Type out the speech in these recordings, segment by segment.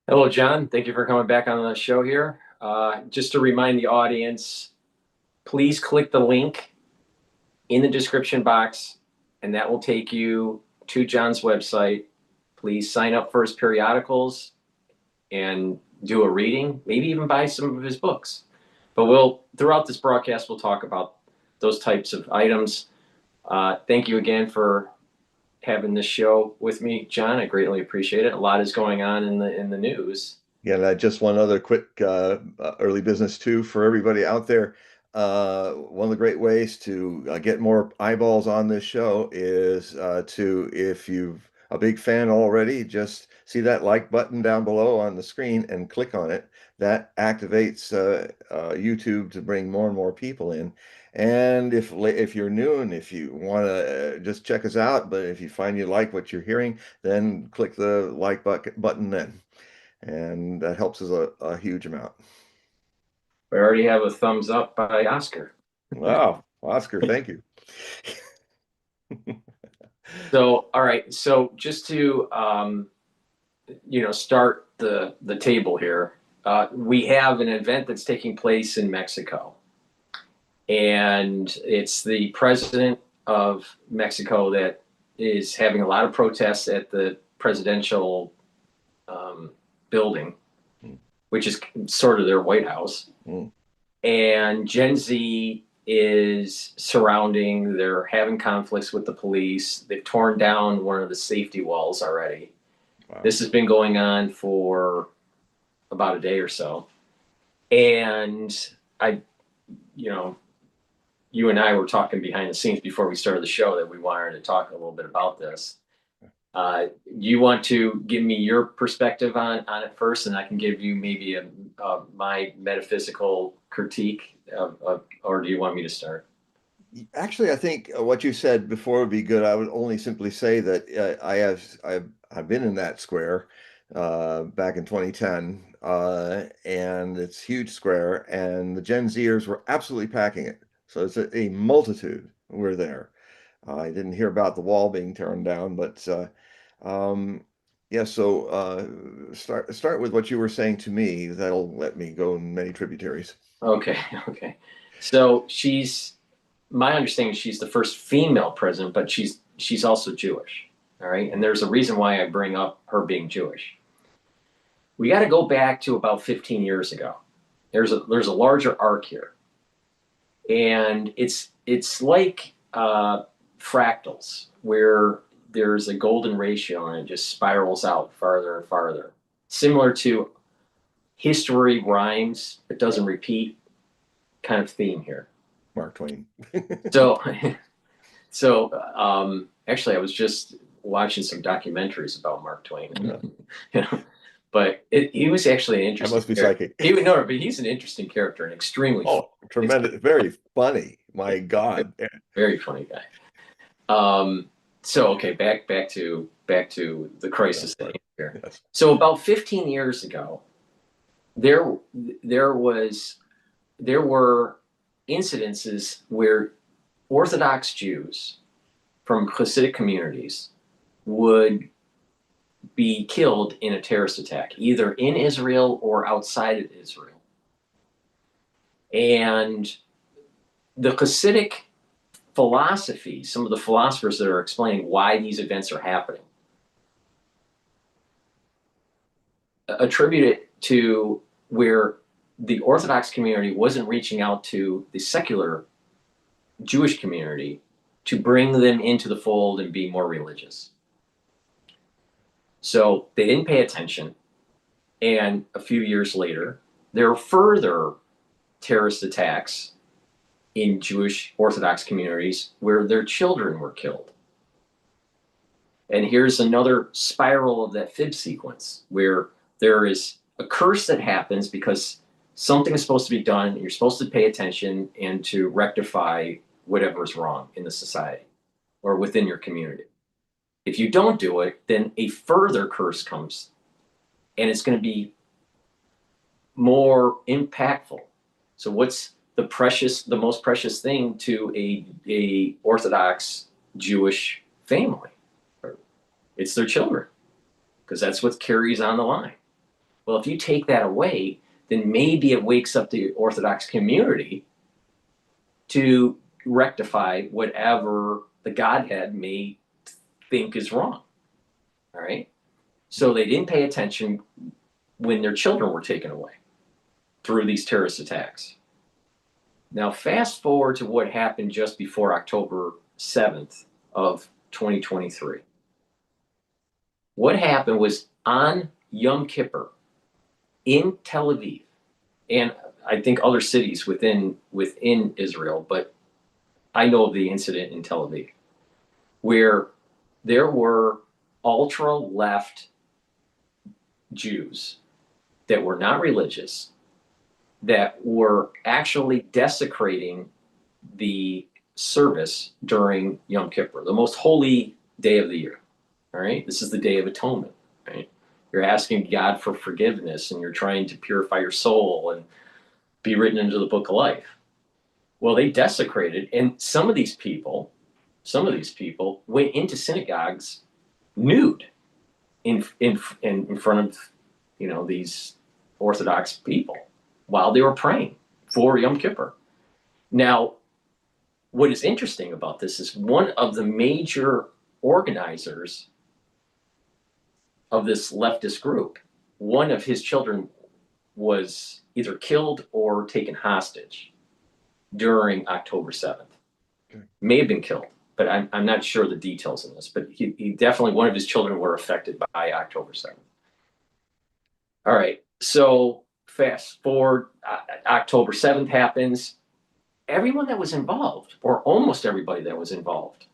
Hello, John. Thank you for coming back on the show here. Just to remind the audience, please click the link in the description box, and that will take you to John's website. Please sign up for his periodicals and do a reading, maybe even buy some of his books. But throughout this broadcast, we'll talk about those types of items. Thank you again for having this show with me, John. I greatly appreciate it. A lot is going on in the news. Yeah, and just one other quick early business too for everybody out there. One of the great ways to get more eyeballs on this show is if you've a big fan already, just see that like button down below on the screen and click on it. That activates YouTube to bring more and more people in. And if you're new and if you want to just check us out, but if you find you like what you're hearing, then click the like button then. And that helps us a huge amount. We already have a thumbs up by Oscar. Wow, Oscar, thank you. So, all right. So just to start the table here, we have an event that's taking place in Mexico, and it's the president of Mexico that is having a lot of protests at the presidential building, which is sort of their White House. And Gen Z is surrounding, they're having conflicts with the police. They've torn down one of the safety walls already. Wow. This has been going on for about a day or so. And you and I were talking behind the scenes before we started the show that we wanted to talk a little bit about this. You want to give me your perspective on it first, and I can give you maybe my metaphysical critique, or do you want me to start? Actually, I think what you said before would be good. I would only simply say that I've been in that square back in 2010, and it's a huge square, and the Gen Zers were absolutely packing it. So it's a multitude were there. I didn't hear about the wall being torn down, but yeah. So start with what you were saying to me. That'll let me go in many tributaries. Okay. So my understanding is she's the first female president, but she's also Jewish. All right, and there's a reason why I bring up her being Jewish. We got to go back to about 15 years ago. There's a larger arc here, and it's like fractals, where there's a golden ratio and it just spirals out farther and farther. Similar to history rhymes, it doesn't repeat kind of theme here. Mark Twain. so actually I was just watching some documentaries about Mark Twain. But he was actually an interesting. That must be psychic. But he's an interesting character and extremely tremendous, very funny. My God, very funny guy. So okay, back to the crisis thing here. Yes. So about 15 years ago, there were incidences where Orthodox Jews from Hasidic communities would be killed in a terrorist attack, either in Israel or outside of Israel. And the Hasidic philosophy, some of the philosophers that are explaining why these events are happening, attribute it to where the Orthodox community wasn't reaching out to the secular Jewish community to bring them into the fold and be more religious. So they didn't pay attention. And a few years later, there were further terrorist attacks in Jewish Orthodox communities where their children were killed. And here's another spiral of that fib sequence where there is a curse that happens because something is supposed to be done. You're supposed to pay attention and to rectify whatever is wrong in the society or within your community. If you don't do it, then a further curse comes, and it's going to be more impactful. So what's the most precious thing to a Orthodox Jewish family? It's their children, because that's what carries on the line. Well, if you take that away, then maybe it wakes up the Orthodox community to rectify whatever the Godhead may think is wrong. All right. So they didn't pay attention when their children were taken away through these terrorist attacks. Now, fast forward to what happened just before October 7th of 2023. What happened was on Yom Kippur in Tel Aviv, and I think other cities within Israel, but I know of the incident in Tel Aviv, where there were ultra left Jews that were not religious that were actually desecrating the service during Yom Kippur, the most holy day of the year. All right, this is the Day of Atonement. Right, you're asking God for forgiveness, and you're trying to purify your soul and be written into the book of life. Well, they desecrated, and some of these people went into synagogues nude in front of these Orthodox people while they were praying for Yom Kippur. Now, what is interesting about this is one of the major organizers of this leftist group, one of his children was either killed or taken hostage during October 7th. Okay. May have been killed, but I'm not sure the details in this, but he definitely, one of his children were affected by October 7th. All right, so fast forward, October 7th happens. Everyone that was involved, or almost everybody that was involved,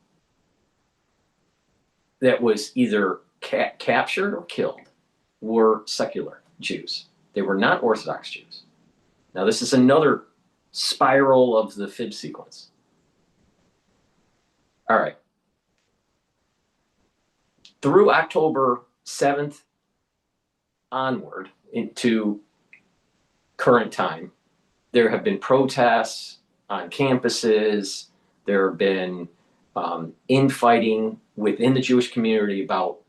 that was either captured or killed, were secular Jews. They were not Orthodox Jews. Now, this is another spiral of the fib sequence. All right. Through October 7th onward into current time, there have been protests on campuses. There have been infighting within the Jewish community about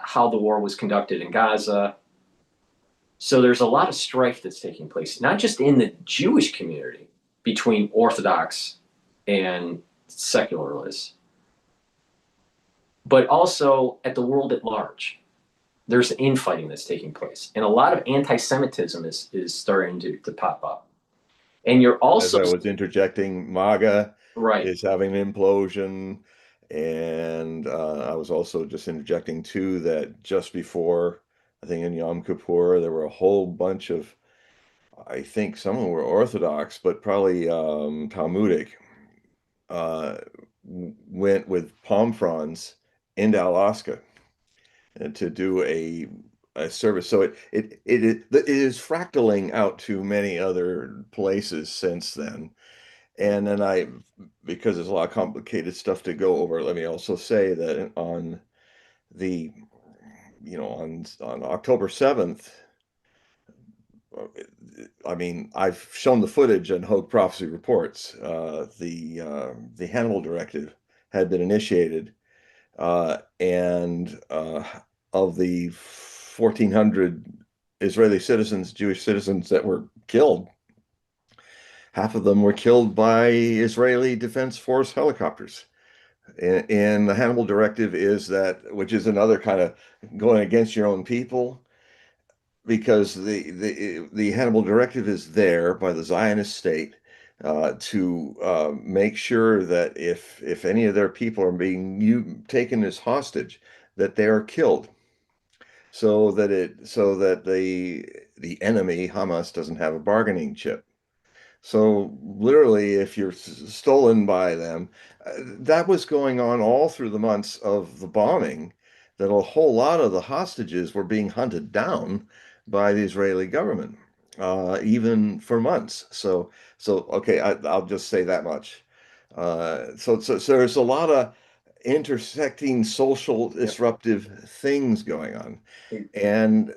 how the war was conducted in Gaza. So there's a lot of strife that's taking place, not just in the Jewish community between Orthodox and secularists, but also at the world at large. There's infighting that's taking place, and a lot of anti-Semitism is starting to pop up. And you're also, as I was interjecting, MAGA right, is having an implosion. And I was also just interjecting too that just before, I think in Yom Kippur, there were a whole bunch of, I think some of them were Orthodox, but probably Talmudic, went with palm fronds into Alaska to do a service. So it is fractaling out to many other places since then. And then because there's a lot of complicated stuff to go over, let me also say that on the, on October 7th, I mean, I've shown the footage on Hogue Prophecy Reports. The Hannibal Directive had been initiated, and of the 1,400 Israeli citizens, Jewish citizens that were killed, half of them were killed by Israeli Defense Force helicopters. And the Hannibal Directive is that, which is another kind of going against your own people, because the Hannibal Directive is there by the Zionist state to make sure that if any of their people are being taken as hostage, that they are killed, so that the enemy Hamas doesn't have a bargaining chip. So literally, if you're stolen by them, that was going on all through the months of the bombing, that a whole lot of the hostages were being hunted down by the Israeli government, even for months. So okay, I'll just say that much. So there's a lot of intersecting social disruptive things going on. And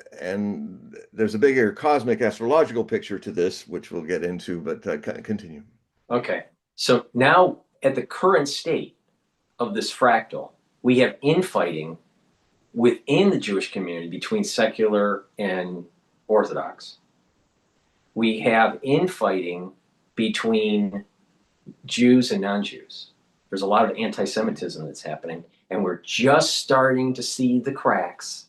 there's a bigger cosmic astrological picture to this, which we'll get into, but continue. Okay. So now at the current state of this fractal, we have infighting within the Jewish community between secular and Orthodox. We have infighting between Jews and non-Jews. There's a lot of anti-Semitism that's happening, and we're just starting to see the cracks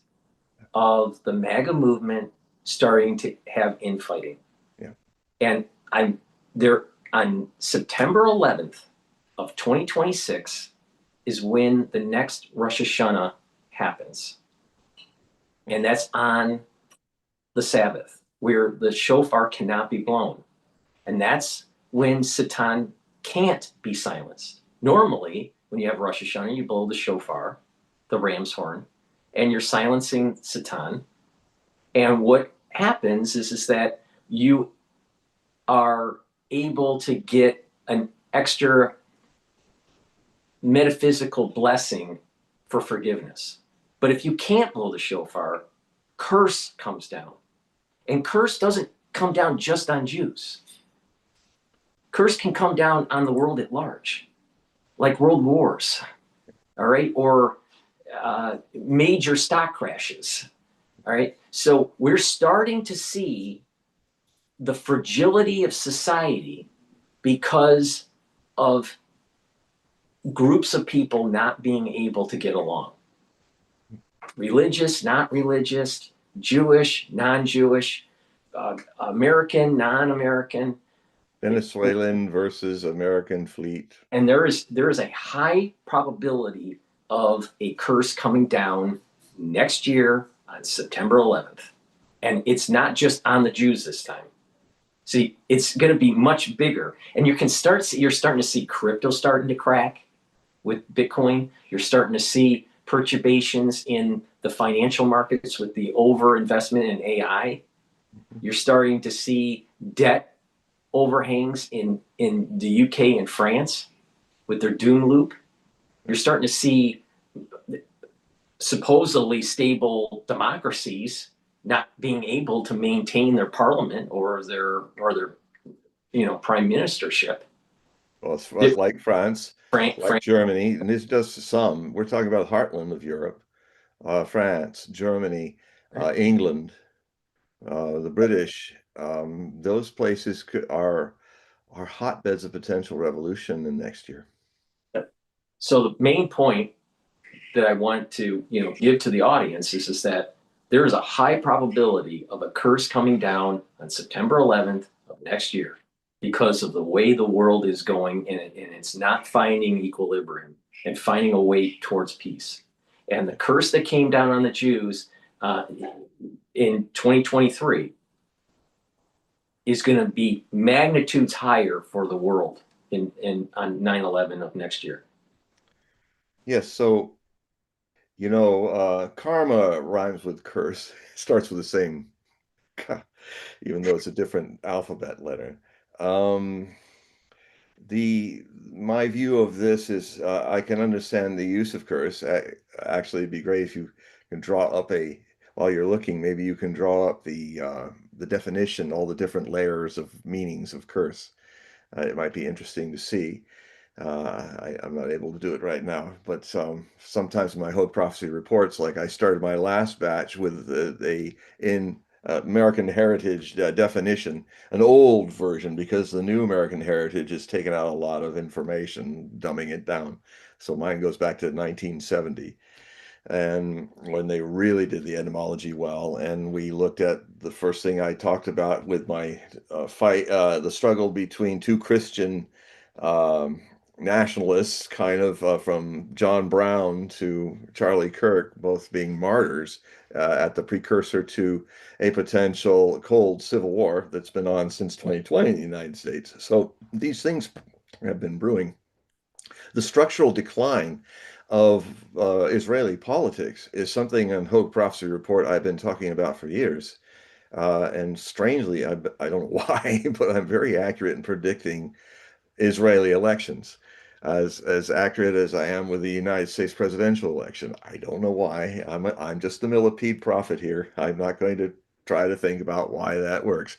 of the MAGA movement starting to have infighting. Yeah. And I'm there on September 11th of 2026 is when the next Rosh Hashanah happens. And that's on the Sabbath, where the shofar cannot be blown. And that's when Satan can't be silenced. Normally, when you have Rosh Hashanah, you blow the shofar, the ram's horn, and you're silencing Satan. And what happens is that you are able to get an extra metaphysical blessing for forgiveness. But if you can't blow the shofar, curse comes down. And curse doesn't come down just on Jews. Curse can come down on the world at large, like world wars, all right, or major stock crashes, all right? So we're starting to see the fragility of society because of groups of people not being able to get along. Religious, not religious, Jewish, non-Jewish, American, non-American. Venezuelan versus American fleet. And there is a high probability of a curse coming down next year on September 11th. And it's not just on the Jews this time. See, it's going to be much bigger. And you're starting to see crypto starting to crack with Bitcoin. You're starting to see perturbations in the financial markets with the overinvestment in AI. You're starting to see debt overhangs in the UK and France with their doom loop. You're starting to see supposedly stable democracies not being able to maintain their parliament or their prime ministership. Well, it's like France, like France, Germany, and this does some. We're talking about heartland of Europe, France, Germany, England, the British. Those places are hotbeds of potential revolution in next year. So the main point that I want to give to the audience is that there is a high probability of a curse coming down on September 11th of next year because of the way the world is going, and it's not finding equilibrium and finding a way towards peace. And the curse that came down on the Jews in 2023 is going to be magnitudes higher for the world on 9/11 of next year. Yes, so karma rhymes with curse. Starts with the same, even though it's a different alphabet letter. My view of this is I can understand the use of curse. Actually, it'd be great if you can draw up while you're looking, maybe you can draw up the definition, all the different layers of meanings of curse. It might be interesting to see. I'm not able to do it right now, but sometimes in my Hogue Prophecy reports, like I started my last batch with in American Heritage definition, an old version, because the new American Heritage has taken out a lot of information, dumbing it down. So mine goes back to 1970. And when they really did the etymology well, and we looked at the first thing I talked about with my fight, the struggle between two Christian nationalists, kind of from John Brown to Charlie Kirk, both being martyrs at the precursor to a potential cold civil war that's been on since 2020 in the United States. So these things have been brewing. The structural decline of Israeli politics is something in Hogue Prophecy Report I've been talking about for years. And strangely, I don't know why, but I'm very accurate in predicting Israeli elections, as accurate as I am with the United States presidential election. I don't know why. I'm just the millipede prophet here. I'm not going to try to think about why that works.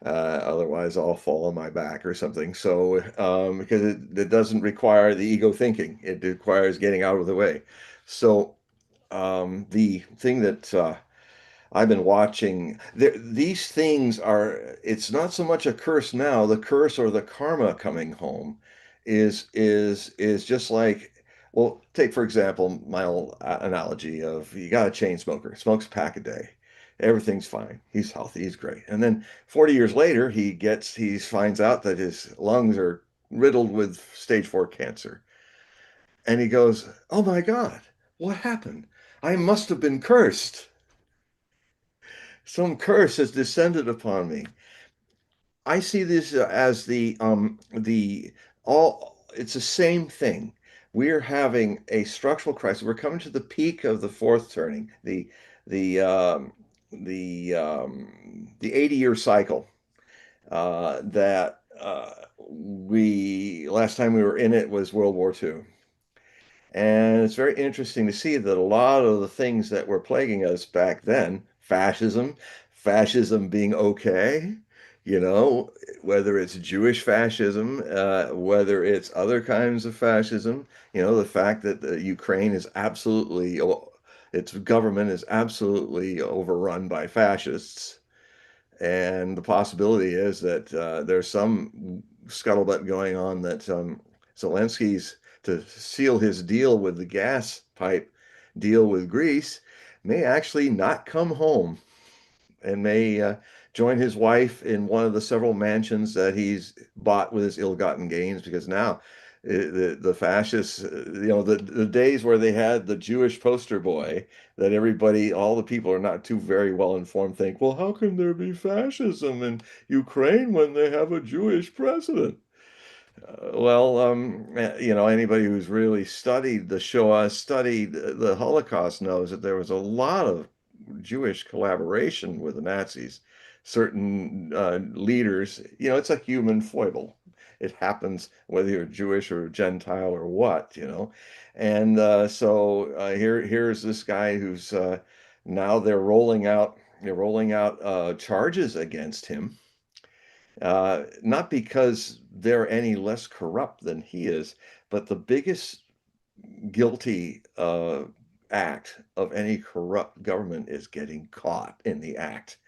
Otherwise, I'll fall on my back or something. So, because it doesn't require the ego thinking, it requires getting out of the way. So, the thing that I've been watching these things are, it's not so much a curse now. The curse or the karma coming home is just like, well, take for example my old analogy of you got a chain smoker, smokes a pack a day. Everything's fine. He's healthy, he's great. And then 40 years later, he finds out that his lungs are riddled with stage 4 cancer. And he goes, "Oh my God, what happened? I must have been cursed. Some curse has descended upon me." I see this as the all it's the same thing. We're having a structural crisis. We're coming to the peak of the fourth turning, the the 80-year cycle that we last time we were in it was World War II. And it's very interesting to see that a lot of the things that were plaguing us back then, fascism being okay, you know, whether it's Jewish fascism, whether it's other kinds of fascism, the fact that the Ukraine is absolutely, its government is absolutely overrun by fascists. And the possibility is that there's some scuttlebutt going on that Zelensky's to seal his deal with the gas pipe deal with Greece may actually not come home and may join his wife in one of the several mansions that he's bought with his ill-gotten gains because now the fascists, the days where they had the Jewish poster boy that everybody, all the people are not too very well informed, think, well, how can there be fascism in Ukraine when they have a Jewish president? Anybody who's really studied the Shoah, studied the Holocaust knows that there was a lot of Jewish collaboration with the Nazis. Certain leaders, it's a human foible. It happens whether you're Jewish or Gentile or what. And here's this guy who's now they're rolling out charges against him, not because they're any less corrupt than he is, but the biggest guilty act of any corrupt government is getting caught in the act.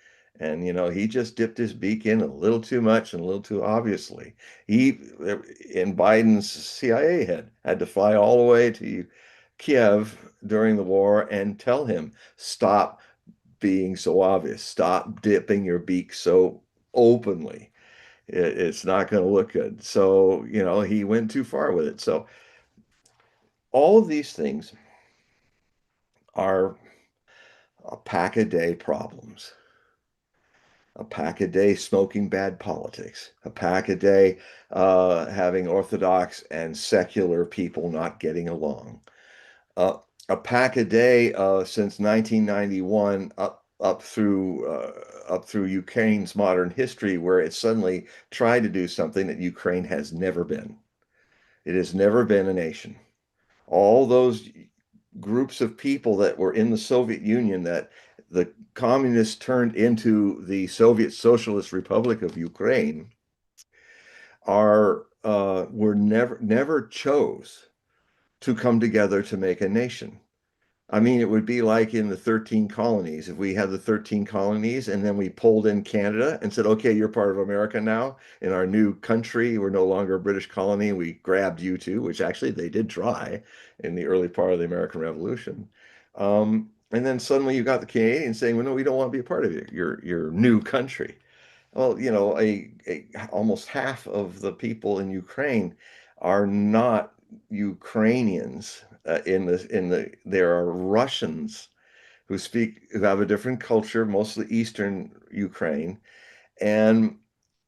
And he just dipped his beak in a little too much and a little too obviously. He, in Biden's CIA head, had to fly all the way to Kiev during the war and tell him, stop being so obvious, stop dipping your beak so openly. It's not going to look good. So, he went too far with it. So all of these things are a pack a day problems, a pack a day smoking bad politics, a pack a day having Orthodox and secular people not getting along, a pack a day since 1991 up through Ukraine's modern history, where it suddenly tried to do something that Ukraine has never been. It has never been a nation. All those groups of people that were in the Soviet Union that the communists turned into the Soviet Socialist Republic of Ukraine were never chose to come together to make a nation. I mean, it would be like in the 13 colonies. If we had the 13 colonies and then we pulled in Canada and said, okay, you're part of America now. In our new country, we're no longer a British colony. We grabbed you too, which actually they did try in the early part of the American Revolution. And then suddenly you got the Canadians saying, well, no, we don't want to be a part of your new country. Well, almost half of the people in Ukraine are not Ukrainians. There are Russians who have a different culture, mostly Eastern Ukraine. And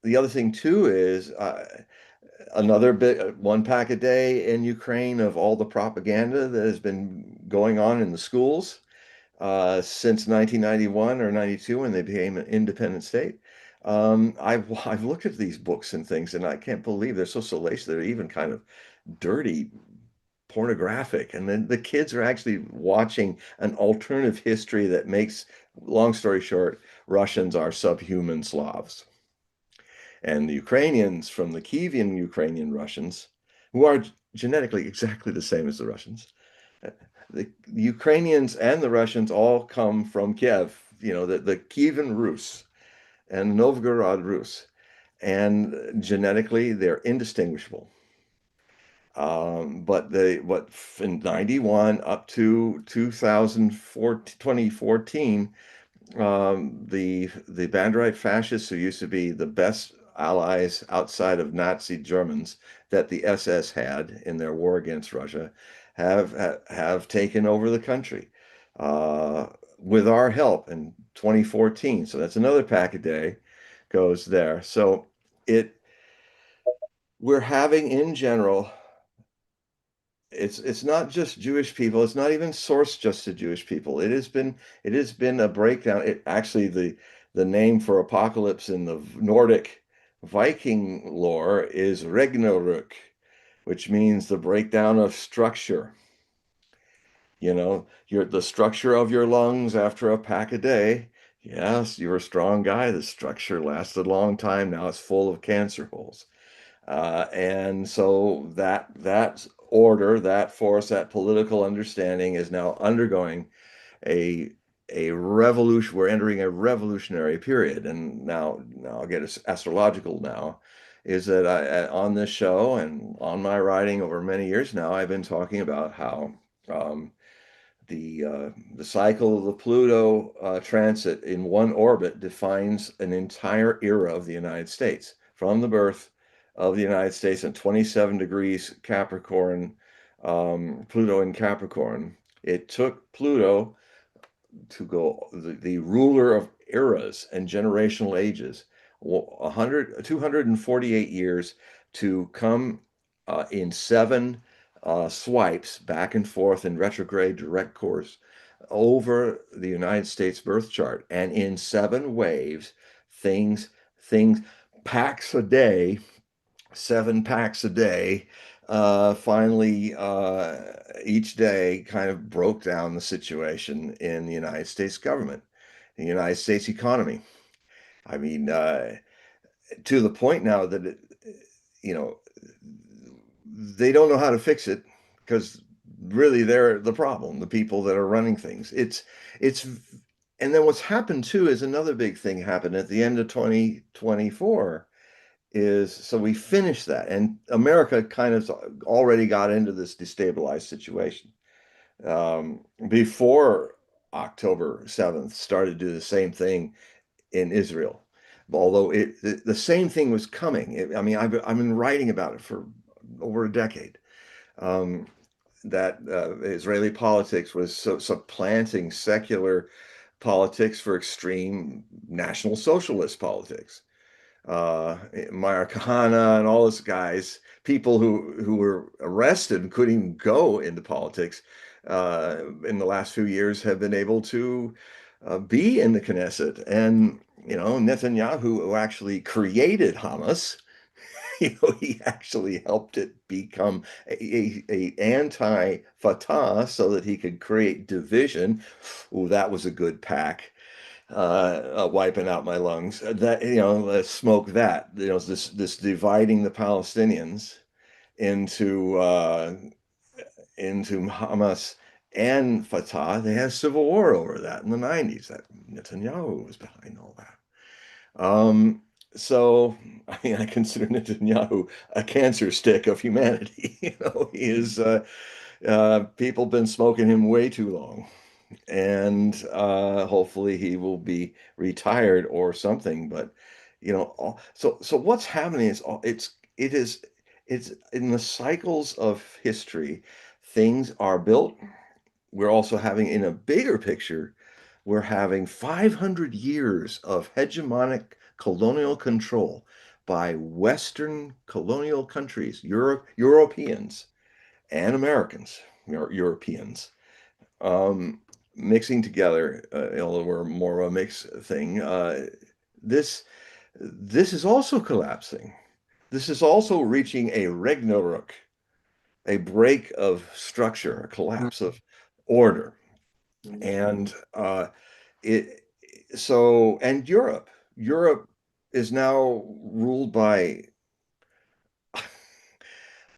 the other thing too is another bit, one pack a day in Ukraine of all the propaganda that has been going on in the schools since 1991 or 92 when they became an independent state. I've looked at these books and things, and I can't believe they're so salacious. They're even kind of dirty, pornographic, and then the kids are actually watching an alternative history that makes, long story short, Russians are subhuman Slavs. And the Ukrainians from the Kievan Ukrainian Russians, who are genetically exactly the same as the Russians, the Ukrainians and the Russians all come from Kiev, the Kievan Rus and Novgorod Rus, and genetically they're indistinguishable. But in 91 up to 2014, the Banderite fascists, who used to be the best allies outside of Nazi Germans that the SS had in their war against Russia, have taken over the country uh, with our help in 2014. So that's another pack a day goes there. So it we're having in general, it's not just Jewish people. It's not even sourced just to Jewish people. It has been a breakdown. It actually the name for apocalypse in the Nordic Viking lore is Regnarök, which means the breakdown of structure. The structure of your lungs after a pack a day. Yes, you're a strong guy. The structure lasted a long time. Now it's full of cancer holes. And so that order, that force, that political understanding is now undergoing a a revolution. We're entering a revolutionary period, and now I'll get astrological now. Is that on this show and on my writing over many years now, I've been talking about how um, the cycle of the Pluto transit in one orbit defines an entire era of the United States, from the birth of the United States at 27 degrees Capricorn, Pluto in Capricorn. It took Pluto to go the ruler of eras and generational ages, 248 years to come in seven swipes back and forth in retrograde direct course over the United States birth chart, and in seven waves, things packs a day, 7 packs a day. Finally, each day kind of broke down the situation in the United States government, the United States economy. I mean, to the point now that you know, they don't know how to fix it, because really they're the problem, the people that are running things. It's and then what's happened too is another big thing happened at the end of 2024 is, so we finished that, and America kind of already got into this destabilized situation before October 7th started to do the same thing in Israel. Although the same thing was coming. I mean, I've been writing about it for over a decade. Um, that Israeli politics was supplanting secular politics for extreme National Socialist politics. Maracana and all those guys, people who were arrested and couldn't even go into politics in the last few years, have been able to be in the Knesset. And Netanyahu, who actually created Hamas, he actually helped it become a anti-Fatah so that he could create division. Oh, that was a good pack. Wiping out my lungs. That let's smoke that. This dividing the Palestinians into Hamas and Fatah. They had a civil war over that in the 90s. That Netanyahu was behind all that. Um, so I mean, I consider Netanyahu a cancer stick of humanity. He is. People been smoking him way too long, and hopefully he will be retired or something. But so what's happening is it's in the cycles of history, things are built. We're also having, in a bigger picture, we're having 500 years of hegemonic colonial control by Western colonial countries, Europeans and Americans, Europeans, um, mixing together, although we're more of a mix thing. This this is also collapsing. This is also reaching a Ragnarok, a break of structure, a collapse of order, and it. So, and Europe is now ruled by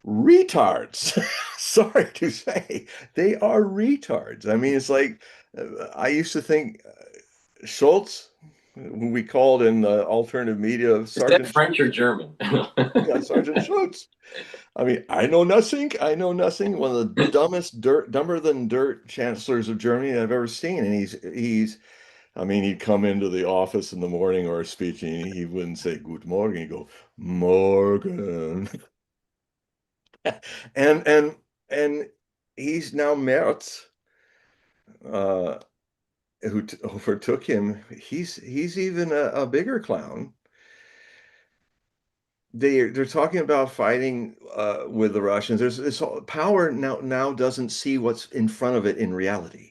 retards. Sorry to say, they are retards. I mean, it's like I used to think. Schultz, who we called in the alternative media Is that Sergeant French Schultz. or German? Yeah, Sergeant Schultz. I mean, I know nothing. I know nothing. One of the dumbest, dumber than dirt chancellors of Germany I've ever seen. And he's. I mean, he'd come into the office in the morning or a speech, and he wouldn't say "Good morning." He'd go "Morgen," and and he's now Merz, uh, who overtook him. He's even a bigger clown. They're talking about fighting with the Russians. There's this power now doesn't see what's in front of it in reality.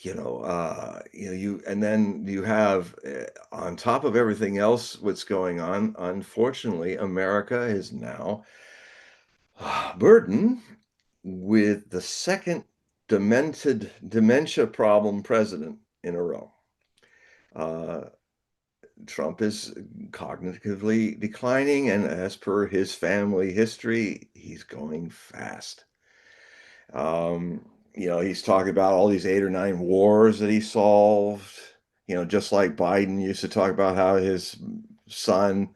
You and then you have on top of everything else what's going on. Unfortunately, America is now burdened with the second demented dementia problem president in a row. Uh, Trump is cognitively declining, and as per his family history, he's going fast. Um, he's talking about all these 8 or 9 wars that he solved. Just like Biden used to talk about how his son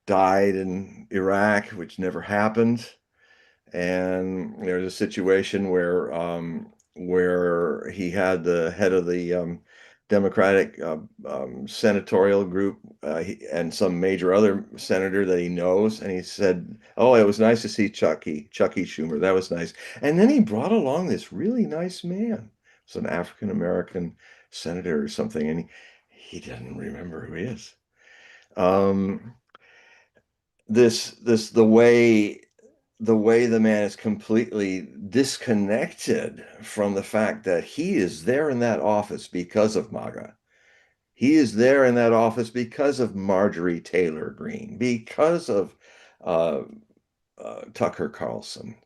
died in Iraq, which never happened. And there's a situation where he had the head of the Democratic senatorial group and some major other senator that he knows, and he said, "Oh, it was nice to see Chucky Schumer. That was nice." And then he brought along this really nice man. It's an African American senator or something, and he didn't remember who he is. Um, this the way the man is completely disconnected from the fact that he is there in that office because of MAGA. He is there in that office because of Marjorie Taylor Greene, because of uh, Tucker Carlson,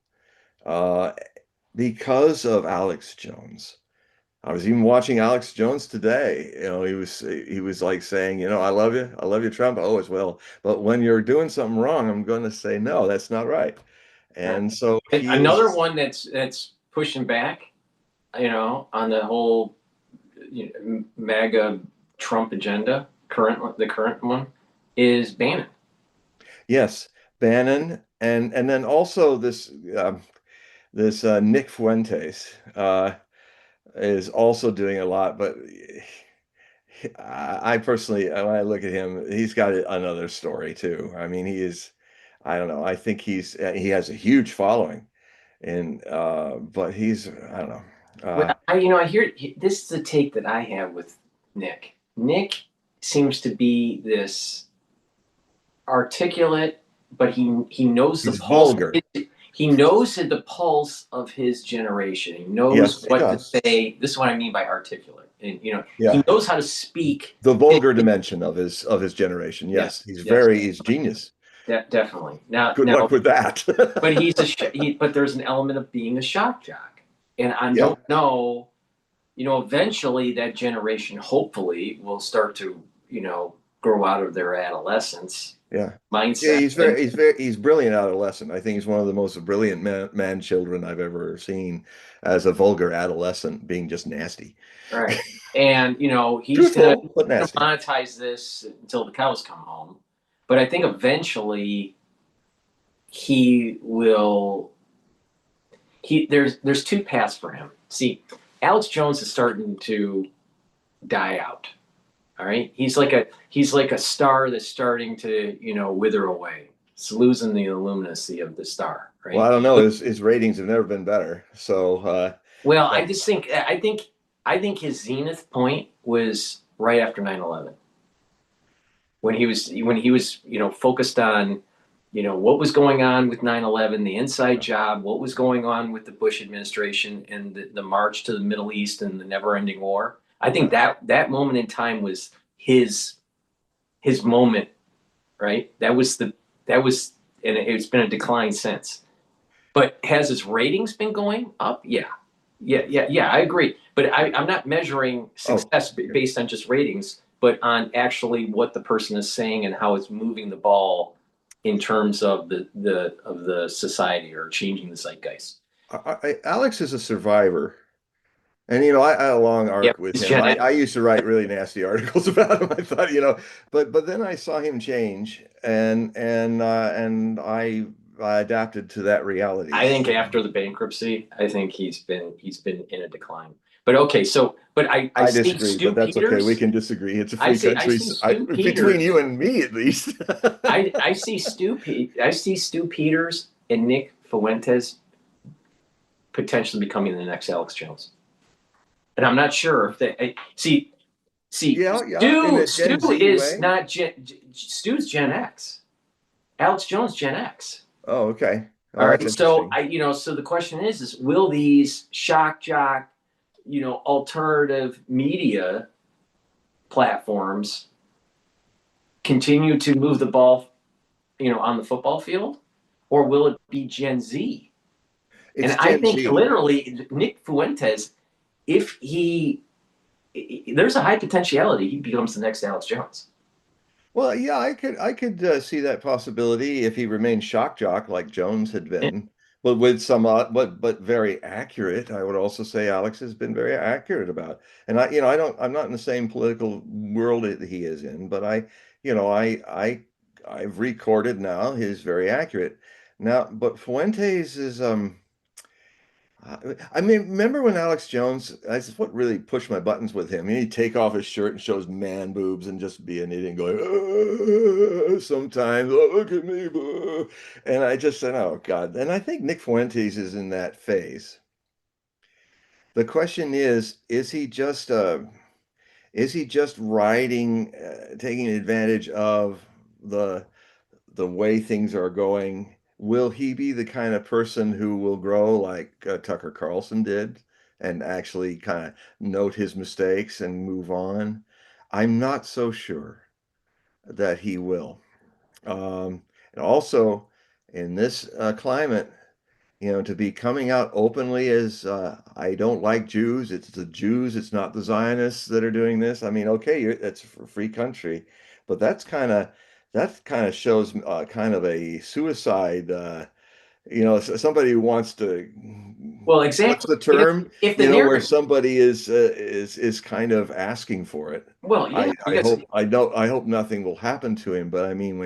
uh, because of Alex Jones. I was even watching Alex Jones today. He was like saying, I love you, Trump. Oh, as well. But when you're doing something wrong, I'm going to say no, that's not right. And so he Another is. one that's pushing back, on the whole, MAGA Trump agenda, the current one, is Bannon. Yes, Bannon, and then also this Nick Fuentes is also doing a lot, but I personally, when I look at him, he's got another story too. I mean, I don't know. I think he has a huge following, and but I don't know. Well, I hear this is the take that I have with Nick. Nick seems to be this articulate, but he knows the He's pulse. vulgar. He knows the pulse of his generation. He knows Yes, he what to does. say. This is what I mean by articulate, and he Yeah, knows how to speak. the vulgar dimension of his generation. Yes, Yes, yes, he's genius. definitely. Now, Good luck with that. but but there's an element of being a shock jock, and I Yeah, don't know. Eventually that generation hopefully will start to, grow out of their adolescence yeah. Yeah, mindset. And he's brilliant adolescent. I think he's one of the most brilliant man children I've ever seen as a vulgar adolescent, being just nasty. right. And he's gonna Truthful, but nasty. monetize this until the cows come home. But I think eventually he will there's two paths for him. See, Alex Jones is starting to die out. All right, he's like a star that's starting to wither away. It's losing the luminosity of the star, Well, I right? don't know. His ratings have never been better. So, Well, I but just think I think his zenith point was right after 9/11, when he was focused on what was going on with 9/11, the inside job, what was going on with the Bush administration and the march to the Middle East and the never-ending war. I think yeah, that moment in time was his moment, right? That was, and it's been a decline since. But has his ratings been going up? Yeah, yeah, yeah, yeah. I agree. But I'm not measuring oh, success based on just ratings, but on actually what the person is saying and how it's moving the ball in terms of the society or changing the zeitgeist. Alex is a survivor. And I had a long Yep, arc with he's him. Gen I X. used to write really nasty articles about him. I thought, but then I saw him change, and I adapted to that reality. I think after the bankruptcy, I think he's been in a decline. But okay, so but I I see disagree, but Stu that's okay. We Peters. can disagree. It's a I free see I country. see Stu Between Peters. you and me, at least. I see Stu Peters and Nick Fuentes potentially becoming the next Alex Jones. And I'm not sure if they see Yeah, yeah, in a Stu Gen Z is way. not Stu's Gen X. Alex Jones Gen X. Oh, okay. All Oh, that's right. So interesting. so the question is will these shock jock, alternative media platforms continue to move the ball, on the football field, or will it be Gen Z? And It's I Gen think Z. literally Nick Fuentes, if there's a high potentiality he becomes the next Alex Jones. Well, yeah, I could see that possibility if he remained shock jock like Jones had been, but with some but very accurate. I would also say Alex has been very accurate about. And I'm not in the same political world that he is in, but I've recorded now. He's very accurate. Now, but Fuentes is I mean, remember when Alex Jones, that's what really pushed my buttons with him. He'd take off his shirt and shows man boobs and just be an idiot going, sometimes, oh, look at me. And I just said, oh, God. And I think Nick Fuentes is in that phase. The question is he just riding, taking advantage of the the way things are going, will he be the kind of person who will grow like Tucker Carlson did and actually kind of note his mistakes and move on? I'm not so sure that he will. And also, in this climate, to be coming out openly as I don't like Jews, it's the Jews, it's not the Zionists that are doing this. I mean, okay, it's a free country, but that kind of shows kind of a suicide. Somebody who wants to, Well, what's exactly. the If term? if the Where narrative, somebody is kind of asking for it. well, yeah, because I hope nothing will happen to him. But I mean,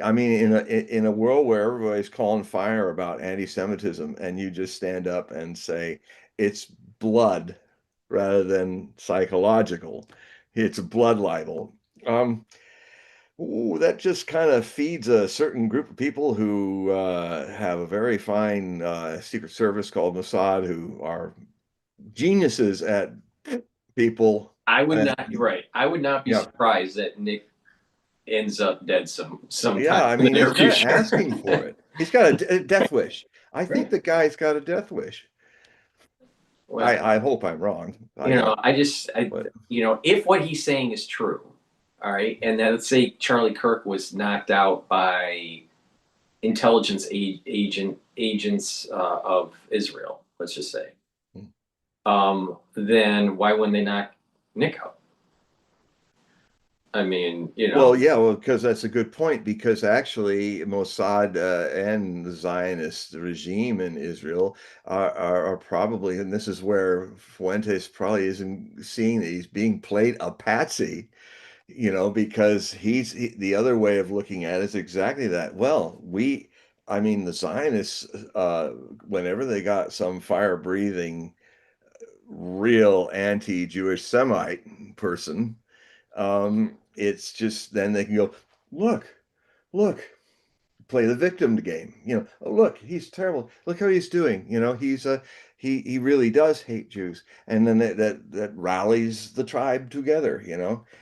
I mean, in a world where everybody's calling fire about anti-Semitism, and you just stand up and say it's blood rather than psychological, it's a blood libel. Um, Ooh, that just kind of feeds a certain group of people who have a very fine secret service called Mossad, who are geniuses at people. I would And, not. You're right. I would not be yeah, surprised that Nick ends up dead sometime yeah. I in the mean, he's near kind of asking future. for it. He's got a death wish. I think Right. the guy's got a death wish. Well, I hope I'm wrong. But if what he's saying is true, all right, and then let's say Charlie Kirk was knocked out by intelligence agents of Israel, let's just say, then why wouldn't they knock Nick out? I mean, Well, yeah, well, because that's a good point. Because actually, Mossad and the Zionist regime in Israel are probably, and this is where Fuentes probably isn't seeing that he's being played a patsy, because the other way of looking at it is exactly that. Well, I mean, the Zionists, whenever they got some fire-breathing, real anti-Jewish Semite person, it's just then they can go, look, look, play the victim game. Oh, look, he's terrible. Look how he's doing. He really does hate Jews, and then that rallies the tribe together.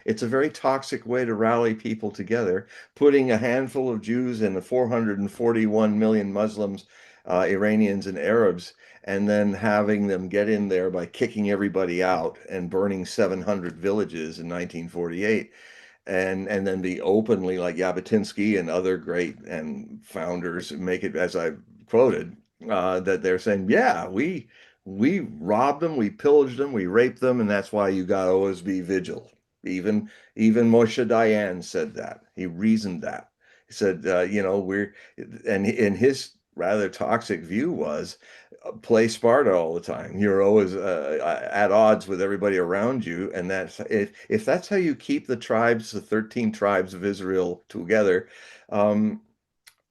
It's a very toxic way to rally people together, putting a handful of Jews and the 441 million Muslims, Iranians, and Arabs. And then having them get in there by kicking everybody out and burning 700 villages in 1948, and then be openly like Jabotinsky and other great and founders make it, as I quoted, that they're saying, yeah, we robbed them, we pillaged them, we raped them, and that's why you got to always be vigilant. Even Moshe Dayan said that. He reasoned that. He said, we're and in his rather toxic view was play Sparta all the time. You're always at odds with everybody around you, and that's if that's how you keep the tribes, the 13 tribes of Israel together. Um,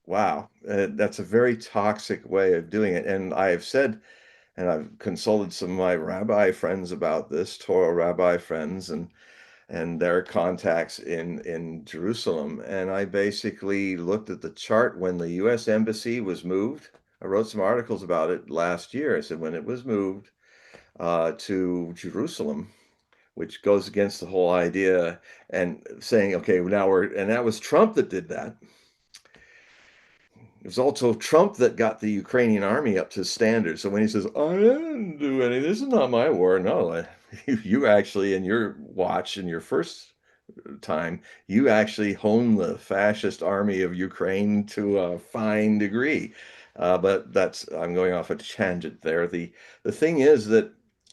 wow, that's a very toxic way of doing it. And I have said, and I've consulted some of my rabbi friends about this, Torah rabbi friends, and their contacts in Jerusalem. And I basically looked at the chart when the U.S. Embassy was moved. I wrote some articles about it last year. I said when it was moved to Jerusalem, which goes against the whole idea, and saying, okay, now and that was Trump that did that. It was also Trump that got the Ukrainian army up to standard. So when he says, I didn't do anything, this is not my war. No, you actually, in your watch, in your first time, you actually honed the fascist army of Ukraine to a fine degree. But I'm going off a tangent there. The thing is that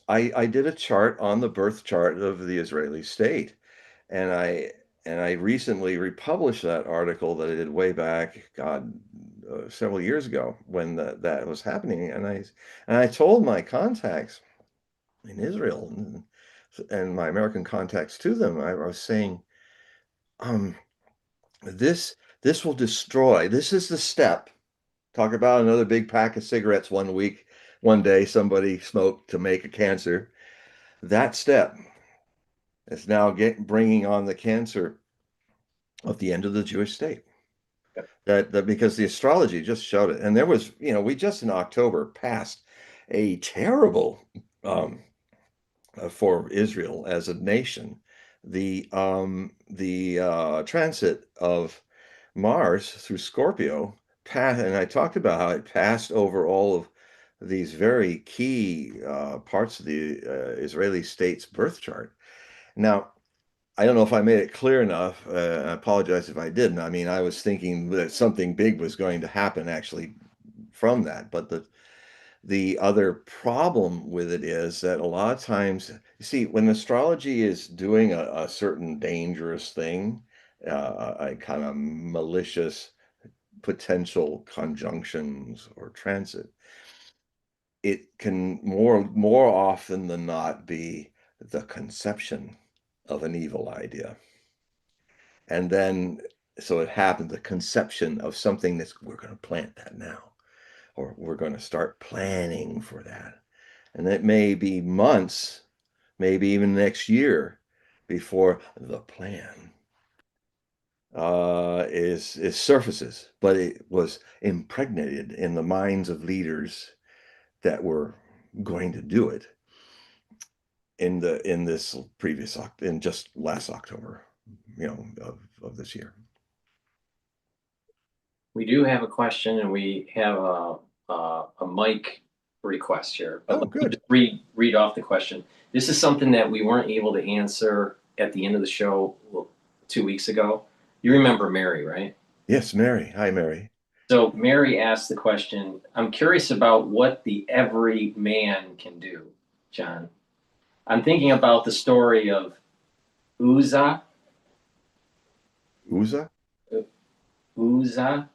I did a chart on the birth chart of the Israeli state, and I recently republished that article that I did way back, God, several years ago when that was happening, and I told my contacts in Israel and my American contacts to them, I was saying, um, this this will destroy. This is the step. Talk about another big pack of cigarettes one week, one day somebody smoked to make a cancer. That step is now bringing on the cancer of the end of the Jewish state. That because the astrology just showed it, and there was, we just in October passed a terrible for Israel as a nation, the transit of Mars through Scorpio passed, and I talked about how it passed over all of these very key parts of the Israeli state's birth chart. Now, I don't know if I made it clear enough. I apologize if I didn't. I mean, I was thinking that something big was going to happen actually from that, but the other problem with it is that a lot of times, you see, when astrology is doing a certain dangerous thing, a kind of malicious potential conjunctions or transit, it can more often than not be the conception of an evil idea. And then, so it happened, the conception of something we're going to plant that now, or we're going to start planning for that. And it may be months, maybe even next year before the plan is surfaces, but it was impregnated in the minds of leaders that were going to do it in this previous in just last October, of this year. We do have a question, and we have a mic request here. But Oh, let me good. just read off the question. This is something that we weren't able to answer at the end of the show 2 weeks ago. You remember Mary, right? Yes, Mary. Hi, Mary. So Mary asked the question, I'm curious about what the every man can do, John. I'm thinking about the story of Uzzah. Uzzah? Uzzah.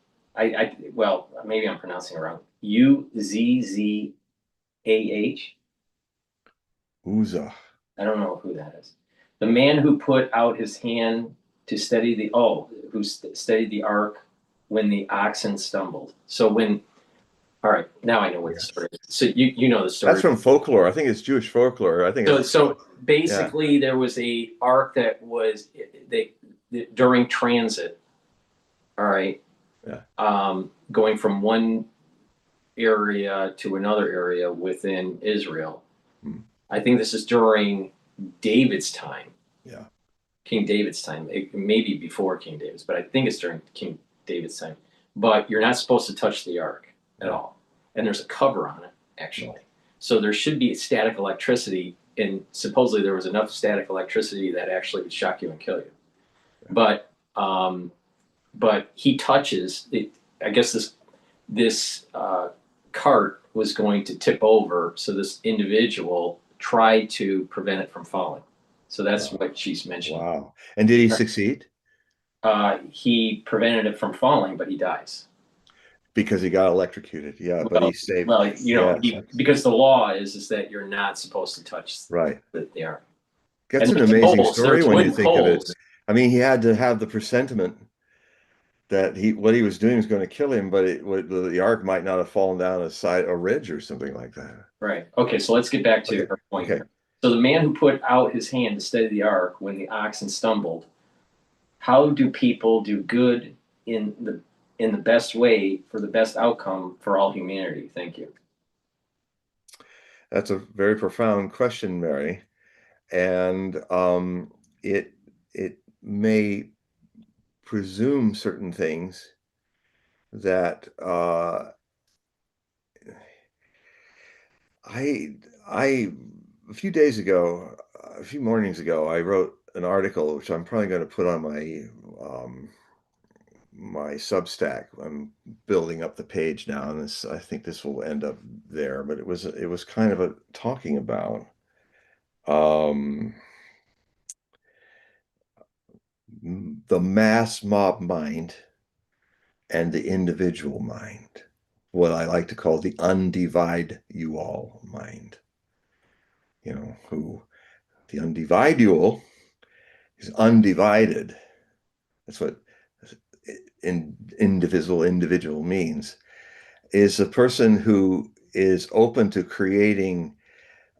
Well, maybe I'm pronouncing it wrong. Uzzah. Uzzah. I don't know who that is. The man who put out his hand to steady steadied the ark when the oxen stumbled. So all right, now I know what the Yes. story is. So you know the story. That's from folklore. I think it's Jewish folklore. I think it's So yeah. basically, there was a ark that was during transit. All right. Yeah. Going from one area to another area within Israel. Hmm. I think this is during David's time. Yeah. King David's time. It may be before King David's, but I think it's during King David's time. But you're not supposed to touch the ark at all. And there's a cover on it, actually. So there should be static electricity, and supposedly there was enough static electricity that actually would shock you and kill you. But he touches it. I guess this cart was going to tip over, so this individual tried to prevent it from falling. So that's what she's mentioning. Wow. And did he succeed? He prevented it from falling, but he dies. because he got electrocuted. Yeah, but he Well, saved. well, Yeah, because the law is that you're not supposed to touch right. the ark. That's And an the amazing poles, story there's when you wooden think of it. poles. I mean, he had to have the presentiment that what he was doing was going to kill him, but the ark might not have fallen down a ridge or something like that. Right. Okay, so let's get back to Okay. our point Okay. here. So the man who put out his hand to steady the ark when the oxen stumbled, how do people do good in the best way for the best outcome for all humanity? Thank you. That's a very profound question, Mary. And it it may presume certain things that I I a few days ago, a few mornings ago, I wrote an article which I'm probably going to put on my Substack. I'm building up the page now, and I think this will end up there. But it was kind of a talking about um, the mass mob mind and the individual mind, what I like to call the undivide you all mind. Who the undividual is undivided. That's what individual means. Is a person who is open to creating,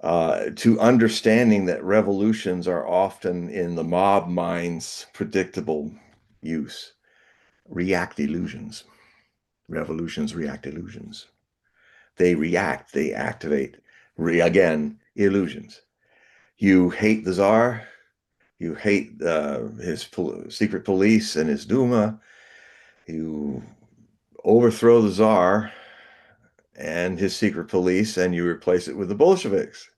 to understanding that revolutions are often in the mob mind's predictable use. React illusions. Revolutions react illusions. They react, they activate, again, illusions. You hate the Tsar, you hate his secret police and his Duma, you overthrow the Tsar and his secret police, and you replace it with the Bolsheviks,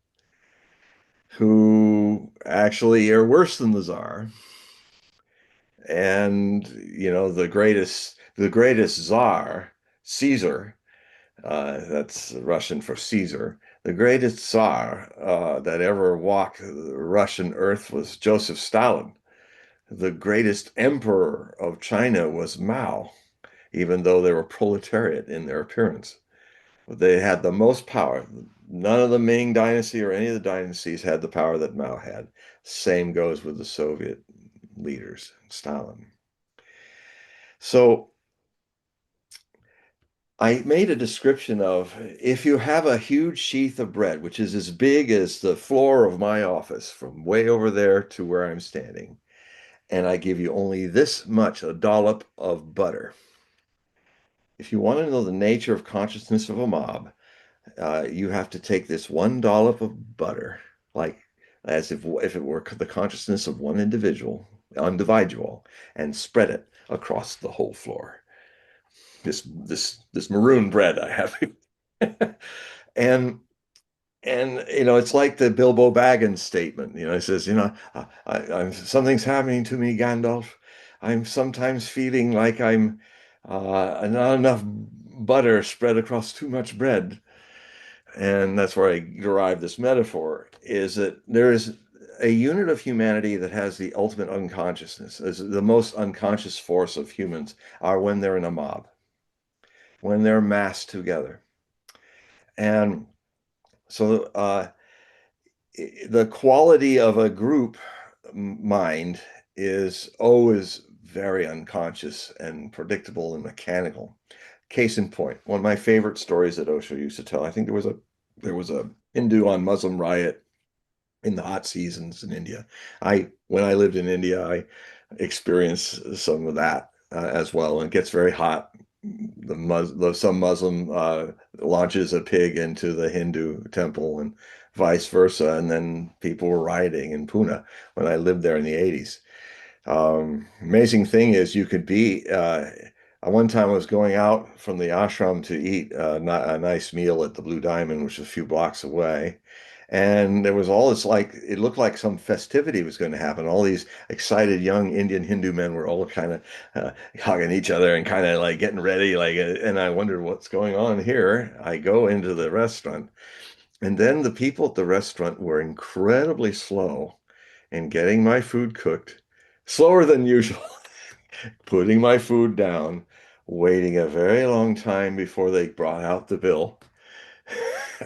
who actually are worse than the Tsar. And the greatest Tsar, Caesar, that's Russian for Caesar. The greatest Tsar that ever walked the Russian earth was Joseph Stalin. The greatest emperor of China was Mao, even though they were proletariat in their appearance. They had the most power. None of the Ming dynasty or any of the dynasties had the power that Mao had. Same goes with the Soviet leaders, Stalin. So I made a description of, if you have a huge sheath of bread, which is as big as the floor of my office from way over there to where I'm standing, and I give you only this much, a dollop of butter. If you want to know the nature of consciousness of a mob, you have to take this one dollop of butter, like as if it were the consciousness of one individual, individual, and spread it across the whole floor. This maroon bread I have. and it's like the Bilbo Baggins statement. He says, something's happening to me, Gandalf. I'm sometimes feeling like I'm not enough butter spread across too much bread. And that's where I derive this metaphor, is that there is a unit of humanity that has the ultimate unconsciousness. As the most unconscious force of humans are when they're in a mob, when they're massed together. And so the quality of a group mind is always very unconscious and predictable and mechanical. Case in point, one of my favorite stories that Osho used to tell. I think there was a Hindu on Muslim riot in the hot seasons in India. When I lived in India, I experienced some of that as well. And it gets very hot. Some Muslim launches a pig into the Hindu temple and vice versa. And then people were rioting in Pune when I lived there in the 80s. Amazing thing is you could be. One time I was going out from the ashram to eat a nice meal at the Blue Diamond, which is a few blocks away. And there was all this, like, it looked like some festivity was going to happen. All these excited young Indian Hindu men were all kind of hugging each other and kind of like getting ready. And I wondered what's going on here. I go into the restaurant, and then the people at the restaurant were incredibly slow in getting my food cooked, slower than usual, putting my food down, waiting a very long time before they brought out the bill.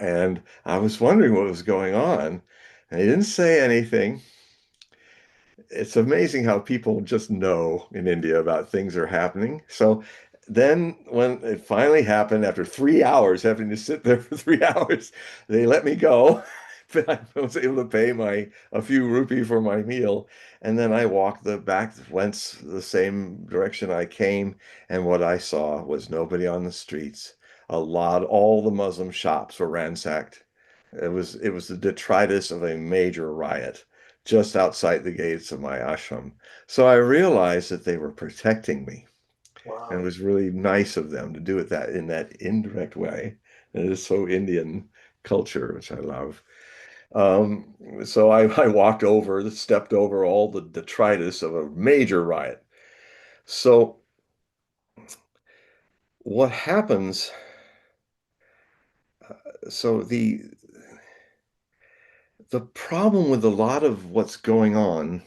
And I was wondering what was going on. And they didn't say anything. It's amazing how people just know in India about things are happening. So then when it finally happened, after 3 hours, having to sit there for 3 hours, they let me go. But I was able to pay my a few rupee for my meal. And then I walked the back, went the same direction I came, and what I saw was nobody on the streets. All the Muslim shops were ransacked. It was the detritus of a major riot just outside the gates of my ashram. So I realized that they were protecting me, and it Wow. was really nice of them to do it that in that indirect way. And it is so Indian culture, which I love. So I walked over, stepped over all the detritus of a major riot. So what happens? So the problem with a lot of what's going on,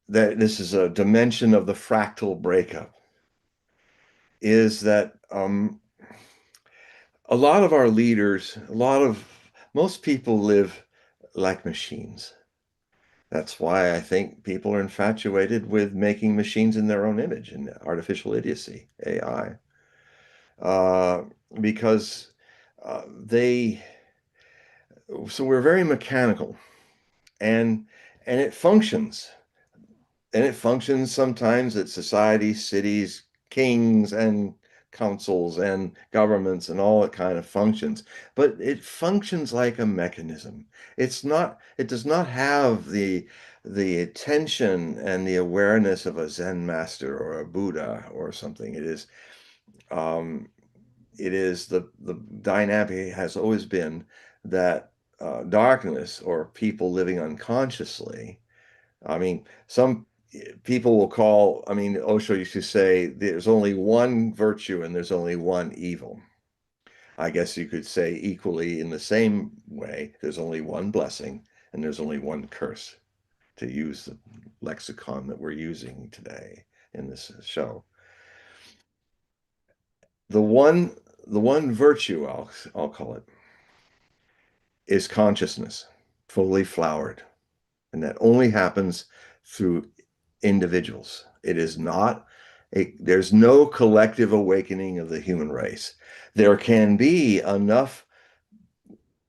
that this is a dimension of the fractal breakup, is that a lot of our leaders, most people live like machines. That's why I think people are infatuated with making machines in their own image and artificial idiocy, AI, uh, because they, so we're very mechanical, and and it functions. And it functions sometimes at societies, cities, kings, and councils and governments, and all it kind of functions. But it functions like a mechanism. It does not have the attention and the awareness of a Zen master or a Buddha or something. Um, it is the dynamic has always been that darkness or people living unconsciously. I mean, some people will call, I mean, Osho used to say there's only one virtue and there's only one evil. I guess you could say equally in the same way, there's only one blessing and there's only one curse, to use the lexicon that we're using today in this show. The one, the one virtue, I'll call it, is consciousness, fully flowered. And that only happens through individuals. It is not there's no collective awakening of the human race. There can be enough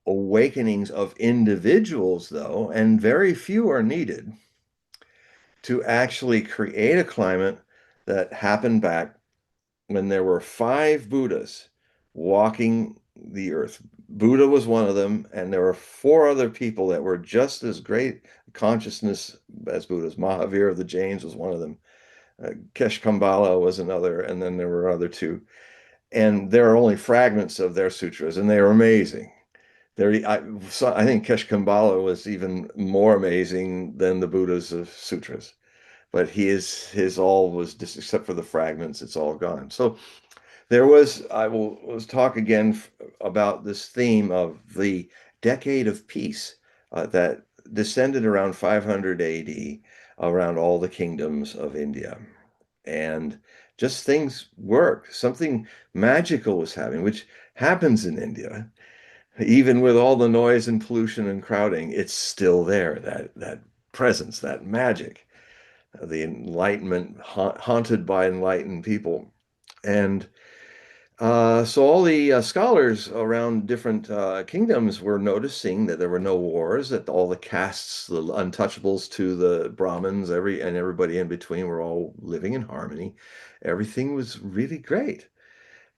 awakenings of individuals, though, and very few are needed to actually create a climate that happened back when there were five Buddhas walking the earth. Buddha was one of them, and there were four other people that were just as great consciousness as Buddhas. Mahavir of the Jains was one of them. Kesh was another, and then there were other two. And there are only fragments of their sutras, and they are amazing. I think Kesh was even more amazing than the Buddha's of sutras. But his all was just, except for the fragments, it's all gone. So I will let's talk again about this theme of the decade of peace that descended around 500 AD around all the kingdoms of India. And just things worked. Something magical was happening, which happens in India. Even with all the noise and pollution and crowding, it's still there, that presence, that magic, the enlightenment, haunted by enlightened people. And so all the scholars around different kingdoms were noticing that there were no wars, that all the castes, the untouchables to the Brahmins, everybody in between were all living in harmony. Everything was really great.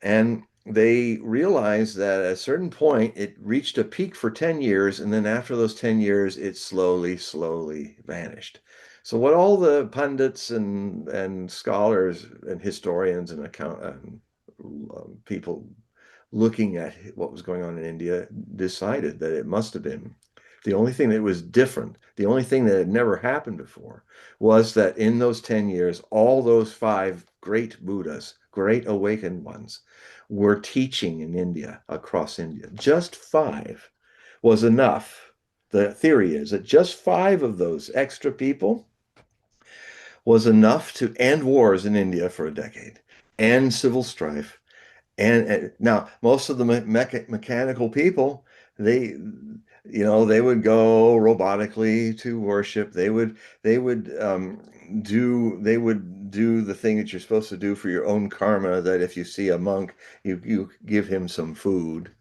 And they realized that at a certain point, it reached a peak for 10 years, and then after those 10 years, it slowly, slowly vanished. So what all the pundits and scholars and historians and people looking at what was going on in India decided that it must have been the only thing that was different, the only thing that had never happened before, was that in those 10 years, all those five great Buddhas, great awakened ones, were teaching in India, across India. Just five was enough. The theory is that just five of those extra people was enough to end wars in India for a decade. and civil strife. And now most of the mechanical people, they, they would go robotically to worship. They would do the thing that you're supposed to do for your own karma, that if you see a monk, you give him some food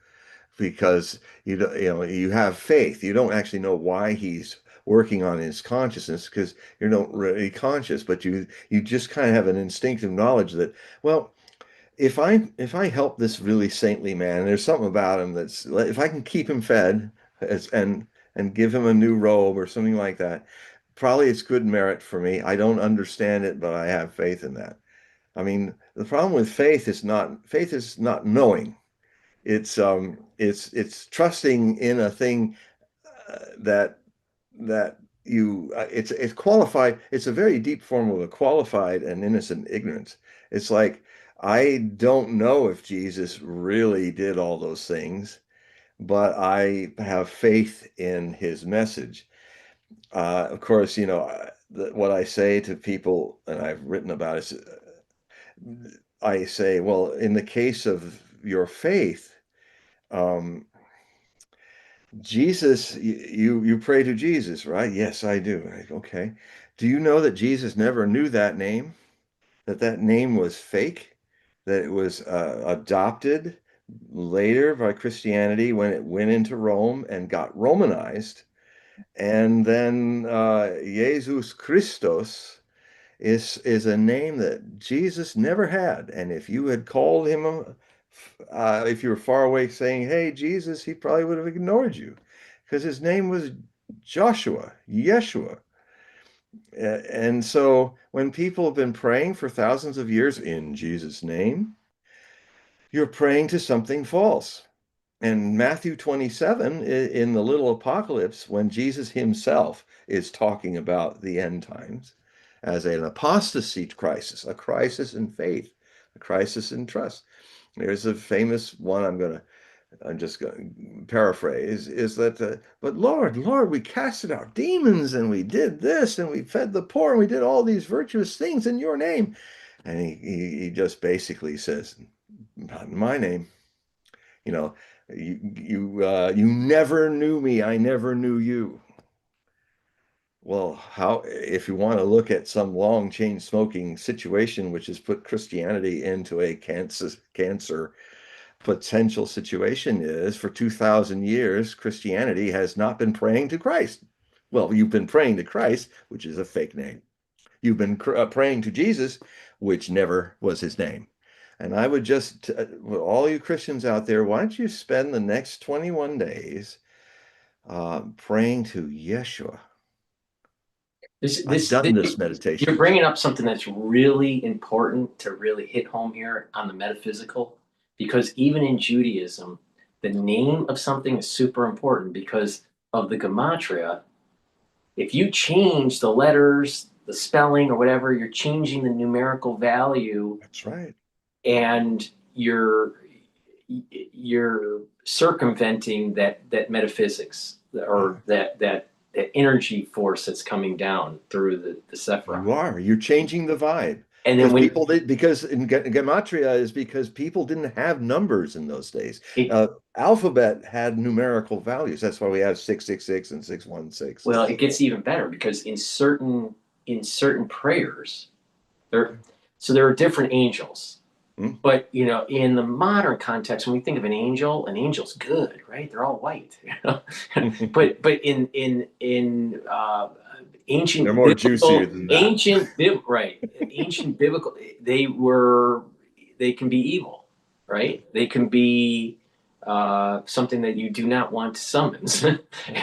because you have faith. You don't actually know why he's working on his consciousness because you're not really conscious, but you just kind of have an instinctive knowledge that, well, if I help this really saintly man, there's something about him that's, if I can keep him fed and give him a new robe or something like that, probably it's good merit for me. I don't understand it, but I have faith in that. I mean, the problem with faith is not knowing. It's trusting in a thing that it's qualified. It's a very deep form of a qualified and innocent ignorance. It's like, I don't know if Jesus really did all those things, but I have faith in his message. Of course, what I say to people, and I've written about it, I say, well, in the case of your faith, um, Jesus, you pray to Jesus, right? Yes, I do. Okay. Do you know that Jesus never knew that name? That name was fake? That it was adopted later by Christianity when it went into Rome and got Romanized, and then Jesus Christos is a name that Jesus never had. And if you had called him, if you were far away saying, "Hey, Jesus," he probably would have ignored you because his name was Joshua, Yeshua. And so when people have been praying for thousands of years in Jesus' name, you're praying to something false. And Matthew 27, in the little apocalypse, when Jesus himself is talking about the end times as an apostasy crisis, a crisis in faith, a crisis in trust. There's a famous one I'm just going to paraphrase, is that, but Lord, we casted out demons and we did this and we fed the poor and we did all these virtuous things in your name. And he just basically says, not in my name. You know, you never knew me. I never knew you. Well, how, if you want to look at some long chain smoking situation, which has put Christianity into a cancer potential situation, is for 2,000 years, Christianity has not been praying to Christ. Well, you've been praying to Christ, which is a fake name. You've been praying to Jesus, which never was his name. And I would just, all you Christians out there, why don't you spend the next 21 days praying to Yeshua? This, I've this, done this, this you're meditation. bringing up something that's really important to really hit home here on the metaphysical, because even in Judaism, the name of something is super important because of the gematria. If you change the letters, the spelling, or whatever, you're changing the numerical value, That's right. and you're circumventing that metaphysics, or Yeah. that energy force that's coming down through the Sephirah. You are. You're changing the vibe. And then Because when people did, because in gematria is because people didn't have numbers in those days. it Alphabet had numerical values. That's why we have 666 and 616. well, it gets even better because in certain prayers there, so there are different angels. Hmm? But in the modern context, when we think of an angel's good, right? They're all white. But in They're ancient more juicier biblical, than that. right, ancient biblical, they can be evil, right? They can be something that you do not want to summons.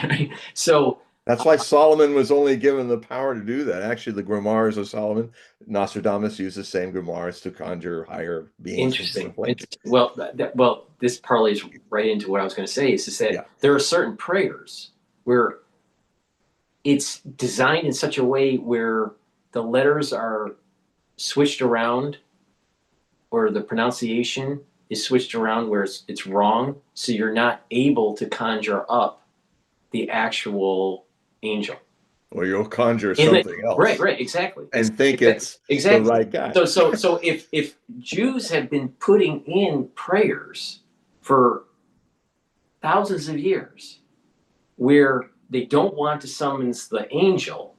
Right? So That's why Solomon was only given the power to do that. Actually, the grimoires of Solomon, Nostradamus used the same grimoires to conjure higher beings from different interesting. planes. Well, this parlays right into what I was going to say. Is that Yeah, there are certain prayers where it's designed in such a way where the letters are switched around, or the pronunciation is switched around where it's wrong, so you're not able to conjure up the actual angel. or you'll conjure In the, something right, else right, exactly, and think it's the exactly. right guy. So if Jews have been putting in prayers for thousands of years where they don't want to summons the angel,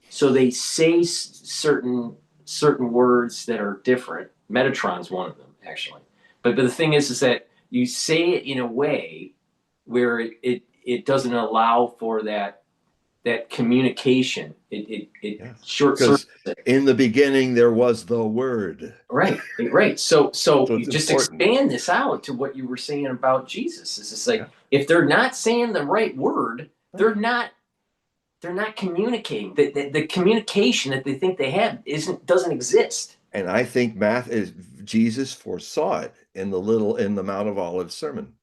so they say certain words that are different. Metatron's one of them, actually. But the thing is that you say it in a way where it doesn't allow for that communication. It Yes, short circuits because it. in the beginning there was the word. Right, right. So So you it's just important. expand this out to what you were saying about Jesus. It's just like Yeah. if they're not saying the right word, Right. they're not communicating. The communication that they think they have doesn't exist. And I think math is Jesus foresaw it in the Mount of Olives sermon.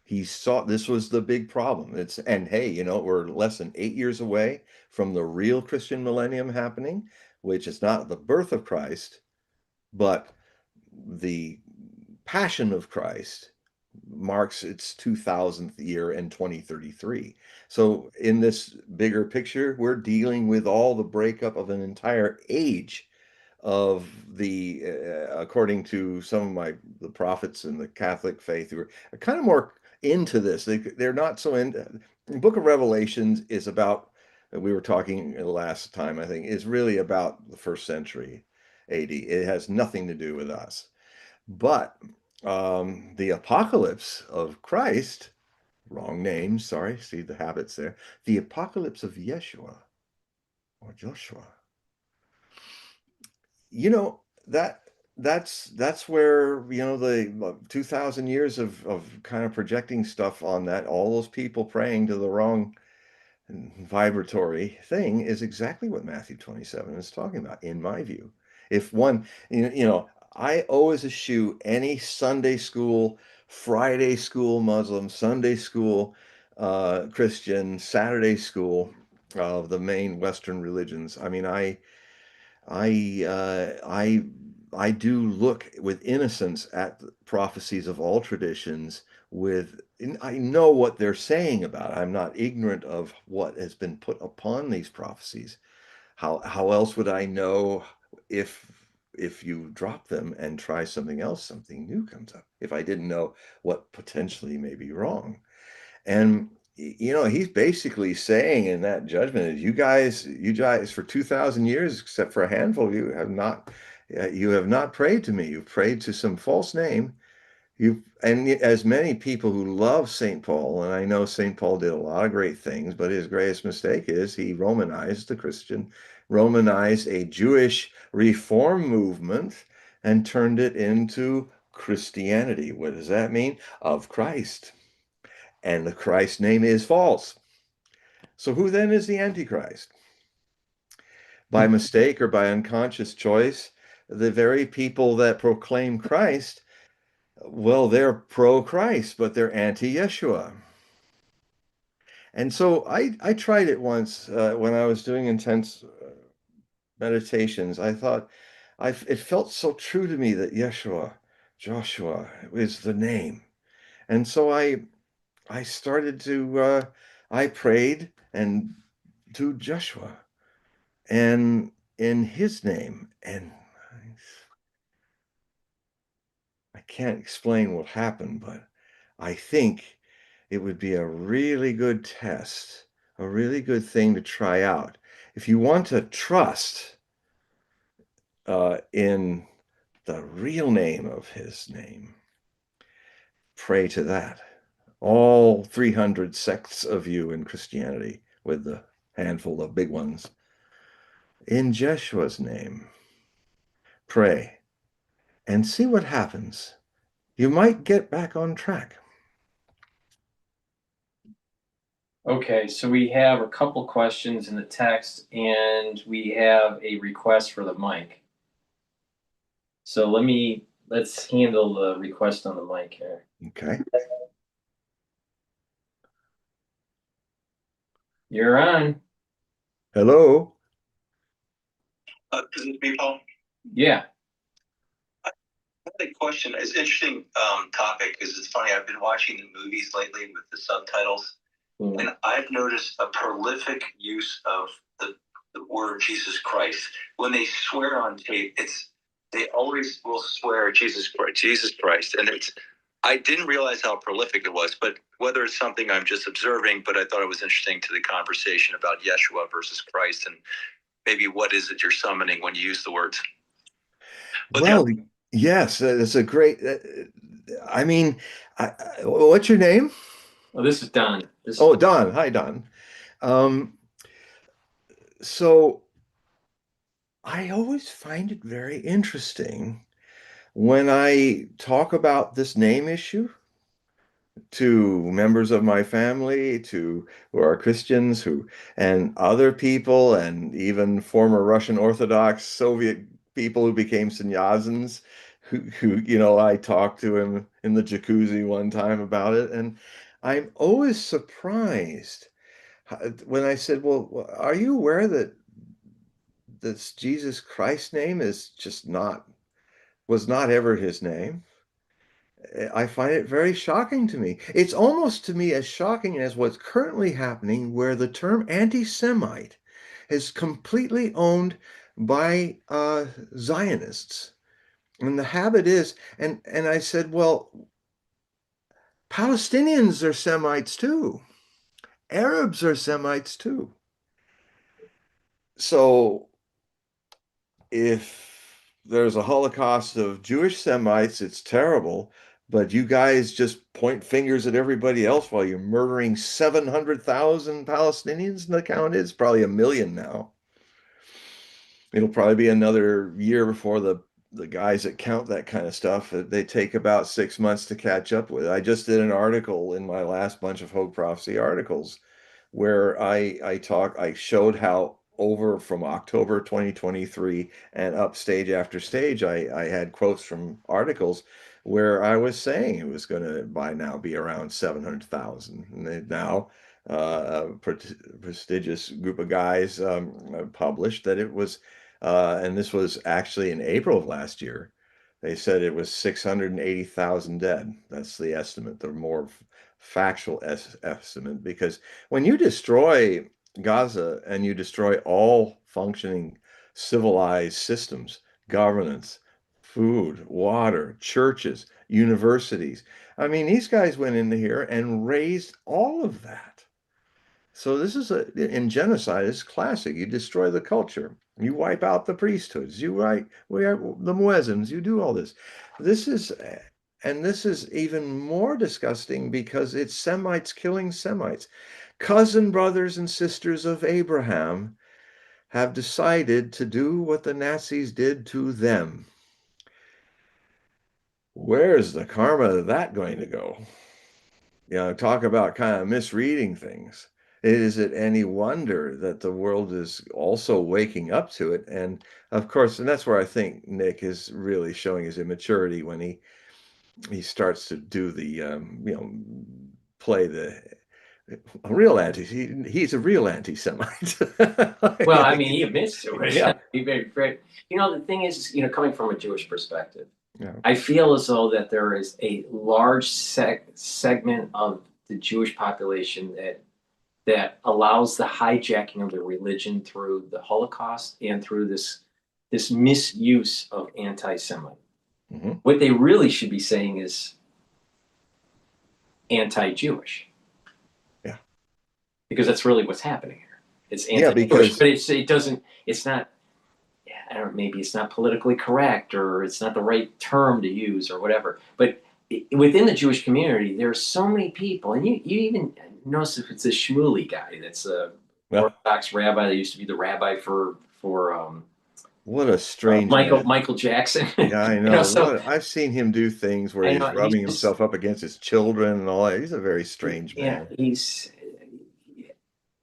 He saw this was the big problem. And hey, we're less than 8 years away from the real Christian millennium happening, which is not the birth of Christ, but the passion of Christ marks its 2000th year in 2033. So in this bigger picture, we're dealing with all the breakup of an entire age of the according to some of the prophets in the Catholic faith who are kind of more into this. They're not so in the book of Revelations is about, we were talking last time, I think, is really about the first century AD. It has nothing to do with us. But the apocalypse of Christ, wrong name, sorry, see the habits there. The apocalypse of Yeshua or Joshua, you know, that that's where, the 2000 years of kind of projecting stuff on that, all those people praying to the wrong vibratory thing is exactly what Matthew 27 is talking about, in my view. If one, I always eschew any Sunday school, Friday school Muslim, Sunday school Christian, Saturday school of the main Western religions. I mean, I I do look with innocence at the prophecies of all traditions I know what they're saying about it. I'm not ignorant of what has been put upon these prophecies. How else would I know if you drop them and try something else, something new comes up, if I didn't know what potentially may be wrong? And he's basically saying in that judgment is you guys for 2000 years, except for a handful of you, you have not prayed to me. You've prayed to some false name. As many people who love St. Paul, and I know St. Paul did a lot of great things, but his greatest mistake is he Romanized a Jewish reform movement and turned it into Christianity. What does that mean? Of Christ. And the Christ name is false. So who then is the Antichrist? By mistake or by unconscious choice, the very people that proclaim Christ, well, they're pro-Christ, but they're anti-Yeshua. And so I tried it once when I was doing intense meditations. I thought it felt so true to me that Joshua is the name. And so I started to I prayed and to Joshua and in his name. And I can't explain what happened, but I think it would be a really good test, a really good thing to try out. If you want to trust in the real name of his name, pray to that. All 300 sects of you in Christianity, with the handful of big ones, in Jeshua's name, pray and see what happens. You might get back on track. Okay, so we have a couple questions in the text, and we have a request for the mic. So let's handle the request on the mic here. Okay. You're on. Hello. Is it me, Paul? Yeah. I had a question. It's an interesting topic because it's funny. I've been watching the movies lately with the subtitles, Mm. And I've noticed a prolific use of the word Jesus Christ. When they swear on tape, they always will swear Jesus Christ. And I didn't realize how prolific it was, but whether it's something I'm just observing, but I thought it was interesting to the conversation about Yeshua versus Christ, and maybe what is it you're summoning when you use the words. But Well, yes, it's a great. I mean, what's your name? Oh, this is Don. Oh, Don. Hi, Don. Um, so I always find it very interesting when I talk about this name issue to members of my family, to who are Christians, who and other people, and even former Russian Orthodox Soviet people who became sannyasins, I talked to him in the jacuzzi one time about it, and I'm always surprised when I said, "Well, are you aware that this Jesus Christ name is just not was not ever his name?" I find it very shocking to me. It's almost to me as shocking as what's currently happening, where the term anti-Semite is completely owned by Zionists. And the habit is, and I said, well, Palestinians are Semites too. Arabs are Semites too. So if there's a Holocaust of Jewish Semites, it's terrible, but you guys just point fingers at everybody else while you're murdering 700,000 Palestinians, and the count is probably 1 million now. It'll probably be another year before the guys that count that kind of stuff, they take about 6 months to catch up with. I just did an article in my last bunch of Hogue Prophecy articles where I showed how over from October 2023 and up stage after stage, I had quotes from articles where I was saying it was going to by now be around 700,000. And now a prestigious group of guys published that it was, and this was actually in April of last year. They said it was 680,000 dead. That's the estimate, the more factual estimate, because when you destroy Gaza and you destroy all functioning civilized systems, governance, food, water, churches, universities, I mean, these guys went into here and razed all of that. So this is in genocide, it's classic. You destroy the culture. You wipe out the priesthoods. We are the muezzins. You do all this. This is, and this is even more disgusting because it's Semites killing Semites. Cousin brothers and sisters of Abraham have decided to do what the Nazis did to them. Where's the karma of that going to go? Talk about kind of misreading things. Is it any wonder that the world is also waking up to it? And of course, and that's where I think Nick is really showing his immaturity when he starts to do the play the a real anti. He's a real anti-Semite. Well, I mean, he admits to it. Yeah. He very. The thing is, coming from a Jewish perspective, Yeah. I feel as though that there is a large segment of the Jewish population that allows the hijacking of the religion through the Holocaust and through this misuse of anti-Semite. Mm-hmm. What they really should be saying is anti-Jewish. Yeah. Because that's really what's happening here. It's Yeah, anti-Jewish, because but it's not. I don't know, maybe it's not politically correct, or it's not the right term to use, or whatever. But within the Jewish community, there are so many people, and you even notice if it's a Shmuley guy that's a Orthodox rabbi that used to be the rabbi for what a strange man. Michael Jackson. Yeah, I know. So I've seen him do things where I he's know rubbing himself up against his children and all that. He's a very strange man.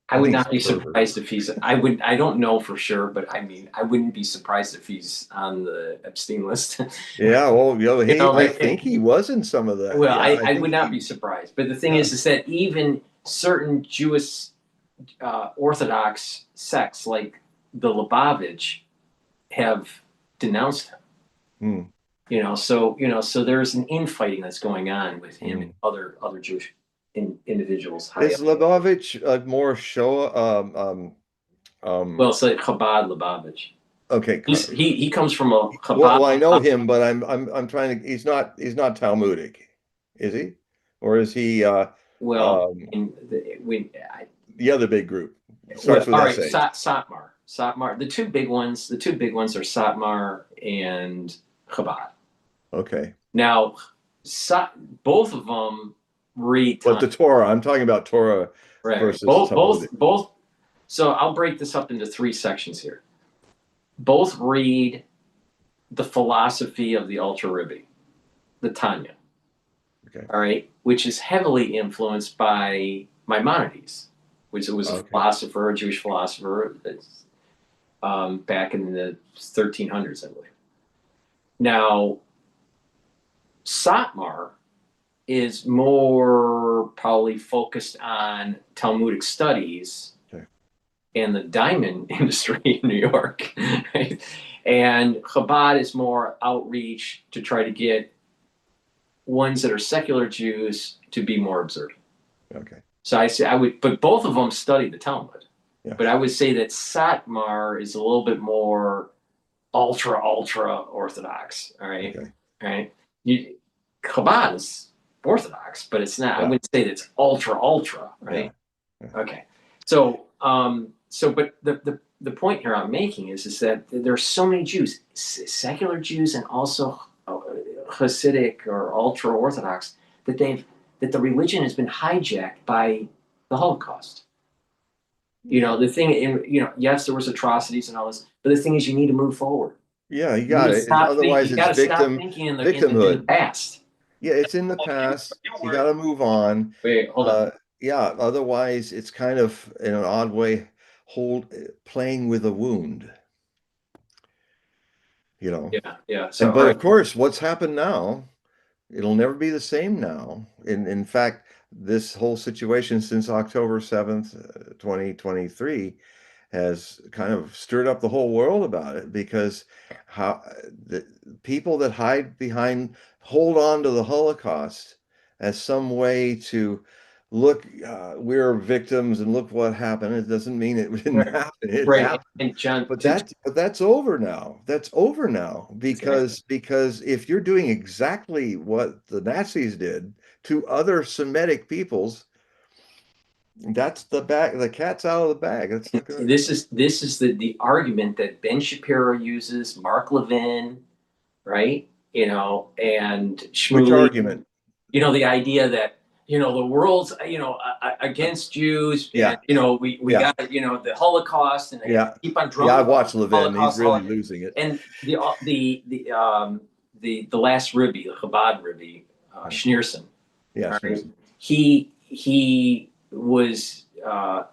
I would think not be he's a pervert. surprised if he's. I don't know for sure, but I mean, I wouldn't be surprised if he's on the Epstein list. Yeah, well, I like, think he was in some of that. Well, Yeah, I think would not be surprised. But the thing Yeah. is that even certain Jewish Orthodox sects like the Lubavitch have denounced him. Hmm. So there's an infighting that's going on with him and other Jewish individuals high Is up. Lubavitch more show? Well, it's like Chabad Lubavitch. Okay. He comes from a Well, Chabad. I know him, but I'm trying to. He's not Talmudic, is he? Or is he? Well, in The other big group well, starts with all right, SH. Satmar. Satmar. The two big ones are Satmar and Chabad. Okay. Now, both of them read But the Torah, I'm talking about Torah right. versus Talmudic. Both. So I'll break this up into three sections here. Both read the philosophy of the Ultra Rebbe, the Tanya. Okay. All right, which is heavily influenced by Maimonides, which was a philosopher, a Jewish philosopher, that's back in the 1300s, I believe. Now, Satmar is more probably focused on Talmudic studies and the diamond industry in New York. Right? And Chabad is more outreach to try to get ones that are secular Jews to be more observant. Okay. So I would, but both of them study the Talmud. Yeah. But I would say that Satmar is a little bit more ultra Orthodox. All right. Okay. All right. Chabad is Orthodox, but it's not. Yeah. I wouldn't say that it's ultra. Right. Yeah. Yeah. Okay. But the point here I'm making is that there are so many Jews, secular Jews, and also Hasidic or ultra Orthodox, that the religion has been hijacked by the Holocaust. The thing, yes, there was atrocities and all this, but the thing is, you need to move forward. Yeah, you got it. Otherwise, you got to it's stop thinking in the victimhood. past. Yeah, it's in the past. You got to move on. Wait, hold on. Yeah, otherwise, it's kind of in an odd way playing with a wound. Yeah. So, but of course, what's happened now, it'll never be the same now. In fact, this whole situation since October 7th, 2023 has kind of stirred up the whole world about it, because how the people that hold on to the Holocaust as some way to look, we're victims and look what happened. It doesn't mean it didn't happen. It happened. And John, but that's over now. That's over now, because if you're doing exactly what the Nazis did to other Semitic peoples, that's the cat's out of the bag. This is the argument that Ben Shapiro uses, Mark Levin, right? And Shmuley. Which argument? The idea that the world's against Jews. Yeah. And, we got the Holocaust, and they keep on drumming. Yeah, I watched Levin. Holocaust, he's really losing it. And the last Rebbe, the Chabad Rebbe, Schneerson. Yeah, right? He was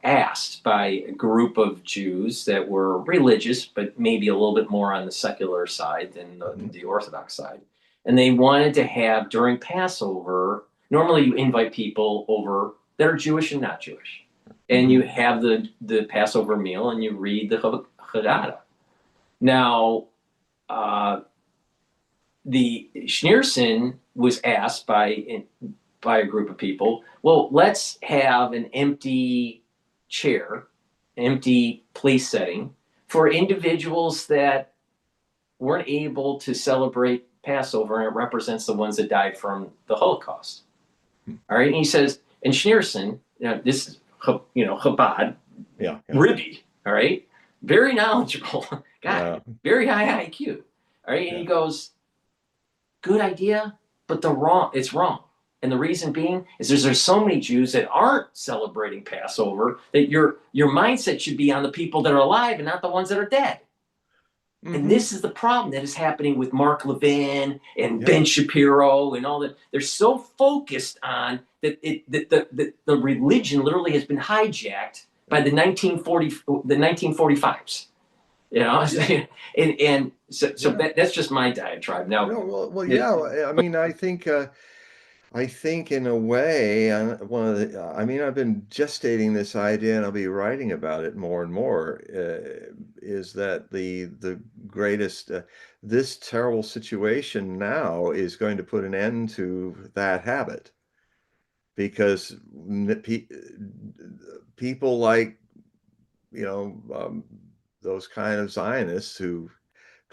asked by a group of Jews that were religious, but maybe a little bit more on the secular side than the Orthodox side. And they wanted to have, during Passover, normally you invite people over that are Jewish and not Jewish. And you have the Passover meal and you read the Haggadah. Now, the Schneerson was asked by a group of people, well, let's have an empty chair, empty place setting for individuals that weren't able to celebrate Passover, and it represents the ones that died from the Holocaust. All right, and he says, and Schneerson, this is Chabad, Rebbe, all right, very knowledgeable guy, very high IQ, all right, and he goes, good idea, but it's wrong. And the reason being is there's so many Jews that aren't celebrating Passover that your mindset should be on the people that are alive and not the ones that are dead. And this is the problem that is happening with Mark Levin and Ben Shapiro and all that. They're so focused on that the religion literally has been hijacked by the 1945s. And so that's just my diatribe. Now, I think in a way, I've been gestating this idea, and I'll be writing about it more and more, is that the greatest, this terrible situation now is going to put an end to that habit. because people like, those kind of Zionists who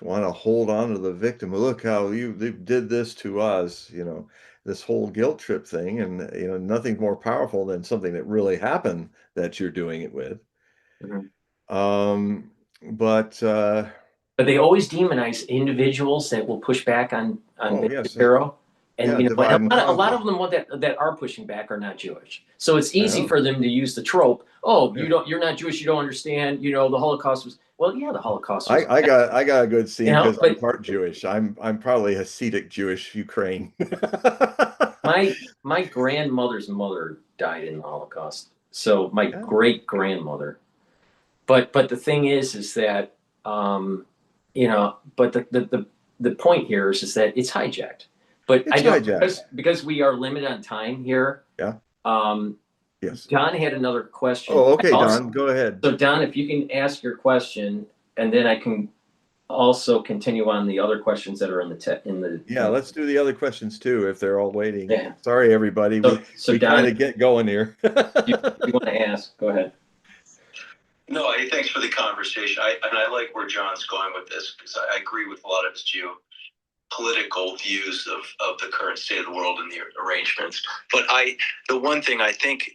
want to hold on to the victim. Look how they did this to us, this whole guilt trip thing. And, nothing's more powerful than something that really happened that you're doing it with. Mhm. But But they always demonize individuals that will push back on Ben yes, Shapiro. And yeah, and divide and a lot conquer. of them that are pushing back are not Jewish. So it's easy Yeah, for them to use the trope. Oh, yeah. you're not Jewish, you don't understand. The Holocaust was, well, yeah, the Holocaust was, I got a good scene because I'm but part Jewish. I'm probably Hasidic Jewish Ukraine. my grandmother's mother died in the Holocaust. So my Yeah, great grandmother. But the thing is that but the point here is that it's hijacked. But I it's don't, hijacked. because we are limited on time here. Yeah. Um, Yes. Don had another question. Oh, okay, Don, go ahead. So Don, if you can ask your question, and then I can also continue on the other questions that are in the Yeah, let's do the other questions too if they're all waiting. yeah. Sorry, everybody. So We Don, kind of get going here. you want to ask? Go ahead. No, hey, thanks for the conversation. I like where John's going with this because I agree with a lot of his geopolitical views of the current state of the world and the arrangements. But the one thing I think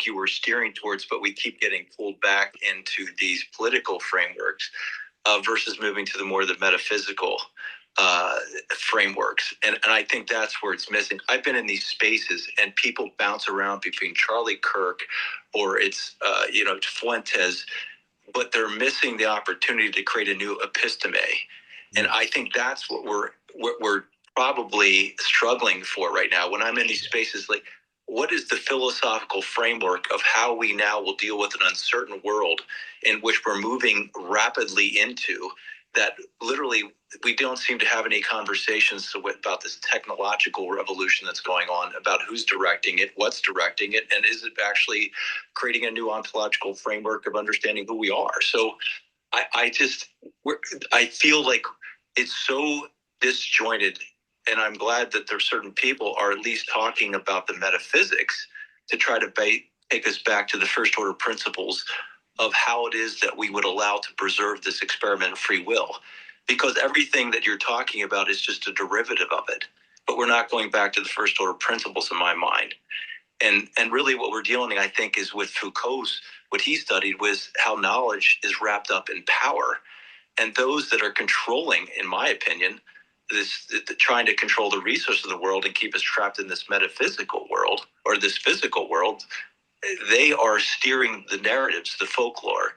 you were steering towards, but we keep getting pulled back into these political frameworks versus moving to the metaphysical frameworks. And I think that's where it's missing. I've been in these spaces and people bounce around between Charlie Kirk or it's, Fuentes, but they're missing the opportunity to create a new episteme. And I think that's what we're probably struggling for right now. When I'm in these spaces, like, what is the philosophical framework of how we now will deal with an uncertain world in which we're moving rapidly into that literally we don't seem to have any conversations about this technological revolution that's going on, about who's directing it, what's directing it, and is it actually creating a new ontological framework of understanding who we are? So I feel like it's so disjointed, and I'm glad that there's certain people are at least talking about the metaphysics to try to take us back to the first order principles of how it is that we would allow to preserve this experiment of free will. Because everything that you're talking about is just a derivative of it. But we're not going back to the first order principles in my mind. And really what we're dealing, I think, is with Foucault's, what he studied was how knowledge is wrapped up in power. And those that are controlling, in my opinion, trying to control the resources of the world and keep us trapped in this metaphysical world or this physical world, they are steering the narratives, the folklore,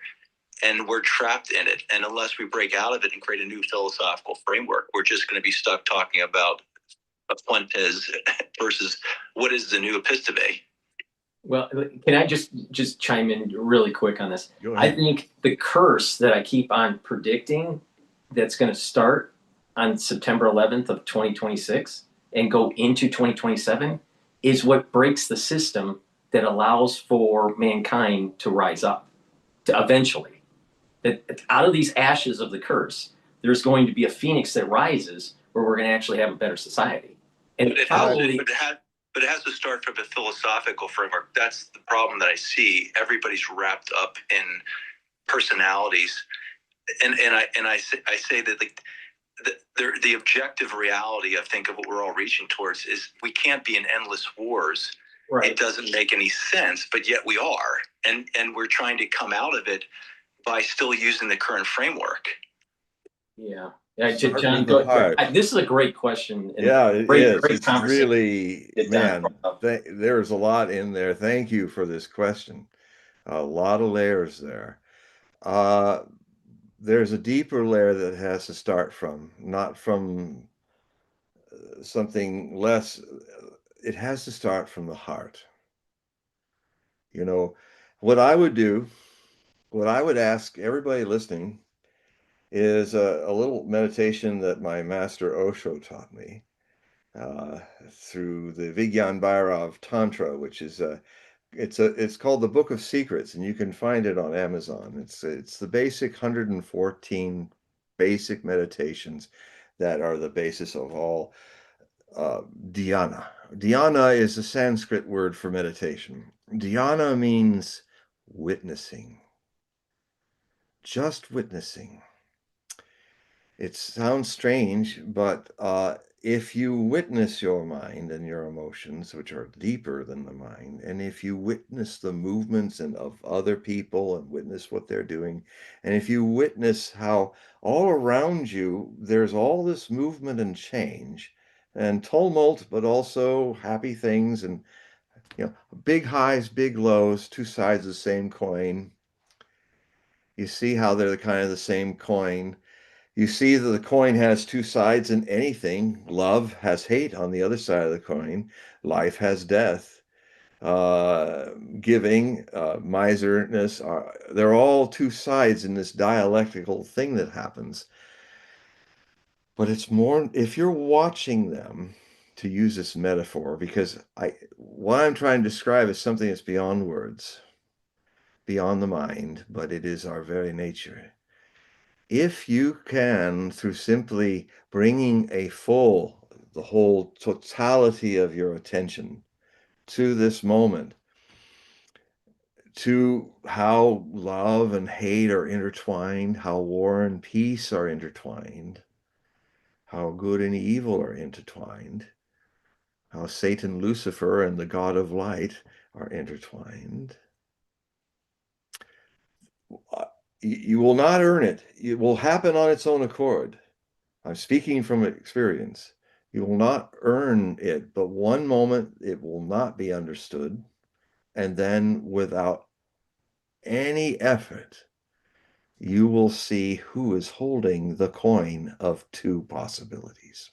and we're trapped in it. And unless we break out of it and create a new philosophical framework, we're just going to be stuck talking about Fuentes versus what is the new episteme. Well, can I just chime in really quick on this? Go I ahead. think the curse that I keep on predicting that's going to start on September 11th of 2026 and go into 2027 is what breaks the system that allows for mankind to rise up to eventually. That out of these ashes of the curse, there's going to be a phoenix that rises where we're going to actually have a better society. And But it has to start from a philosophical framework. That's the problem that I see. Everybody's wrapped up in personalities, and I say that like the objective reality, I think, of what we're all reaching towards is we can't be in endless wars. right. It doesn't make any sense, but yet we are, and we're trying to come out of it by still using the current framework. Yeah. Start John, with the heart. this is a great question. And Yeah, it great, is. great It's conversation. really, that John man, brought up. there's a lot in there. Thank you for this question. A lot of layers there. Uh, there's a deeper layer that has to start from, not from something less. It has to start from the heart. You know, what I would do, what I would ask everybody listening is a little meditation that my master Osho taught me through the Vigyan Bhairav Tantra, which is it's called the Book of Secrets, and you can find it on Amazon. It's the basic 114 basic meditations that are the basis of all Dhyana. Dhyana is a Sanskrit word for meditation. Dhyana means witnessing, just witnessing. It sounds strange, but if you witness your mind and your emotions, which are deeper than the mind, and if you witness the movements and of other people and witness what they're doing, and if you witness how all around you there's all this movement and change and tumult, but also happy things and big highs, big lows, two sides of the same coin. You see how they're kind of the same coin. You see that the coin has two sides in anything. Love has hate on the other side of the coin. Life has death. Uh, Giving, miserness, they're all two sides in this dialectical thing that happens. But it's more, if you're watching them, to use this metaphor, because what I'm trying to describe is something that's beyond words, beyond the mind, but it is our very nature. If you can, through simply bringing the whole totality of your attention to this moment, to how love and hate are intertwined, how war and peace are intertwined, how good and evil are intertwined, how Satan, Lucifer, and the God of light are intertwined, you will not earn it. It will happen on its own accord. I'm speaking from experience. You will not earn it, but one moment it will not be understood. And then without any effort, you will see who is holding the coin of two possibilities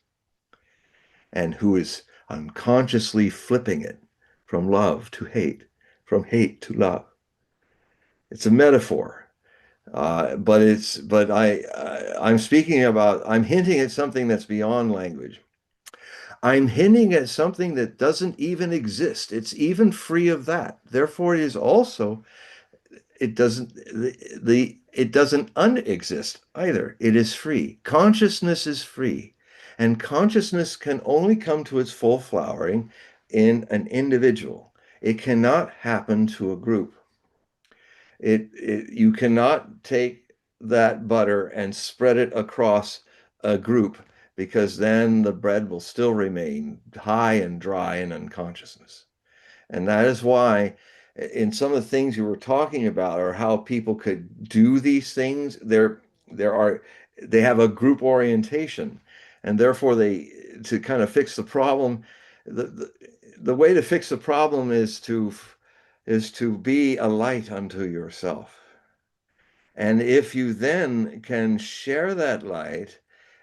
and who is unconsciously flipping it from love to hate, from hate to love. It's a metaphor. I'm hinting at something that's beyond language. I'm hinting at something that doesn't even exist. It's even free of that. Therefore, it is also, it doesn't, it doesn't unexist either. It is free. Consciousness is free. And consciousness can only come to its full flowering in an individual. It cannot happen to a group. You cannot take that butter and spread it across a group, because then the bread will still remain high and dry in unconsciousness. And that is why in some of the things you were talking about, or how people could do these things, they have a group orientation, and therefore to kind of fix the problem, the way to fix the problem is to be a light unto yourself. And if you then can share that light,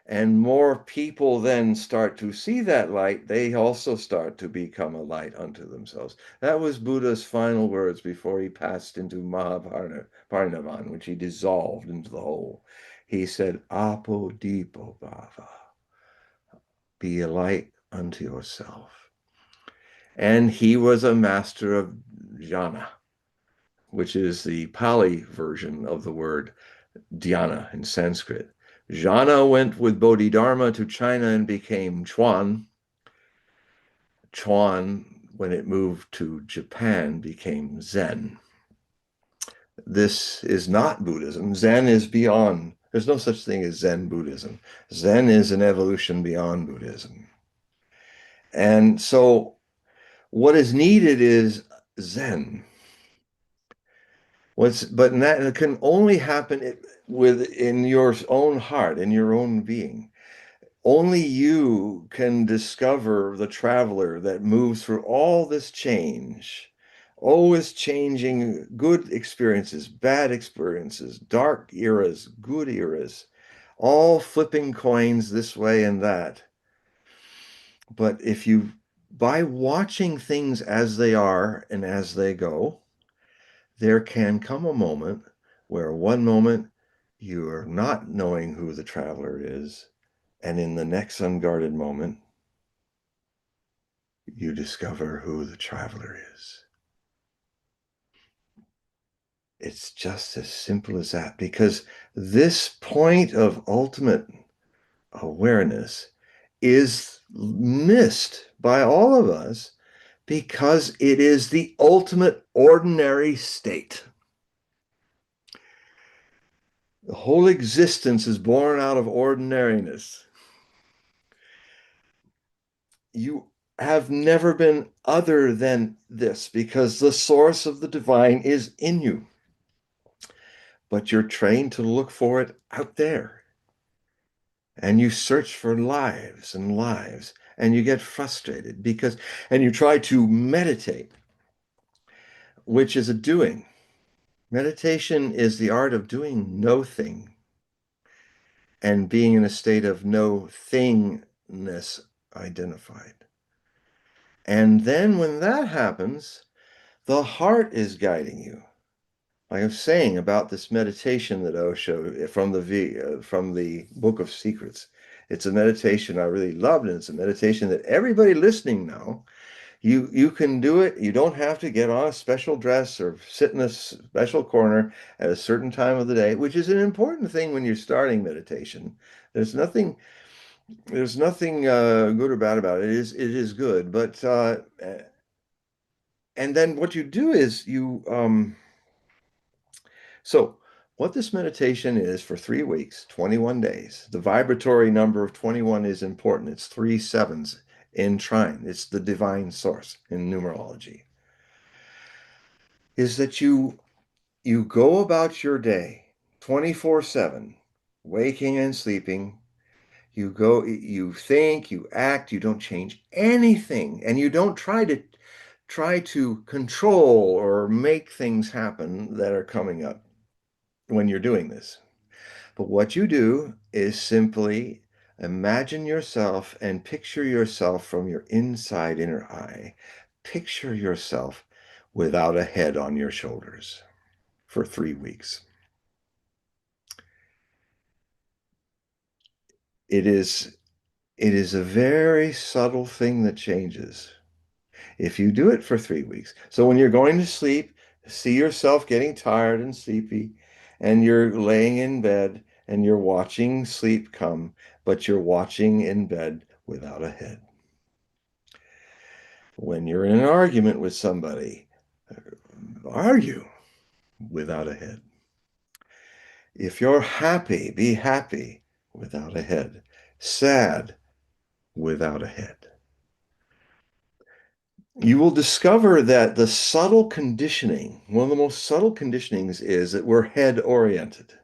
and more people then start to see that light, they also start to become a light unto themselves. That was Buddha's final words before he passed into Mahaparinivan, which he dissolved into the whole. He said, Apo Dipo Bhava, be a light unto yourself. And he was a master of jhana, which is the Pali version of the word dhyana in Sanskrit. Jhana went with Bodhidharma to China and became Chuan. Chuan, when it moved to Japan, became Zen. This is not Buddhism. Zen is beyond. There's no such thing as Zen Buddhism. Zen is an evolution beyond Buddhism. And so what is needed is Zen. But that can only happen within your own heart, in your own being. Only you can discover the traveler that moves through all this change, always changing, good experiences, bad experiences, dark eras, good eras, all flipping coins this way and that. But by watching things as they are and as they go, there can come a moment where one moment you are not knowing who the traveler is, and in the next unguarded moment, you discover who the traveler is. It's just as simple as that, because this point of ultimate awareness is missed by all of us because it is the ultimate ordinary state. The whole existence is born out of ordinariness. You have never been other than this because the source of the divine is in you. But you're trained to look for it out there. And you search for lives and lives, and you get frustrated and you try to meditate, which is a doing. Meditation is the art of doing no thing and being in a state of no thingness identified. And then when that happens, the heart is guiding you. Like I was saying about this meditation that Osho from the Book of Secrets. It's a meditation I really loved, and it's a meditation that everybody listening now, you can do it. You don't have to get on a special dress or sit in a special corner at a certain time of the day, which is an important thing when you're starting meditation. There's nothing good or bad about it. It is good, but and then what you do is so what this meditation is for 3 weeks, 21 days, the vibratory number of 21 is important. It's 3 sevens in trine. It's the divine source in numerology. Is that you go about your day 24/7, waking and sleeping. You think, you act, you don't change anything, and you don't try to control or make things happen that are coming up when you're doing this. But what you do is simply imagine yourself and picture yourself from your inside inner eye. Picture yourself without a head on your shoulders for 3 weeks. It is a very subtle thing that changes if you do it for 3 weeks. So when you're going to sleep, see yourself getting tired and sleepy, and you're laying in bed and you're watching sleep come, but you're watching in bed without a head. When you're in an argument with somebody, argue without a head. If you're happy, be happy without a head. Sad without a head. You will discover that the subtle conditioning, one of the most subtle conditionings, is that we're head oriented.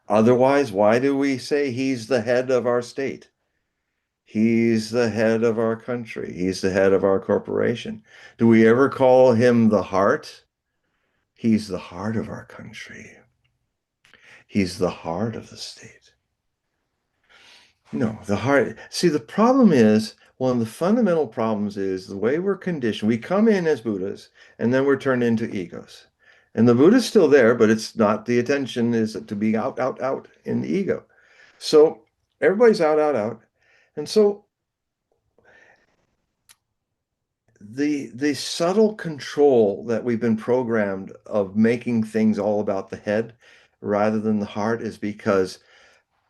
Otherwise, why do we say he's the head of our state? He's the head of our country. He's the head of our corporation. Do we ever call him the heart? He's the heart of our country. He's the heart of the state. No, the heart. See, the problem is, one of the fundamental problems is the way we're conditioned. We come in as Buddhas, and then we're turned into egos. And the Buddha's still there, but it's not, the attention is to be out, out, out in the ego. So everybody's out, out, out. And so the subtle control that we've been programmed of making things all about the head rather than the heart is because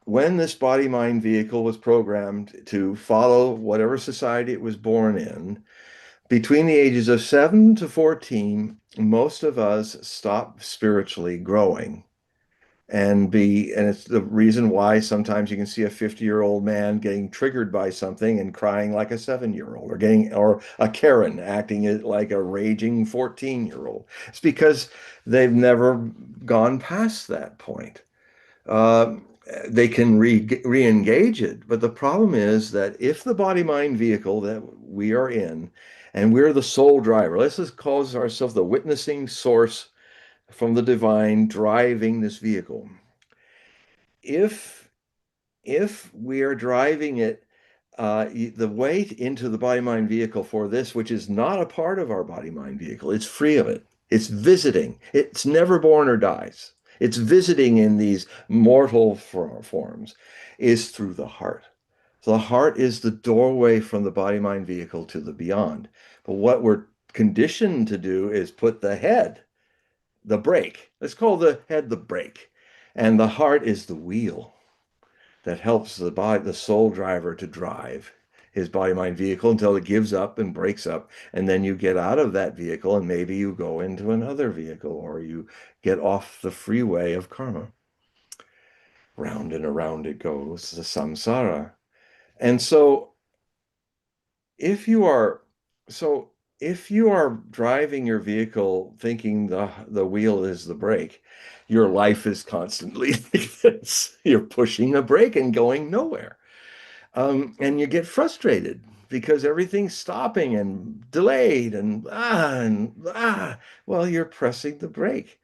when this body-mind vehicle was programmed to follow whatever society it was born in, between the ages of 7 to 14, most of us stop spiritually growing. And it's the reason why sometimes you can see a 50-year-old man getting triggered by something and crying like a 7-year-old, or a Karen acting like a raging 14-year-old. It's because they've never gone past that point. They can re-engage it, but the problem is that if the body-mind vehicle that we are in, and we're the sole driver, let's just call ourselves the witnessing source from the divine driving this vehicle. If we are driving it, the way into the body-mind vehicle for this, which is not a part of our body-mind vehicle, it's free of it. It's visiting. It's never born or dies. It's visiting in these mortal forms, is through the heart. So the heart is the doorway from the body-mind vehicle to the beyond. But what we're conditioned to do is put the head, the brake. Let's call the head the brake. And the heart is the wheel that helps the soul driver to drive. his body-mind vehicle until it gives up and breaks up. And then you get out of that vehicle and maybe you go into another vehicle or you get off the freeway of karma. Round and around it goes, the samsara. And so if you are if you are driving your vehicle thinking the wheel is the brake, your life is constantly like this. You're pushing a brake and going nowhere. And you get frustrated because everything's stopping and delayed and well, you're pressing the brake.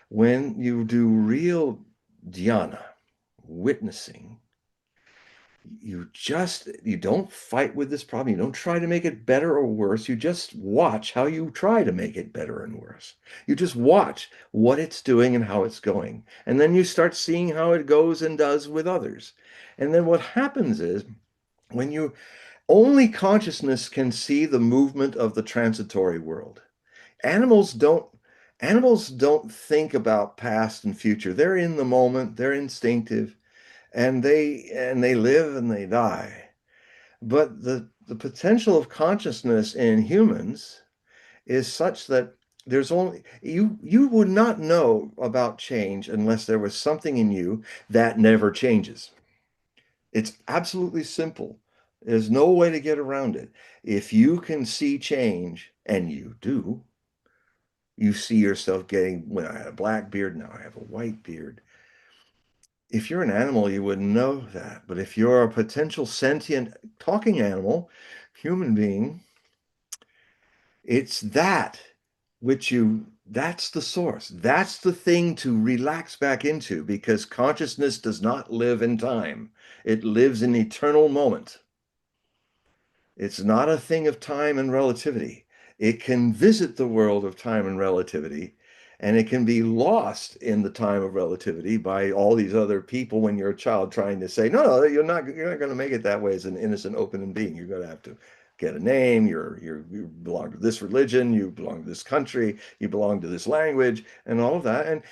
When you do real dhyana, witnessing, you don't fight with this problem. You don't try to make it better or worse. You just watch how you try to make it better and worse. You just watch what it's doing and how it's going. And then you start seeing how it goes and does with others. And then what happens is when you only consciousness can see the movement of the transitory world. Animals don't animals don't think about past and future. They're in the moment, they're instinctive, and they live and they die. But the potential of consciousness in humans is such that there's only you would not know about change unless there was something in you that never changes. It's absolutely simple. There's no way to get around it. If you can see change, and you do, you see yourself getting, when I had a black beard, now I have a white beard. If you're an animal, you wouldn't know that. But if you're a potential sentient talking animal, human being, it's that that's the source. That's the thing to relax back into because consciousness does not live in time. It lives in eternal moment. It's not a thing of time and relativity. It can visit the world of time and relativity, and it can be lost in the time of relativity by all these other people when you're a child trying to say, no, you're not going to make it that way as an innocent, open being. You're going to have to get a name. You belong to this religion. You belong to this country. You belong to this language, and all of that.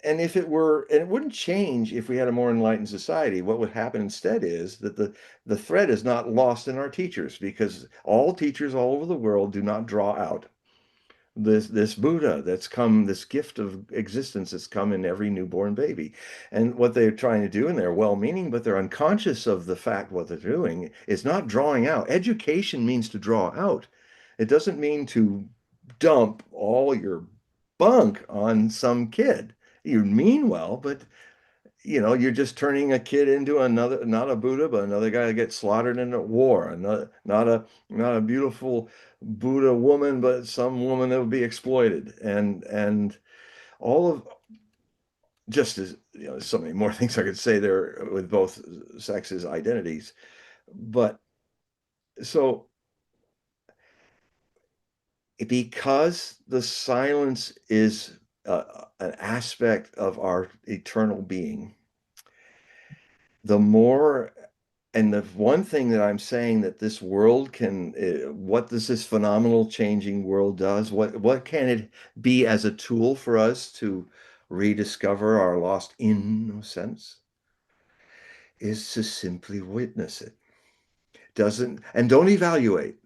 And if it were, and it wouldn't change if we had a more enlightened society. What would happen instead is that the thread is not lost in our teachers because all teachers all over the world do not draw out this Buddha that's come, this gift of existence that's come in every newborn baby. And what they're trying to do, and they're well-meaning, but they're unconscious of the fact what they're doing is not drawing out. Education means to draw out. It doesn't mean to dump all your bunk on some kid. You mean well, but you're just turning a kid into another, not a Buddha, but another guy that gets slaughtered in a war. Another, not a beautiful Buddha woman, but some woman that would be exploited. And all of, just as, there's so many more things I could say there with both sexes' identities. But so because the silence is an aspect of our eternal being, the more, and the one thing that I'm saying that this world can, what does this phenomenal changing world does? What can it be as a tool for us to rediscover our lost innocence? Is to simply witness it. Don't evaluate.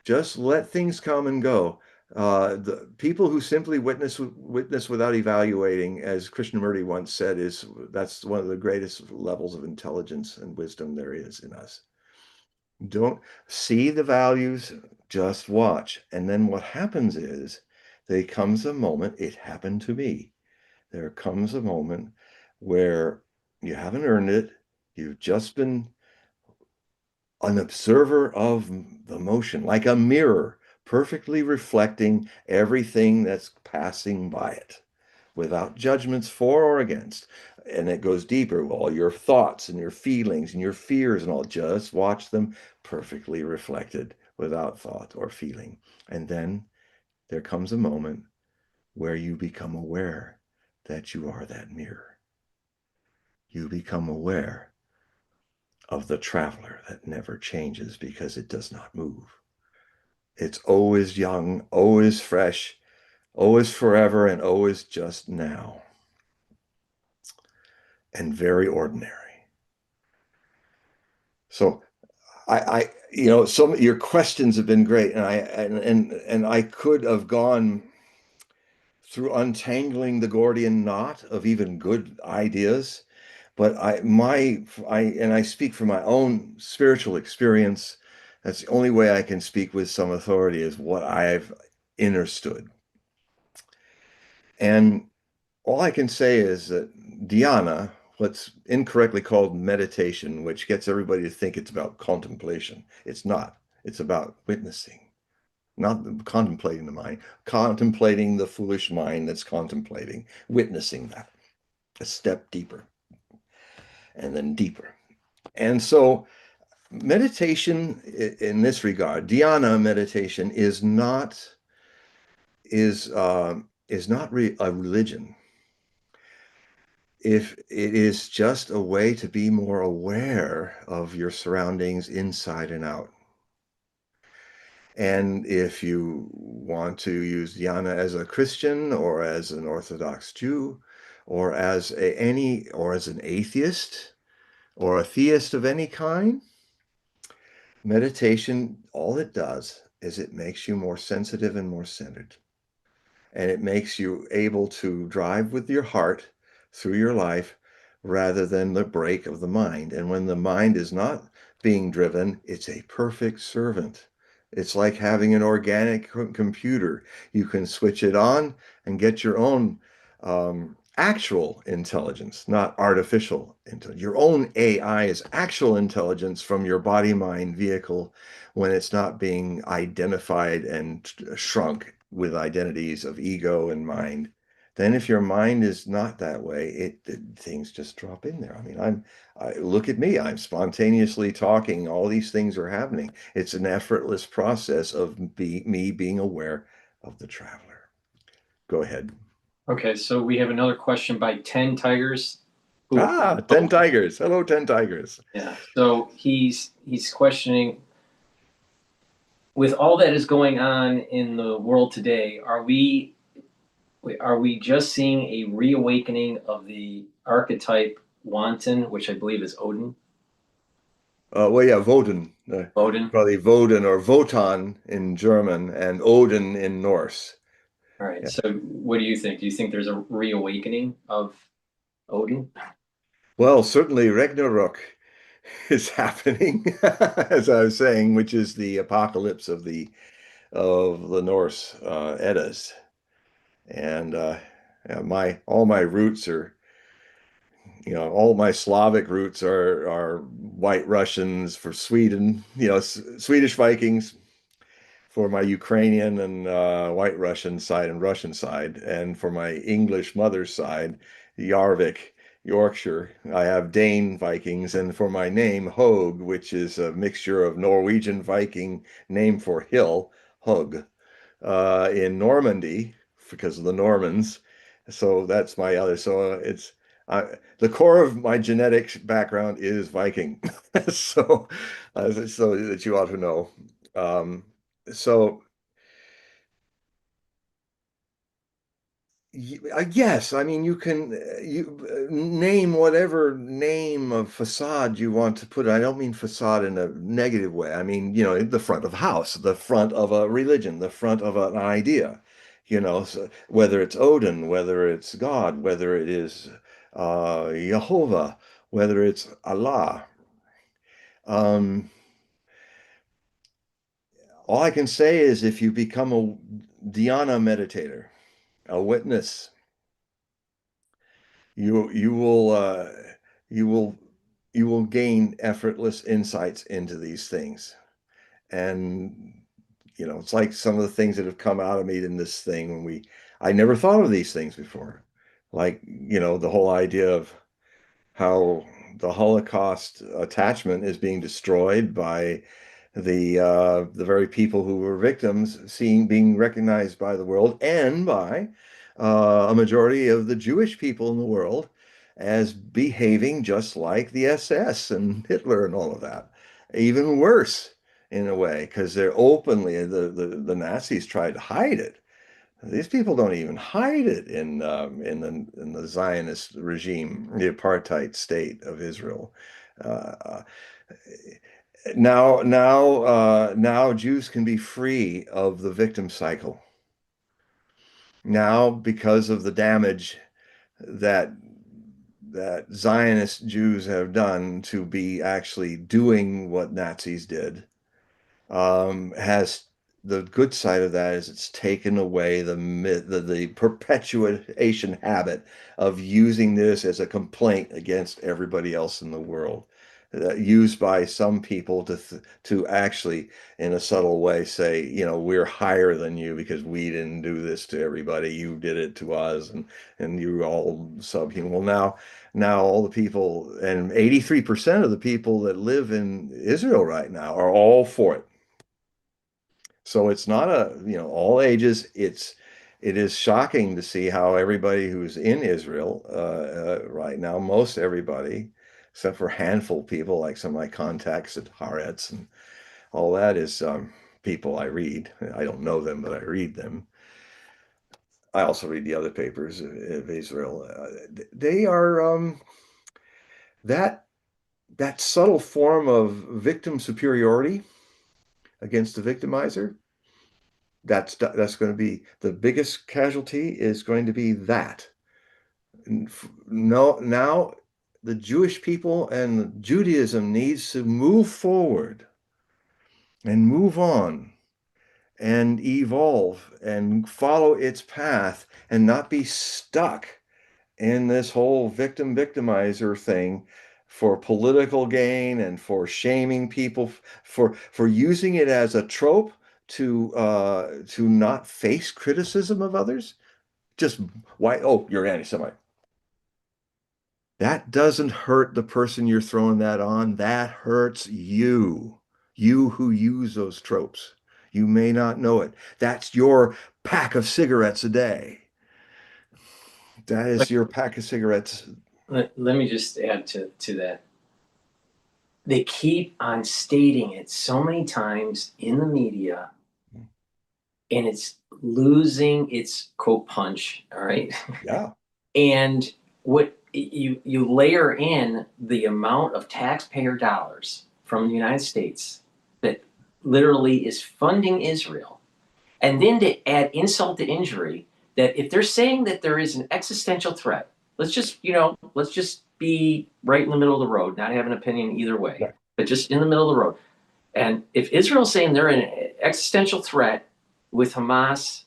Just let things come and go. The people who simply witness without evaluating, as Krishnamurti once said, that's one of the greatest levels of intelligence and wisdom there is in us. Don't see the values, just watch. And then what happens is there comes a moment, it happened to me. There comes a moment where you haven't earned it. You've just been an observer of the motion, like a mirror, perfectly reflecting everything that's passing by it without judgments for or against. And it goes deeper, all your thoughts and your feelings and your fears and all, just watch them perfectly reflected without thought or feeling. And then there comes a moment where you become aware that you are that mirror. You become aware of the traveler that never changes because it does not move. It's always young, always fresh, always forever, and always just now. And very ordinary. So some of your questions have been great, and I could have gone through untangling the Gordian knot of even good ideas, but I speak from my own spiritual experience. That's the only way I can speak with some authority is what I've understood. And all I can say is that dhyana, what's incorrectly called meditation, which gets everybody to think it's about contemplation. It's not. It's about witnessing, not contemplating the mind, contemplating the foolish mind that's contemplating, witnessing that, a step deeper and then deeper. And so meditation in this regard, dhyana meditation is not a religion. If it is just a way to be more aware of your surroundings inside and out. And if you want to use dhyana as a Christian or as an Orthodox Jew or as an atheist or a theist of any kind, meditation, all it does is it makes you more sensitive and more centered. And it makes you able to drive with your heart through your life rather than the brake of the mind. And when the mind is not being driven, it's a perfect servant. It's like having an organic computer. You can switch it on and get your own actual intelligence, not artificial intelligence. Your own AI is actual intelligence from your body-mind vehicle when it's not being identified and shrunk with identities of ego and mind. Then if your mind is not that way, things just drop in there. I mean, look at me, I'm spontaneously talking, all these things are happening. It's an effortless process of me being aware of the traveler. Go ahead. Okay, so we have another question by 10 Tigers. 10 Tigers. Hello, 10 Tigers. Yeah. So he's questioning, with all that is going on in the world today, are we just seeing a reawakening of the archetype wanton, which I believe is Odin? Well, yeah, Woden. Odin. Probably Woden or Wotan in German and Odin in Norse. All right. Yeah. So what do you think? Do you think there's a reawakening of Odin? Well, certainly Ragnarok is happening, as I was saying, which is the apocalypse of the Norse Eddas. And yeah, all my roots are, all my Slavic roots are White Russians for Sweden, Swedish Vikings for my Ukrainian and White Russian side and Russian side, and for my English mother's side, Yarvik, Yorkshire, I have Dane Vikings, and for my name, Hogue, which is a mixture of Norwegian Viking name for hill, Hogue, in Normandy because of the Normans. So that's my other. So it's the core of my genetic background is Viking. so so that you ought to know. So yes, I mean you can name whatever name of facade you want to put. I don't mean facade in a negative way. I mean, the front of a house, the front of a religion, the front of an idea. So whether it's Odin, whether it's God, whether it is Jehovah, whether it's Allah. Um, all I can say is if you become a dhyana meditator, a witness, you will you will you will gain effortless insights into these things. And it's like some of the things that have come out of me in this thing I never thought of these things before. Like, the whole idea of how the Holocaust attachment is being destroyed by the very people who were victims being recognized by the world and by a majority of the Jewish people in the world as behaving just like the SS and Hitler and all of that. Even worse in a way, because they're openly the Nazis tried to hide it. These people don't even hide it in the Zionist regime, the apartheid state of Israel. Uh, now Jews can be free of the victim cycle. Now, because of the damage that Zionist Jews have done to be actually doing what Nazis did, has the good side of that is it's taken away the perpetuation habit of using this as a complaint against everybody else in the world, used by some people to actually, in a subtle way, say, we're higher than you because we didn't do this to everybody. You did it to us, and you're all subhuman. Well, now all the people, and 83% of the people that live in Israel right now are all for it. So it's not all ages. It is shocking to see how everybody who's in Israel right now, most everybody, except for a handful of people, like some of my contacts at Haaretz and all that, is people I read. I don't know them, but I read them. I also read the other papers of Israel. They are that subtle form of victim superiority against the victimizer. That's going to be the biggest casualty, is going to be that. No, now the Jewish people and Judaism needs to move forward and move on and evolve and follow its path and not be stuck in this whole victimizer thing for political gain and for shaming people, for using it as a trope to not face criticism of others. Just why? Oh, you're anti-Semite. That doesn't hurt the person you're throwing that on. That hurts you. You who use those tropes. You may not know it. That's your pack of cigarettes a day. That is your pack of cigarettes. Let me just add to that. They keep on stating it so many times in the media, and it's losing its quote punch. All right. Yeah. And what you layer in the amount of taxpayer dollars from the United States that literally is funding Israel, and then to add insult to injury, that if they're saying that there is an existential threat, let's just be right in the middle of the road, not have an opinion either way, Right. but just in the middle of the road. And if Israel's saying they're an existential threat with Hamas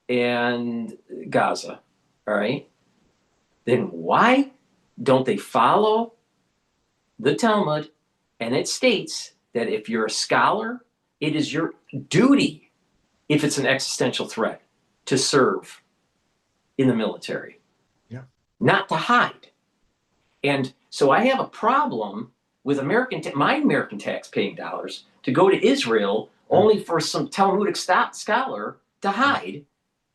and Gaza, all right, then why don't they follow the Talmud? And it states that if you're a scholar, it is your duty, if it's an existential threat, to serve in the military, not to hide. And so I have a problem with my American tax-paying dollars to go to Israel only for some Talmudic scholar to hide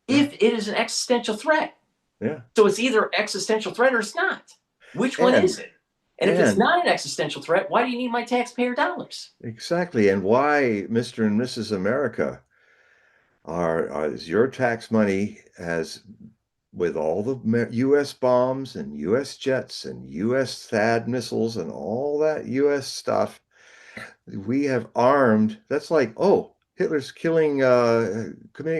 if it is an existential threat. Yeah. So it's either existential threat or it's not. Which one is it? And if it's not an existential threat, why do you need my taxpayer dollars? Exactly. And why Mr. and Mrs. America is your tax money, has, with all the U.S. bombs and U.S. jets and U.S. THAAD missiles and all that U.S. stuff, we have armed. That's like, oh, Hitler's committing a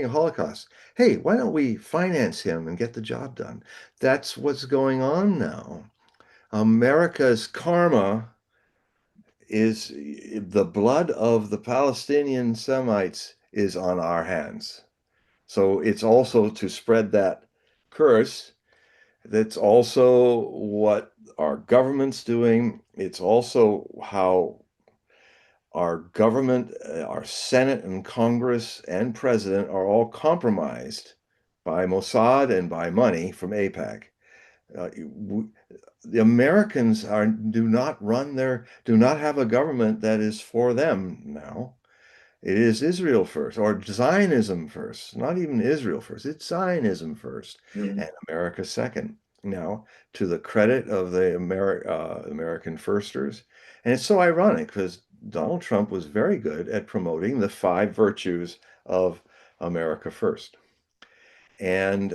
Holocaust. Hey, why don't we finance him and get the job done? That's what's going on now. America's karma is the blood of the Palestinian Semites is on our hands. So it's also to spread that curse. That's also what our government's doing. It's also how our government, our Senate and Congress and president are all compromised by Mossad and by money from AIPAC. The Americans do not have a government that is for them now. It is Israel first, or Zionism first, not even Israel first. It's Zionism first, and America second. Now, to the credit of the American firsters. And it's so ironic because Donald Trump was very good at promoting the 5 virtues of America first. And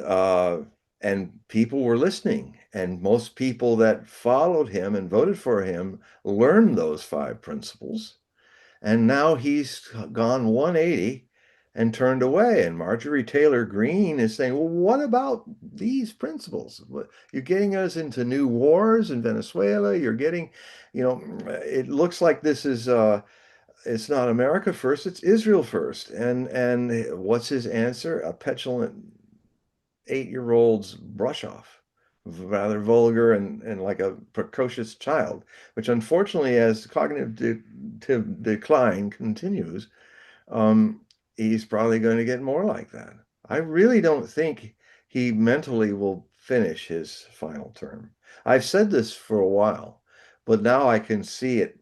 people were listening, and most people that followed him and voted for him learned those 5 principles. And now he's gone 180 and turned away. And Marjorie Taylor Greene is saying, well, what about these principles? You're getting us into new wars in Venezuela. You're getting, it looks like this is it's not America first, it's Israel first. And what's his answer? A petulant 8-year-old's brush off, rather vulgar and like a precocious child, which unfortunately, as cognitive decline continues, he's probably going to get more like that. I really don't think he mentally will finish his final term. I've said this for a while, but now I can see it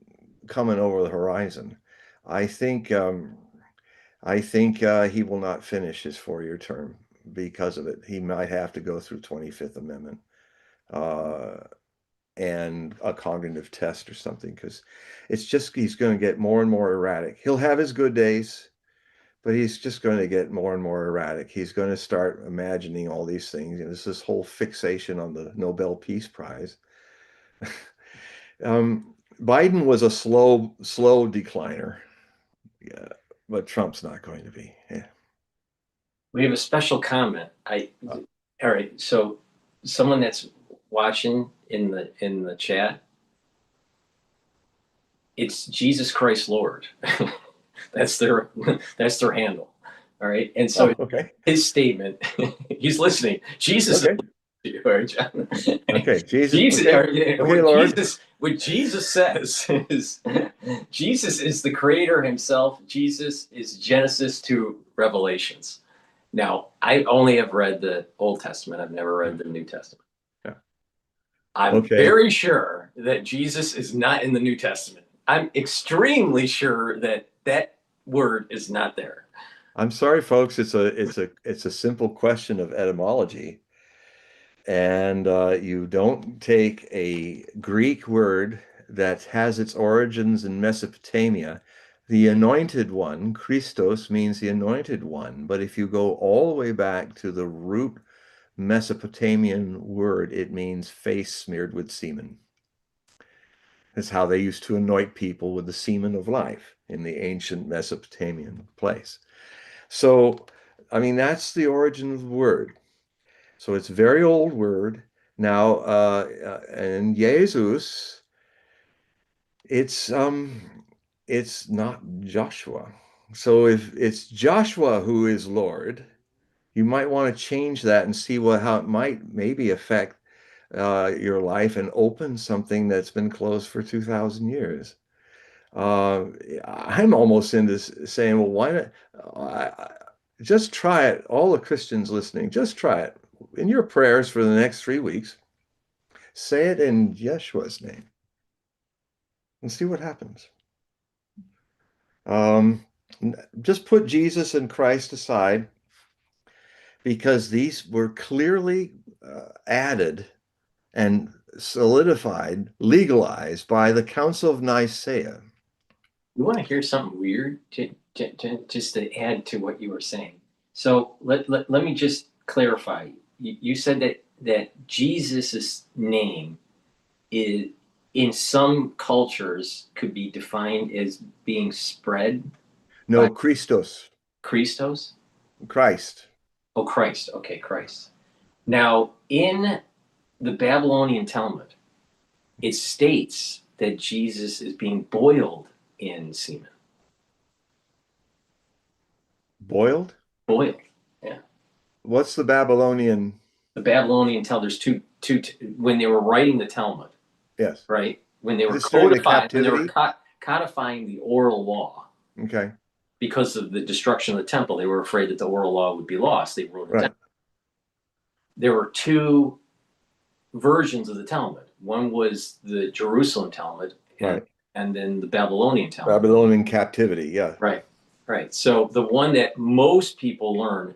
coming over the horizon. I think he will not finish his 4-year term because of it. He might have to go through 25th Amendment uh, and a cognitive test or something, because it's just he's going to get more and more erratic. He'll have his good days, but he's just going to get more and more erratic. He's going to start imagining all these things. There's this whole fixation on the Nobel Peace Prize. Biden was a slow decliner. Yeah, but Trump's not going to be. Yeah. We have a special comment. All right. So someone that's watching in the chat, it's Jesus Christ Lord. That's their handle. All right. And so okay. His statement, he's listening. Jesus. Okay. Okay. Jesus. Okay, Lord. What Jesus says is Jesus is the creator himself. Jesus is Genesis to Revelations. Now, I only have read the Old Testament. I've never read the New Testament. Yeah. I'm very sure that Jesus is not in the New Testament. I'm extremely sure that that word is not there. I'm sorry, folks. It's a simple question of etymology. And you don't take a Greek word that has its origins in Mesopotamia. The anointed one, Christos, means the anointed one. But if you go all the way back to the root Mesopotamian word, it means face smeared with semen. That's how they used to anoint people with the semen of life in the ancient Mesopotamian place. So, I mean, that's the origin of the word. So it's a very old word. Now, and Jesus, it's not Joshua. So if it's Joshua who is Lord, you might want to change that and see how it might maybe affect your life and open something that's been closed for 2,000 years. I'm almost into saying, well, why not? Just try it. All the Christians listening, just try it. In your prayers for the next 3 weeks, say it in Yeshua's name and see what happens. Just put Jesus and Christ aside, because these were clearly added and solidified, legalized by the Council of Nicaea. You want to hear something weird just to add to what you were saying? So let me just clarify. You said that Jesus's name is, in some cultures, could be defined as being spread. No, Christos. Christos? Christ. Oh, Christ. Okay, Christ. Now, in the Babylonian Talmud, it states that Jesus is being boiled in semen. Boiled? Boiled, yeah. What's the Babylonian? The Babylonian Talmud, there's two when they were writing the Talmud. Yes. Right? When they were codifying the oral law. Okay. Because of the destruction of the temple, they were afraid that the oral law would be lost. They wrote it down. There were two versions of the Talmud. One was the Jerusalem Talmud, and then the Babylonian Talmud. Babylonian captivity, yeah. Right. So the one that most people learn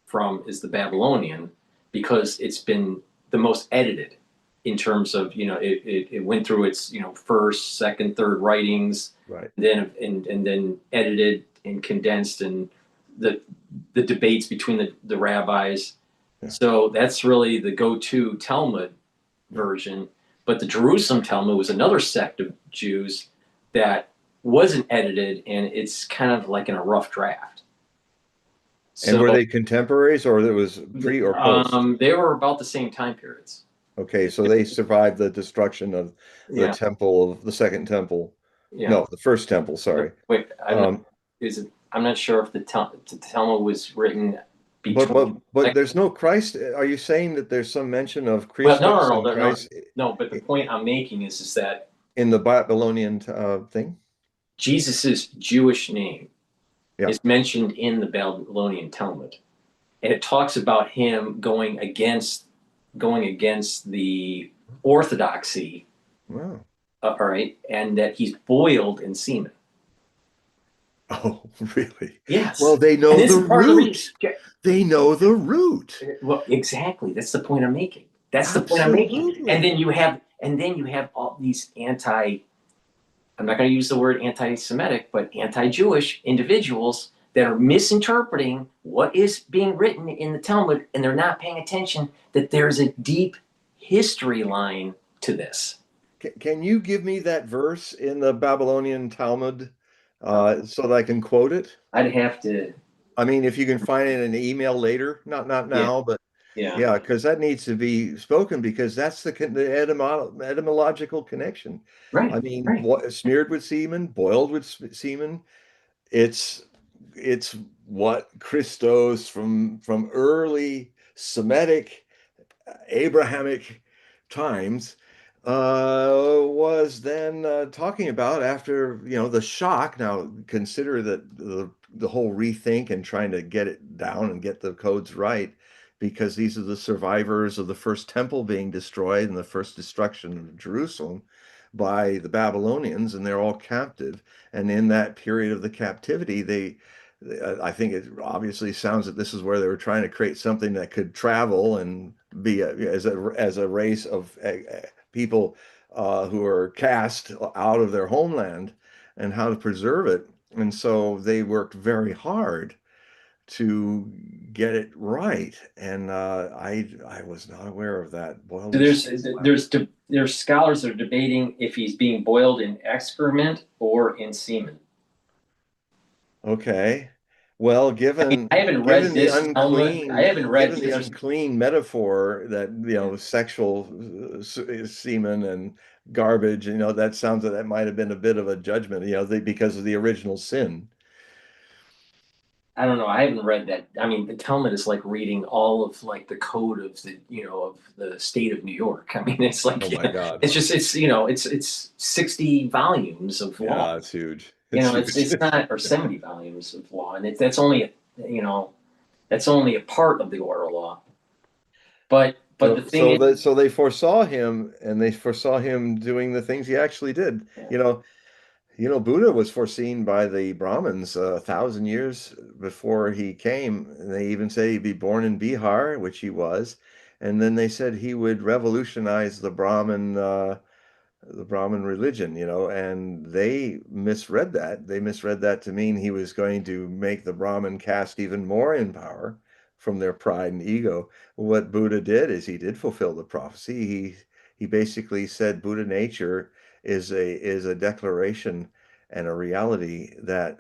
from is the Babylonian, because it's been the most edited in terms of, it went through its, first, second, third writings, then and then edited and condensed, and the debates between the rabbis. Yeah. So that's really the go-to Talmud version. But the Jerusalem Talmud was another sect of Jews that wasn't edited, and it's kind of like in a rough draft. And So were they contemporaries, or it was pre or post? they were about the same time periods. Okay, so they survived the destruction of the Yeah, temple, of the second temple. yeah. No, the first temple, sorry. Wait, Um, I'm not sure if the Talmud was written but between. but there's no Christ. Are you saying that there's some mention of Well, Christos and Christ no. But the point I'm making is that in the Babylonian thing? Jesus's Jewish name Yeah. is mentioned in the Babylonian Talmud, and it talks about him going against the orthodoxy. Wow. All right, and that he's boiled in semen. Oh, really? Yes. Well, they And know this the is part of the root. reason. They know the root. Well, exactly. That's the point I'm making. That's the point I'm making. Absolutely. And then you have all these I'm not going to use the word anti-Semitic, but anti-Jewish individuals that are misinterpreting what is being written in the Talmud, and they're not paying attention that there's a deep history line to this. Can you give me that verse in the Babylonian Talmud so that I can quote it? I'd have to. I mean, if you can find it in an email later, not Yeah. now, but Yeah. yeah, because that needs to be spoken because that's the etymological connection. Right. I mean, Right. smeared with semen, boiled with semen. It's it's what Christos from early Semitic Abrahamic times was then talking about after the shock. Now consider that the whole rethink and trying to get it down and get the codes right, because these are the survivors of the first temple being destroyed and the first destruction of Jerusalem by the Babylonians, and they're all captive. And in that period of the captivity, I think it obviously sounds that this is where they were trying to create something that could travel and be as a race of people who are cast out of their homeland, and how to preserve it. And so they worked very hard to get it right. And I was not aware of that. Boiled So there's scholars that are debating if he's being boiled in excrement or in semen. Okay. Well, I haven't read the this Talmud. I haven't read given the because unclean metaphor that, sexual semen and garbage, that sounds that might have been a bit of a judgment, because of the original sin. I don't know. I haven't read that. I mean, the Talmud is like reading all of like the code of of the state of New York. I mean, it's like Oh my God. it's 60 volumes of law. Yeah, it's huge. It's huge. It's not, or 70 volumes of law, and that's only that's only a part of the oral law. But the thing is, So they foresaw him, and they foresaw him doing the things he actually did. Buddha was foreseen by the Brahmins 1,000 years before he came. And they even say he'd be born in Bihar, which he was. And then they said he would revolutionize the Brahmin religion, and they misread that. They misread that to mean he was going to make the Brahmin caste even more in power from their pride and ego. What Buddha did is he did fulfill the prophecy. He basically said Buddha nature is a declaration and a reality that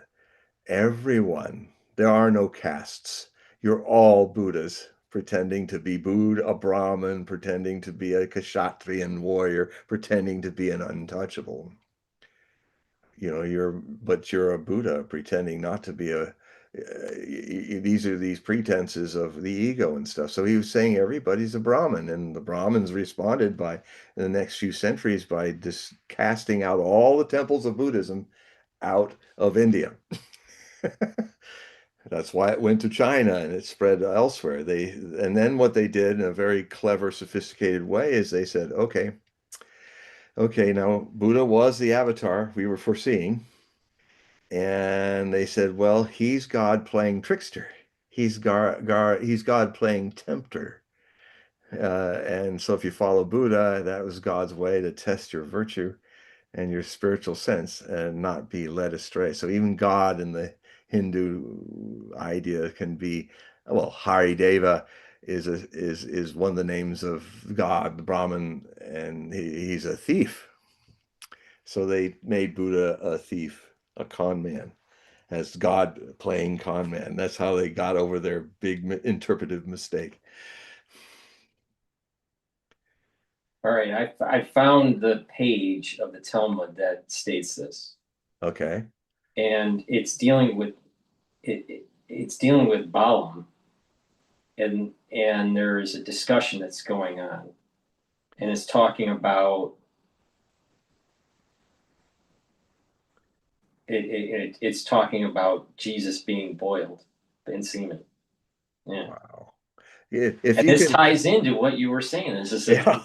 everyone, there are no castes. You're all Buddhas pretending to be a Brahmin, pretending to be a Kshatriyan warrior, pretending to be an untouchable. You're a Buddha pretending not to be these are these pretenses of the ego and stuff. So he was saying everybody's a Brahmin, and the Brahmins responded by in the next few centuries by just casting out all the temples of Buddhism out of India. That's why it went to China and it spread elsewhere. And then what they did in a very clever, sophisticated way is they said, okay, now Buddha was the avatar we were foreseeing. And they said, well, he's God playing trickster. He's God playing tempter. And so if you follow Buddha, that was God's way to test your virtue and your spiritual sense and not be led astray. So even God in the Hindu idea can be, well, Hari Deva is one of the names of God, the Brahman, and he's a thief. So they made Buddha a thief a con man, as God playing con man. That's how they got over their big interpretive mistake. All right, I found the page of the Talmud that states this, Okay. and it's dealing with it's dealing with Balaam, and there's a discussion that's going on, and it's talking about it's talking about Jesus being boiled in semen. Yeah. Wow. If And you this can, ties into what you were saying. This is yeah,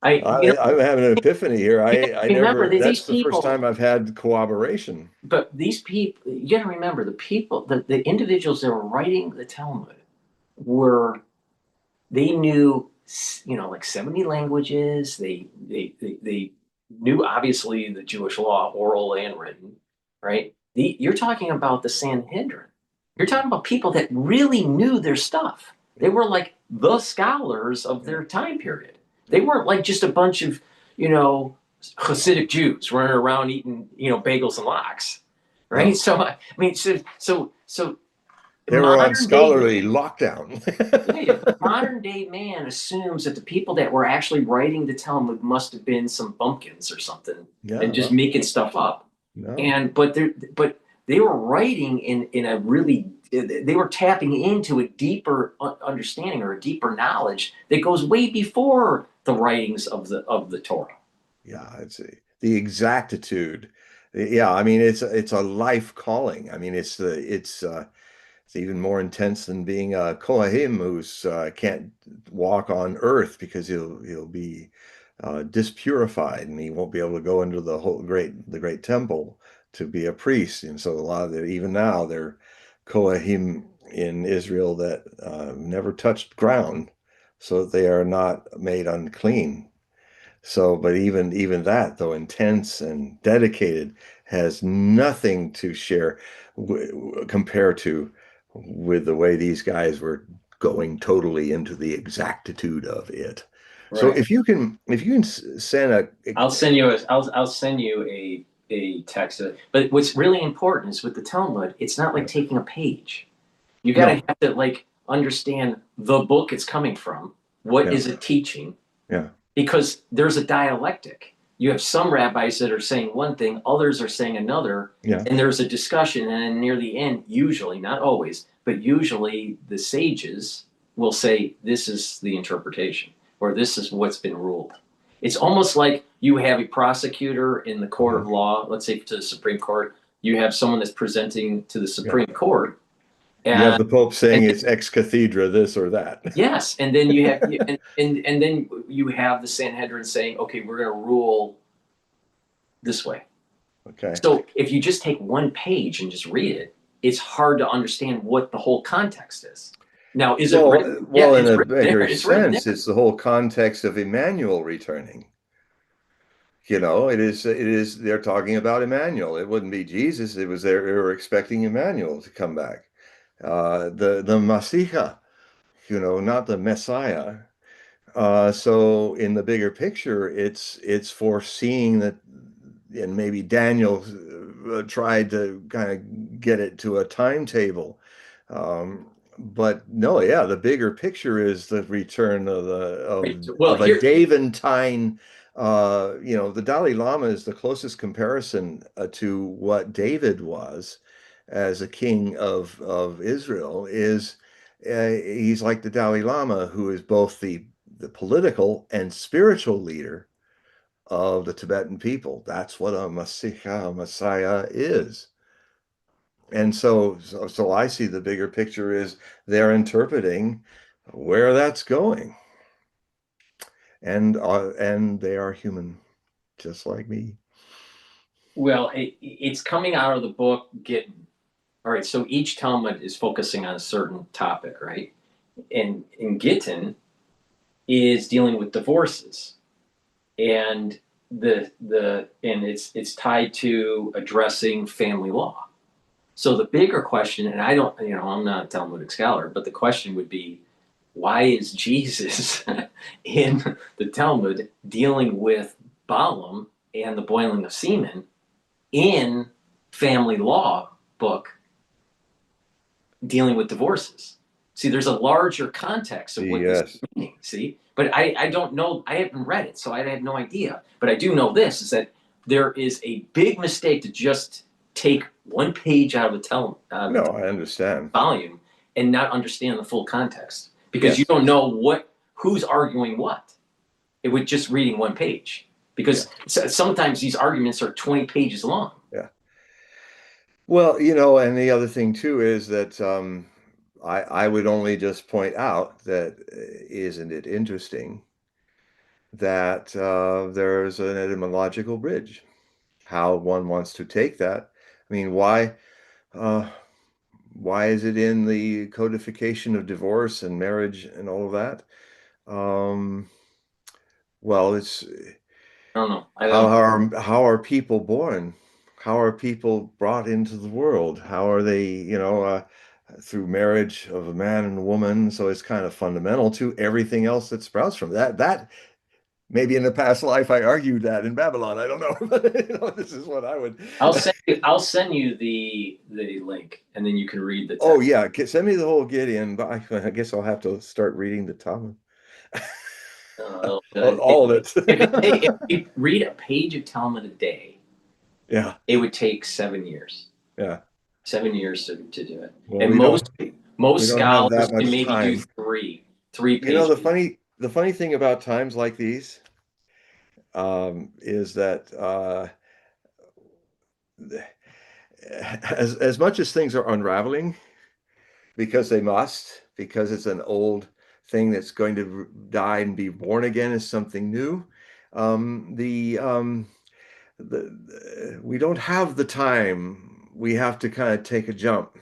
I'm having an epiphany here. I remember never, that these that's the first people, time I've had corroboration. but these people, you got to remember the people, the individuals that were writing the Talmud were, they knew, like 70 languages. They knew obviously the Jewish law, oral and written, right? You're talking about the Sanhedrin. You're talking about people that really knew their stuff. They were like the scholars of their time period. They weren't like just a bunch of, you know, Hasidic Jews running around eating, bagels and lox, right? No, So I mean, so they were on modern day scholarly lockdown. yeah, modern day man assumes that the people that were actually writing the Talmud must have been some bumpkins or something Yeah, and just well, making stuff up. no. And but they were writing in a really, they were tapping into a deeper understanding or a deeper knowledge that goes way before the writings of the Torah. Yeah, it's the exactitude. Yeah, I mean it's a life calling. I mean it's even more intense than being a Kohanim who's can't walk on earth because he'll be dispurified and he won't be able to go into the great temple to be a priest. And so a lot of even now they're Kohanim in Israel that never touched ground, so that they are not made unclean. So, but even that, though intense and dedicated, has nothing to share compare to with the way these guys were going totally into the exactitude of it. So Right. if you can send a I'll send you a text. But what's really important is with the Talmud, it's not like taking a page. You got to no, have to like understand the book it's coming from. What yeah, is it teaching? yeah, Because there's a dialectic. You have some rabbis that are saying one thing, others are saying another, yeah, and there's a discussion. And then near the end, usually, not always, but usually the sages will say, this is the interpretation, or this is what's been ruled. It's almost like you have a prosecutor in the court of mhm, law, let's say to the Supreme Court, you have someone that's presenting to the yeah. Supreme Court, You have and the Pope saying and it's ex cathedra, this or that. yes, and then you have and then you have the Sanhedrin saying, okay, we're going to rule this way. Okay. So if you just take one page and just read it, it's hard to understand what the whole context is. Now, is it written? Yeah, Well, in it's a written there. bigger It's written sense, there. it's the whole context of Emmanuel returning. It is, they're talking about Emmanuel. It wouldn't be Jesus. It was they were expecting Emmanuel to come back. The Masiha, not the Messiah. So in the bigger picture, it's foreseeing that, and maybe Daniel tried to kind of get it to a timetable. But no, yeah, the bigger picture is the return of Right. Well, a here, Daventine. The Dalai Lama is the closest comparison to what David was as a king of Israel. He's like the Dalai Lama, who is both the political and spiritual leader of the Tibetan people. That's what a Messiah is. And so I see the bigger picture is they're interpreting where that's going, and they are human, just like me. well, it's coming out of the book. All right. So each Talmud is focusing on a certain topic, right? And in Gittin is dealing with divorces, and and it's tied to addressing family law. So the bigger question, and I don't, I'm not a Talmudic scholar, but the question would be, why is Jesus in the Talmud dealing with Balaam and the boiling of semen in family law book dealing with divorces. See, there's a larger context of what this is meaning. See, but I don't know. I haven't read it, so I have no idea. But I do know this is that there is a big mistake to just take one page out of a No, I understand. volume and not understand the full context, because you don't know who's arguing what. It would just reading one page, because sometimes these arguments are 20 pages long. Yeah. Well, you know, and the other thing too is that I would only just point out that isn't it interesting that there's an etymological bridge, how one wants to take that. I mean, why is it in the codification of divorce and marriage and all of that? Well, it's I don't know. how are people born? How are people brought into the world? How are they, you know, through marriage of a man and a woman? So it's kind of fundamental to everything else that sprouts from that. That maybe in a past life I argued that in Babylon. I don't know, but you know, this is what I would. I'll send you the link, and then you can read the text. Oh yeah, send me the whole Gideon. But I guess I'll have to start reading the Talmud. All of it. If you read a page of Talmud a day, yeah, it would take 7 years. Yeah, 7 years to do it. Well, and most scholars can maybe time. do three pages. You know, the funny thing about times like these is that as much as things are unraveling, because they must, because it's an old thing that's going to die and be born again as something new. We don't have the time. We have to kind of take a jump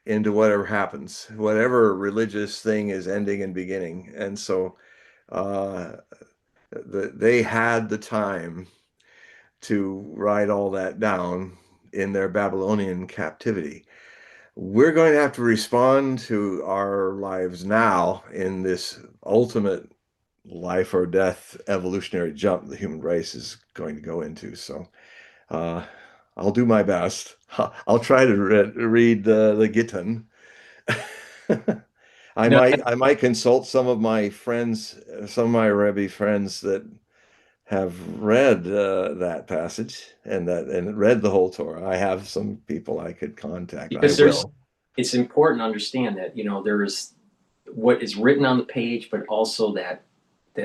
into whatever happens, whatever religious thing is ending and beginning. And so they had the time to write all that down in their Babylonian captivity. We're going to have to respond to our lives now in this ultimate life or death evolutionary jump the human race is going to go into. So I'll do my best. I'll try to read the Gittin. I might consult some of my friends, some of my Rebbe friends that have read that passage and read the whole Torah. I have some people I could contact. Because it's important to understand that, you know, there is what is written on the page, but also that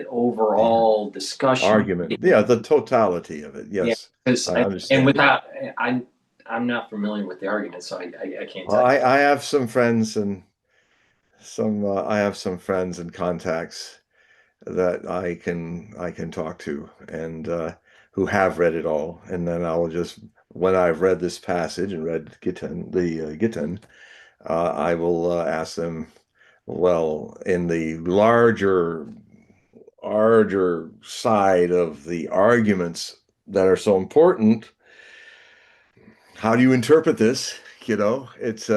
overall discussion argument. Yeah, the totality of it. Yes, yeah, I understand. And without, I'm not familiar with the argument, so I can't tell you. I have some friends and I have some friends and contacts that I can talk to and who have read it all, and then I'll just, when I've read this passage and read Gittin, I will ask them, well, in the larger side of the arguments that are so important, how do you interpret this? You know, it's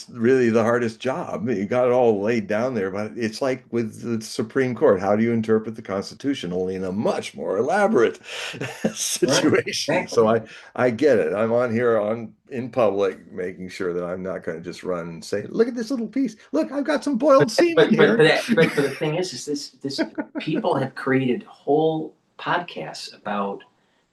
really the hardest job. You got it all laid down there, but it's like with the Supreme Court. How do you interpret the Constitution? Only in a much more elaborate situation. Right. So I get it. I'm on here in public, making sure that I'm not going to just run and say, "Look at this little piece. Look, I've got some boiled semen here." But the thing is this people have created whole podcasts about,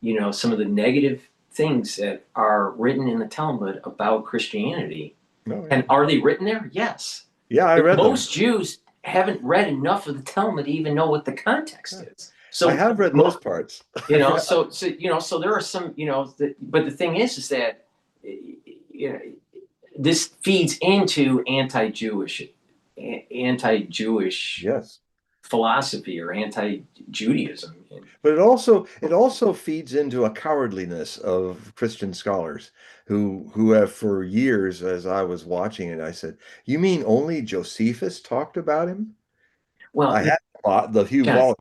you know, some of the negative things that are written in the Talmud about Christianity. Oh, yeah. And are they written there? Yes. Yeah, I read most Jews haven't read enough of the Talmud to even know what the context is. So I have read most parts. You know, so you know, so there are some, you know, but the thing is that, you know, this feeds into anti-Jewish yes. philosophy or anti-Judaism. But it also feeds into a cowardliness of Christian scholars who have for years, as I was watching it, I said, "You mean only Josephus talked about him?" Well, I had the Hugh Wallace.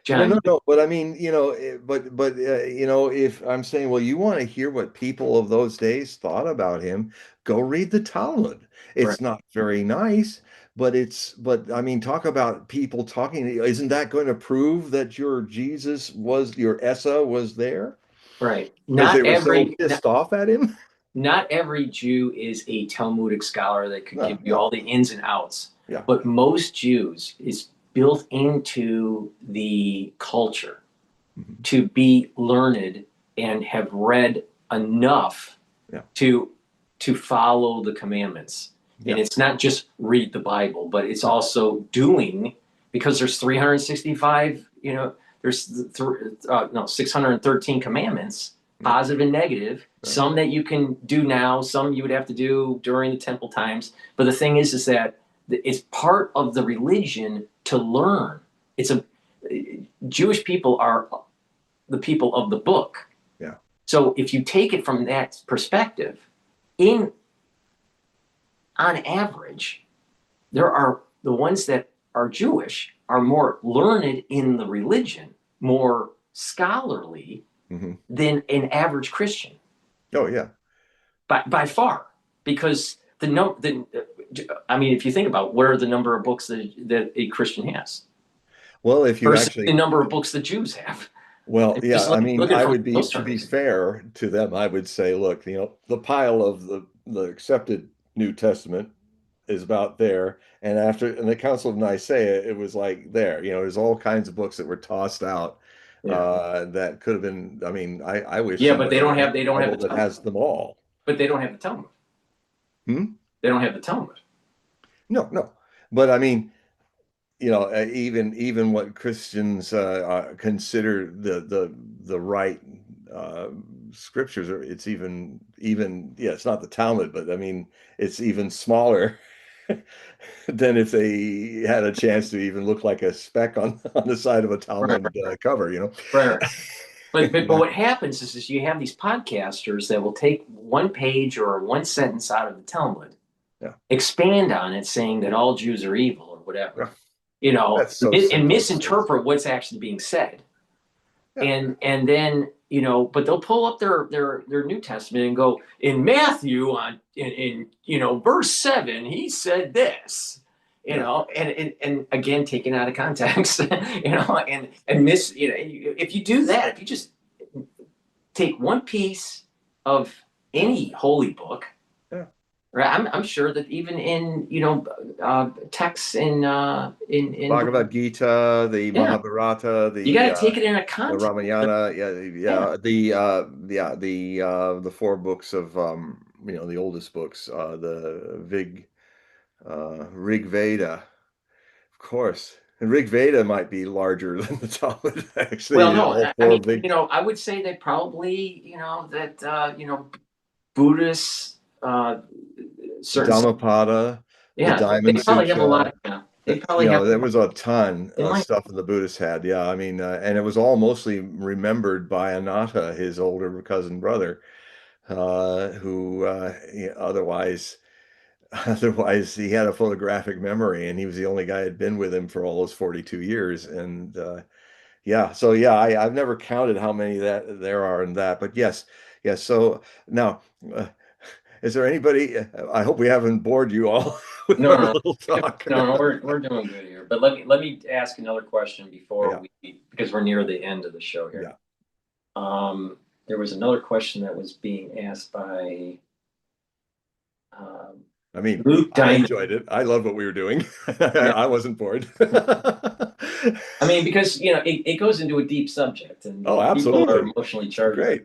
John, no, but I mean, you know, but you know, if I'm saying, well, you want to hear what people of those days thought about him, go read the Talmud. It's right. Not very nice, but I mean, talk about people talking. Isn't that going to prove that your Jesus was, your Essa was there? Because Not they were so every pissed off at him. not every Jew is a Talmudic scholar that could give you No. all the ins and outs. Yeah. But most Jews is built into the culture Mhm. to be learned and have read enough Yeah. to follow the commandments. Yeah. And it's not just read the Bible, but it's also doing, because there's 365, there's 613 commandments, positive and negative, Right. some that you can do now, some you would have to do during the temple times. But the thing is that it's part of the religion to learn. Jewish people are the people of the book. Yeah. So if you take it from that perspective, on average, there are the ones that are Jewish are more learned in the religion, more scholarly Mhm. than an average Christian. Oh yeah. By far, because if you think about what are the number of books that a Christian has Well, if you versus actually, the number of books that Jews have. well, And yeah, just I mean, look at it I from would be, those to be terms. fair to them, I would say, look, the pile of the accepted New Testament is about there, and after in the Council of Nicaea, it was like there, there's all kinds of books that were tossed out Yeah. that could have been. I mean, I wish Yeah, but somebody they don't had have a the Bible that Talmud. has them all. But they don't have the Talmud. Hmm? They don't have the Talmud. No, no, but I mean, even what Christians consider the right uh, scriptures, or it's even yeah, it's not the Talmud, but I mean, it's even smaller than if they had a chance to even look like a speck on the side of a Right. Talmud cover, Right. But what happens is you have these podcasters that will take one page or one sentence out of the Talmud, Yeah. expand on it, saying that all Jews are evil or whatever, That's so and simple. misinterpret what's actually being said. Yeah. And then but they'll pull up their New Testament and go, in Matthew in verse 7 he said this, and again taken out of context, and miss, if you do that, if you just take one piece of any holy book, Yeah. right? I'm sure that even in texts in Bhagavad Gita, the Yeah. Mahabharata, you got to the take it in a the context. Ramayana, the four books of the oldest books, the Rig Veda, of course. And Rig Veda might be larger than the Talmud, actually. Well, no, All I four mean, big I would say that probably, Buddhists, certain, Dhammapada, the yeah, Diamond they probably have a lot Sutra. of, they probably have, There was a ton they of might, stuff the Buddhists had. Yeah, I mean, and it was all mostly remembered by Anatta, his older cousin brother, who otherwise, otherwise he had a photographic memory, and he was the only guy who had been with him for all those 42 years. And yeah, so yeah, I've never counted how many that there are in that, but yes, yes. So now, uh, is there anybody? I hope we haven't bored you all with no, our no, little talk. no, we're doing good here. But let me ask another question before Yeah, because we're near the end of the show here. yeah. There was another question that was being asked by um, I mean, Luke I Diamond. enjoyed it. I loved what we were doing. Yeah. I wasn't bored. I mean, because it goes into a deep subject, and Oh, people are absolutely. emotionally charged. Great.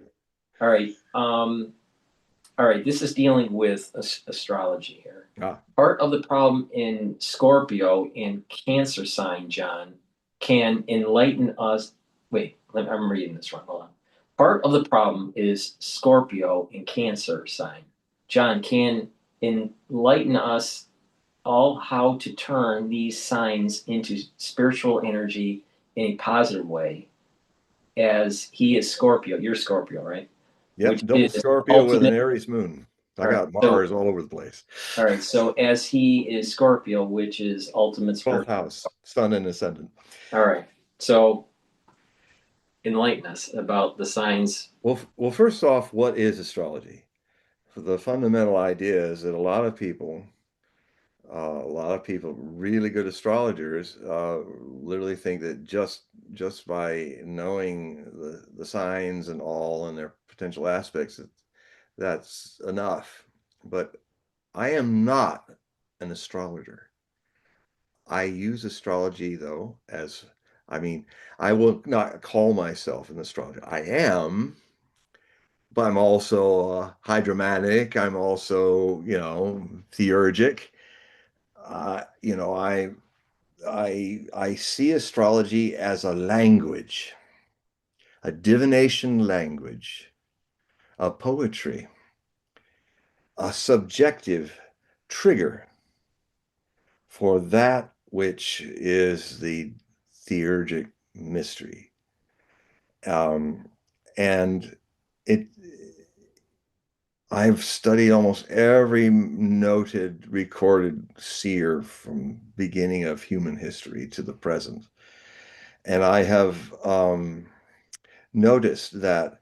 All right. All right. This is dealing with astrology here. Ah, Part of the problem in Scorpio and Cancer sign, John, can enlighten us. Wait, I'm reading this wrong. Hold on. Part of the problem is Scorpio and Cancer sign. John can enlighten us all how to turn these signs into spiritual energy in a positive way, as he is Scorpio. You're Scorpio, right? yep. Which Double is Scorpio with an ultimate. Aries moon. I All right. got Mars all over the place. All right. So as he is Scorpio, which is ultimate 12th spirit. house, Sun and Ascendant. All right. So enlighten us about the signs. Well, first off, what is astrology? The fundamental idea is that a lot of people A lot of people, really good astrologers, literally think that just by knowing the signs and all and their potential aspects, that's enough. But I am not an astrologer. I use astrology though as, I mean, I will not call myself an astrologer. I am, but I'm also hydromatic. I'm also, theurgic. You know, I see astrology as a language, a divination language, a poetry, a subjective trigger for that which is the theurgic mystery. And it, I've studied almost every noted recorded seer from beginning of human history to the present. And I have noticed that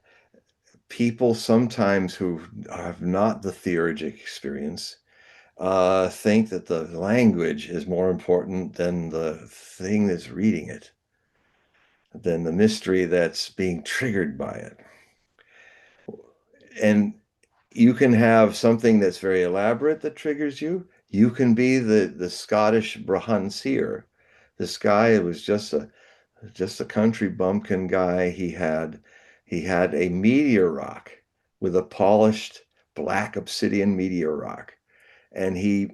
people sometimes who have not the theurgic experience think that the language is more important than the thing that's reading it, than the mystery that's being triggered by it. And you can have something that's very elaborate that triggers you. You can be the Scottish Brahman seer. This guy was just a country bumpkin guy. He had a meteor rock with a polished black obsidian meteor rock, and he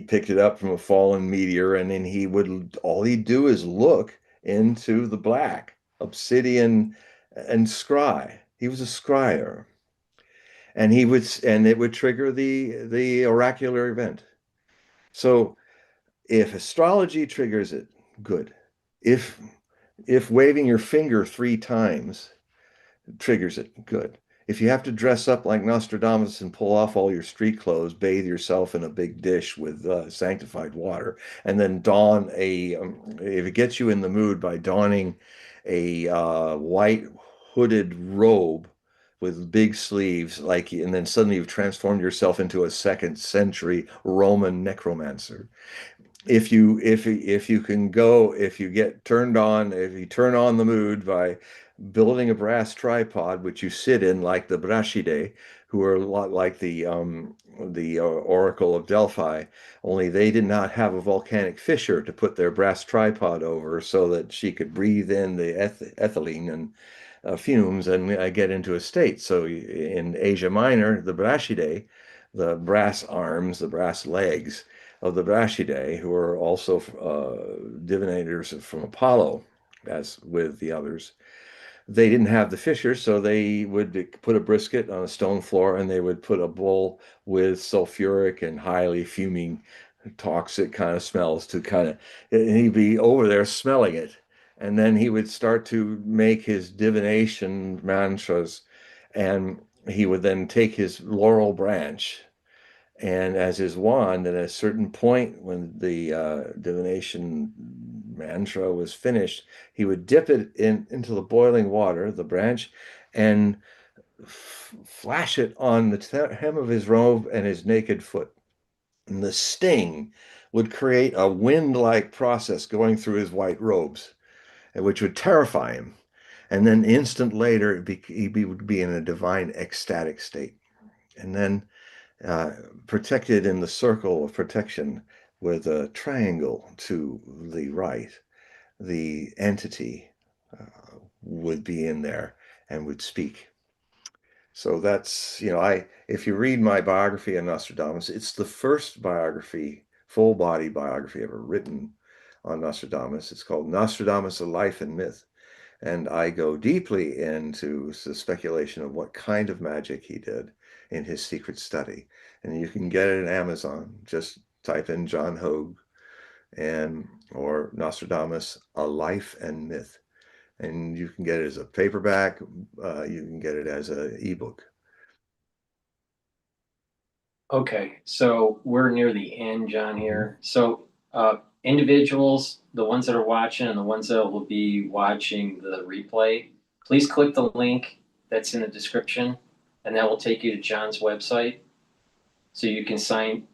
picked it up from a fallen meteor, and then all he'd do is look into the black obsidian and scry. He was a scryer, and it would trigger the oracular event. So if astrology triggers it, good. If waving your finger 3 times triggers it, good. If you have to dress up like Nostradamus and pull off all your street clothes, bathe yourself in a big dish with sanctified water, and then if it gets you in the mood by donning a white hooded robe with big sleeves, and then suddenly you've transformed yourself into a second century Roman necromancer. If you get turned on, if you turn on the mood by building a brass tripod, which you sit in like the Brighteon, who are a lot like the Oracle of Delphi, only they did not have a volcanic fissure to put their brass tripod over so that she could breathe in the ethylene and fumes and get into a state. So in Asia Minor, the Brighteon, the brass arms, the brass legs of the Brighteon, who are also divinators from Apollo, as with the others, they didn't have the fissure, so they would put a brisket on a stone floor, and they would put a bowl with sulfuric and highly fuming toxic kind of smells and he'd be over there smelling it. And then he would start to make his divination mantras, and he would then take his laurel branch and as his wand, at a certain point when the divination mantra was finished, he would dip it into the boiling water, the branch, and flash it on the hem of his robe and his naked foot. And the sting would create a wind-like process going through his white robes, which would terrify him. And then instant later, he would be in a divine ecstatic state. And then protected in the circle of protection with a triangle to the right, the entity would be in there and would speak. So that's, if you read my biography of Nostradamus, it's the first biography, full body biography ever written on Nostradamus. It's called Nostradamus, A Life and Myth. And I go deeply into the speculation of what kind of magic he did in his secret study. And you can get it at Amazon. Just type in John Hogue or Nostradamus, A Life and Myth. And you can get it as a paperback. You can get it as an ebook. Okay, so we're near the end, John, here. So individuals, the ones that are watching and the ones that will be watching the replay, please click the link that's in the description, and that will take you to John's website. So you can sign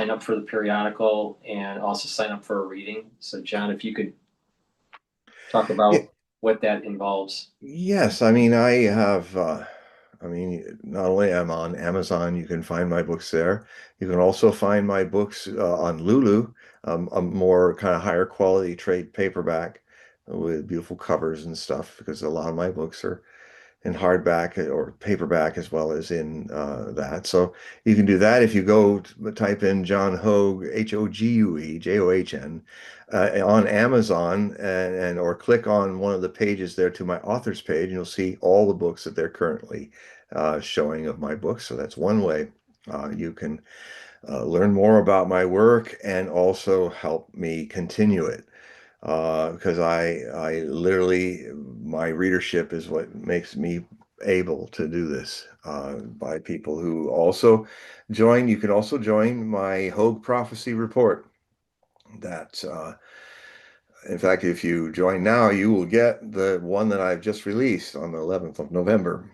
up for the periodical and also sign up for a reading. So John, if you could talk Yeah, about what that involves. yes, I mean I have I mean not only am on Amazon, you can find my books there. You can also find my books on Lulu, a more kind of higher quality trade paperback with beautiful covers and stuff because a lot of my books are in hardback or paperback as well as in that. So you can do that if you go type in John Hogue, Hogue, John, on Amazon and or click on one of the pages there to my author's page, and you'll see all the books that they're currently showing of my books. So that's one way you can learn more about my work and also help me continue it because I literally, my readership is what makes me able to do this by people who also join. You can also join my Hogue Prophecy Report. That, in fact, if you join now, you will get the one that I've just released on the 11th of November.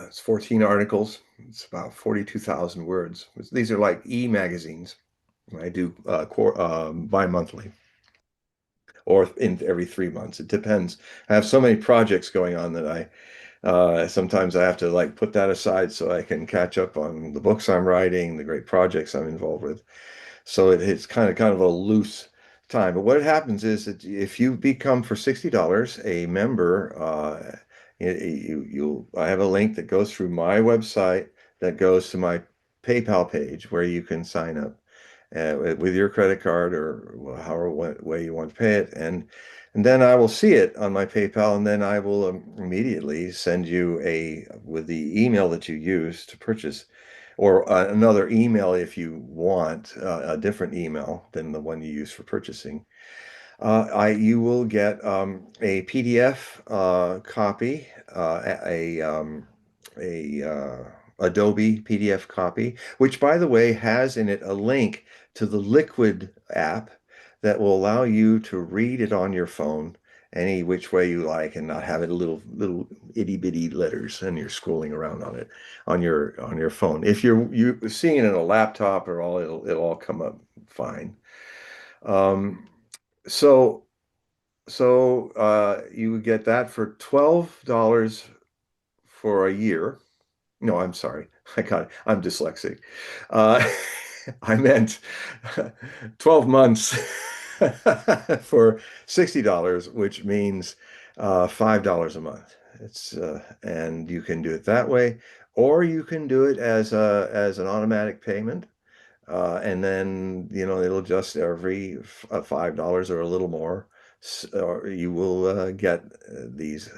It's 14 articles. It's about 42,000 words. These are like e-magazines. I do bi-monthly or in every 3 months. It depends. I have so many projects going on that sometimes I have to like put that aside so I can catch up on the books I'm writing, the great projects I'm involved with. So it's kind of a loose time. But what happens is that if you become for $60 a member, I have a link that goes through my website that goes to my PayPal page where you can sign up with your credit card or however way you want to pay it, and then I will see it on my PayPal, and then I will immediately send you with the email that you use to purchase, or another email if you want a different email than the one you use for purchasing. You will get a PDF copy, a Adobe PDF copy, which, by the way, has in it a link to the Liquid app that will allow you to read it on your phone any which way you like and not have it little itty bitty letters and you're scrolling around on it on your phone. If you're seeing it in a laptop or all, it'll all come up fine. Um, so you would get that for $12 for a year. No, I'm sorry. I'm dyslexic. Uh, I meant 12 months for $60, which means $5 a month. And you can do it that way, or you can do it as an automatic payment. And then, it'll adjust every $5 or a little more. Or you will get these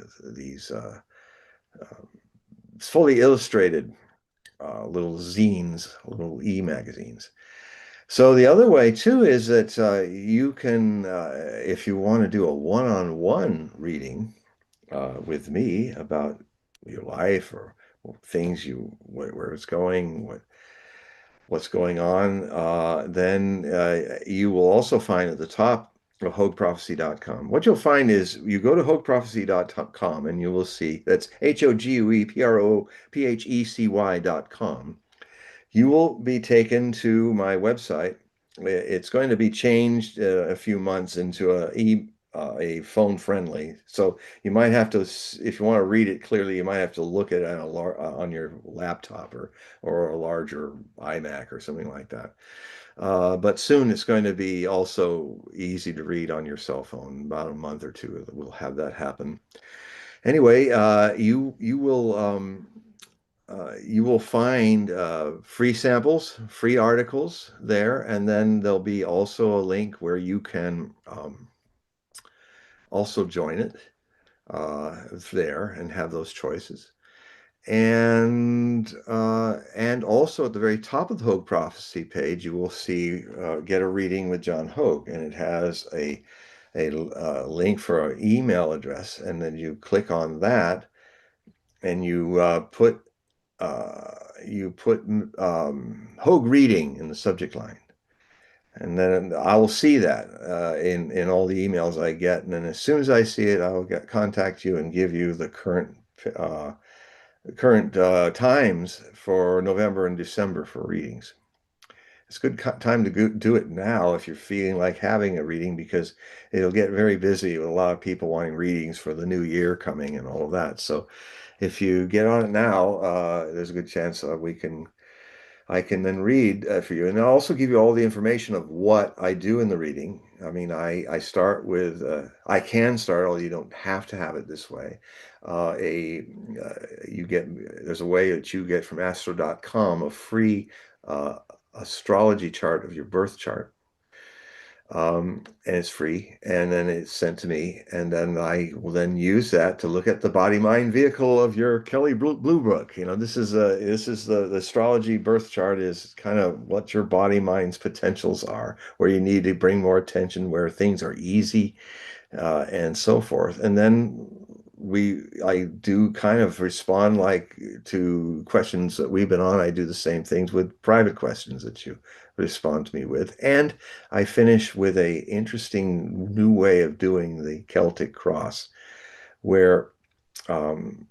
fully illustrated little zines, little e-magazines. So the other way too is that you can, if you want to do a one-on-one reading with me about your life or things where it's going, what's going on, then you will also find at the top of HogueProphecy.com. What you'll find is you go to HogueProphecy.com and you will see that's HogueProphecy.com. You will be taken to my website. It's going to be changed a few months into a phone friendly. So you might have to, if you want to read it clearly, you might have to look at it on your laptop or a larger iMac or something like that. But soon it's going to be also easy to read on your cell phone. About a month or two, we'll have that happen. Anyway, you will find free samples, free articles there, and then there'll be also a link where you can also join it there and have those choices. And also at the very top of the Hogue Prophecy page, you will see Get a Reading with John Hogue, and it has a link for an email address, and then you click on that, and you put Hogue Reading in the subject line. And then I will see that in all the emails I get. And then as soon as I see it, I will contact you and give you the current times for November and December for readings. It's a good time to do it now if you're feeling like having a reading, because it'll get very busy with a lot of people wanting readings for the new year coming and all of that. So if you get on it now, there's a good chance I can then read for you, and I'll also give you all the information of what I do in the reading. I mean, I start with I can start, although you don't have to have it this way. You get There's a way that you get from astro.com a free astrology chart of your birth chart, and it's free, and then it's sent to me, and then I will then use that to look at the body mind vehicle of your Kelly Blue Book. This is the astrology birth chart is kind of what your body mind's potentials are, where you need to bring more attention, where things are easy, and so forth. And then I do kind of respond like to questions that we've been on. I do the same things with private questions that you respond to me with. And I finish with a interesting new way of doing the Celtic cross, where um,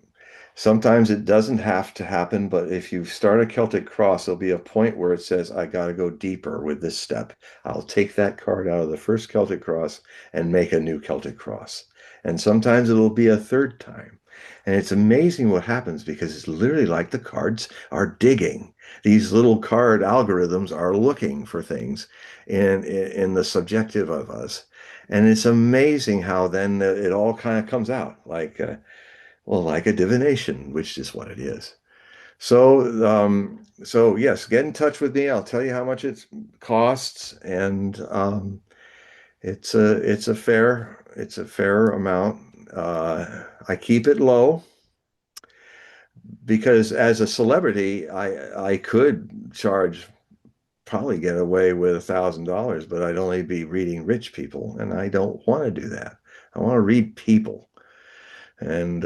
sometimes it doesn't have to happen, but if you start a Celtic cross, there'll be a point where it says, I got to go deeper with this step. I'll take that card out of the first Celtic cross and make a new Celtic cross. And sometimes it'll be a third time. And it's amazing what happens, because it's literally like the cards are digging. These little card algorithms are looking for things in the subjective of us. And it's amazing how then it all kind of comes out like a divination, which is what it is. So yes, get in touch with me. I'll tell you how much it costs, and it's a fair amount. I keep it low because as a celebrity, I could charge, probably get away with $1,000, but I'd only be reading rich people, and I don't want to do that. I want to read people. And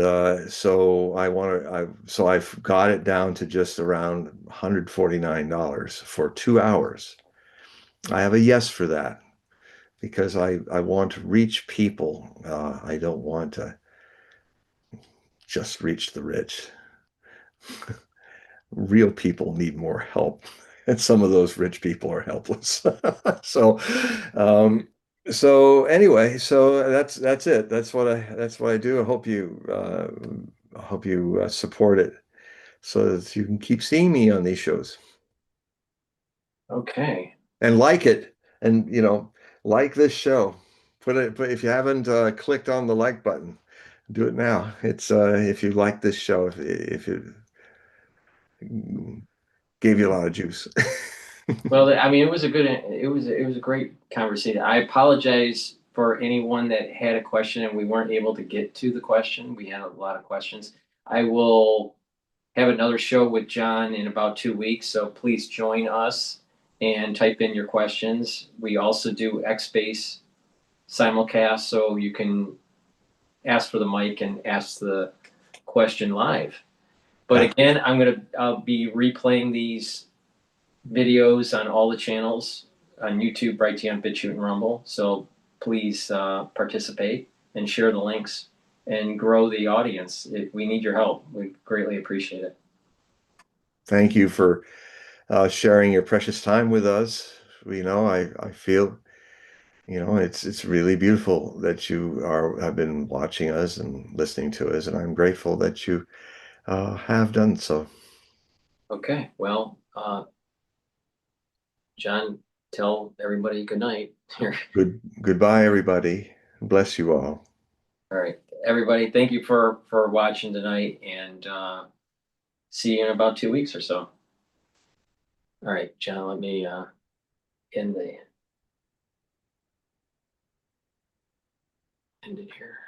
so I've got it down to just around $149 for 2 hours. I have a yes for that, because I want to reach people. I don't want to just reach the rich. Real people need more help, and some of those rich people are helpless. So, um, anyway, so that's it. That's what I do. I hope you support it, so that you can keep seeing me on these shows, Okay. and like it, and like this show. But if you haven't clicked on the like button, do it now. It's if you like this show, if it gave you a lot of juice. Well, I mean, it was a great conversation. I apologize for anyone that had a question and we weren't able to get to the question. We had a lot of questions. I will have another show with John in about 2 weeks, so please join us and type in your questions. We also do X-Space simulcast, so you can ask for the mic and ask the question live. But again, I'll be replaying these videos on all the channels on YouTube, Brighteon, Bitchute, and Rumble. So please participate and share the links and grow the audience. We need your help. We greatly appreciate it. Thank you for sharing your precious time with us. I feel, it's really beautiful that you have been watching us and listening to us, and I'm grateful that you have done so. Okay, well, John, tell everybody good night. Goodbye, everybody. Bless you all. All right, everybody, thank you for watching tonight, and see you in about 2 weeks or so. All right, John, let me end it here.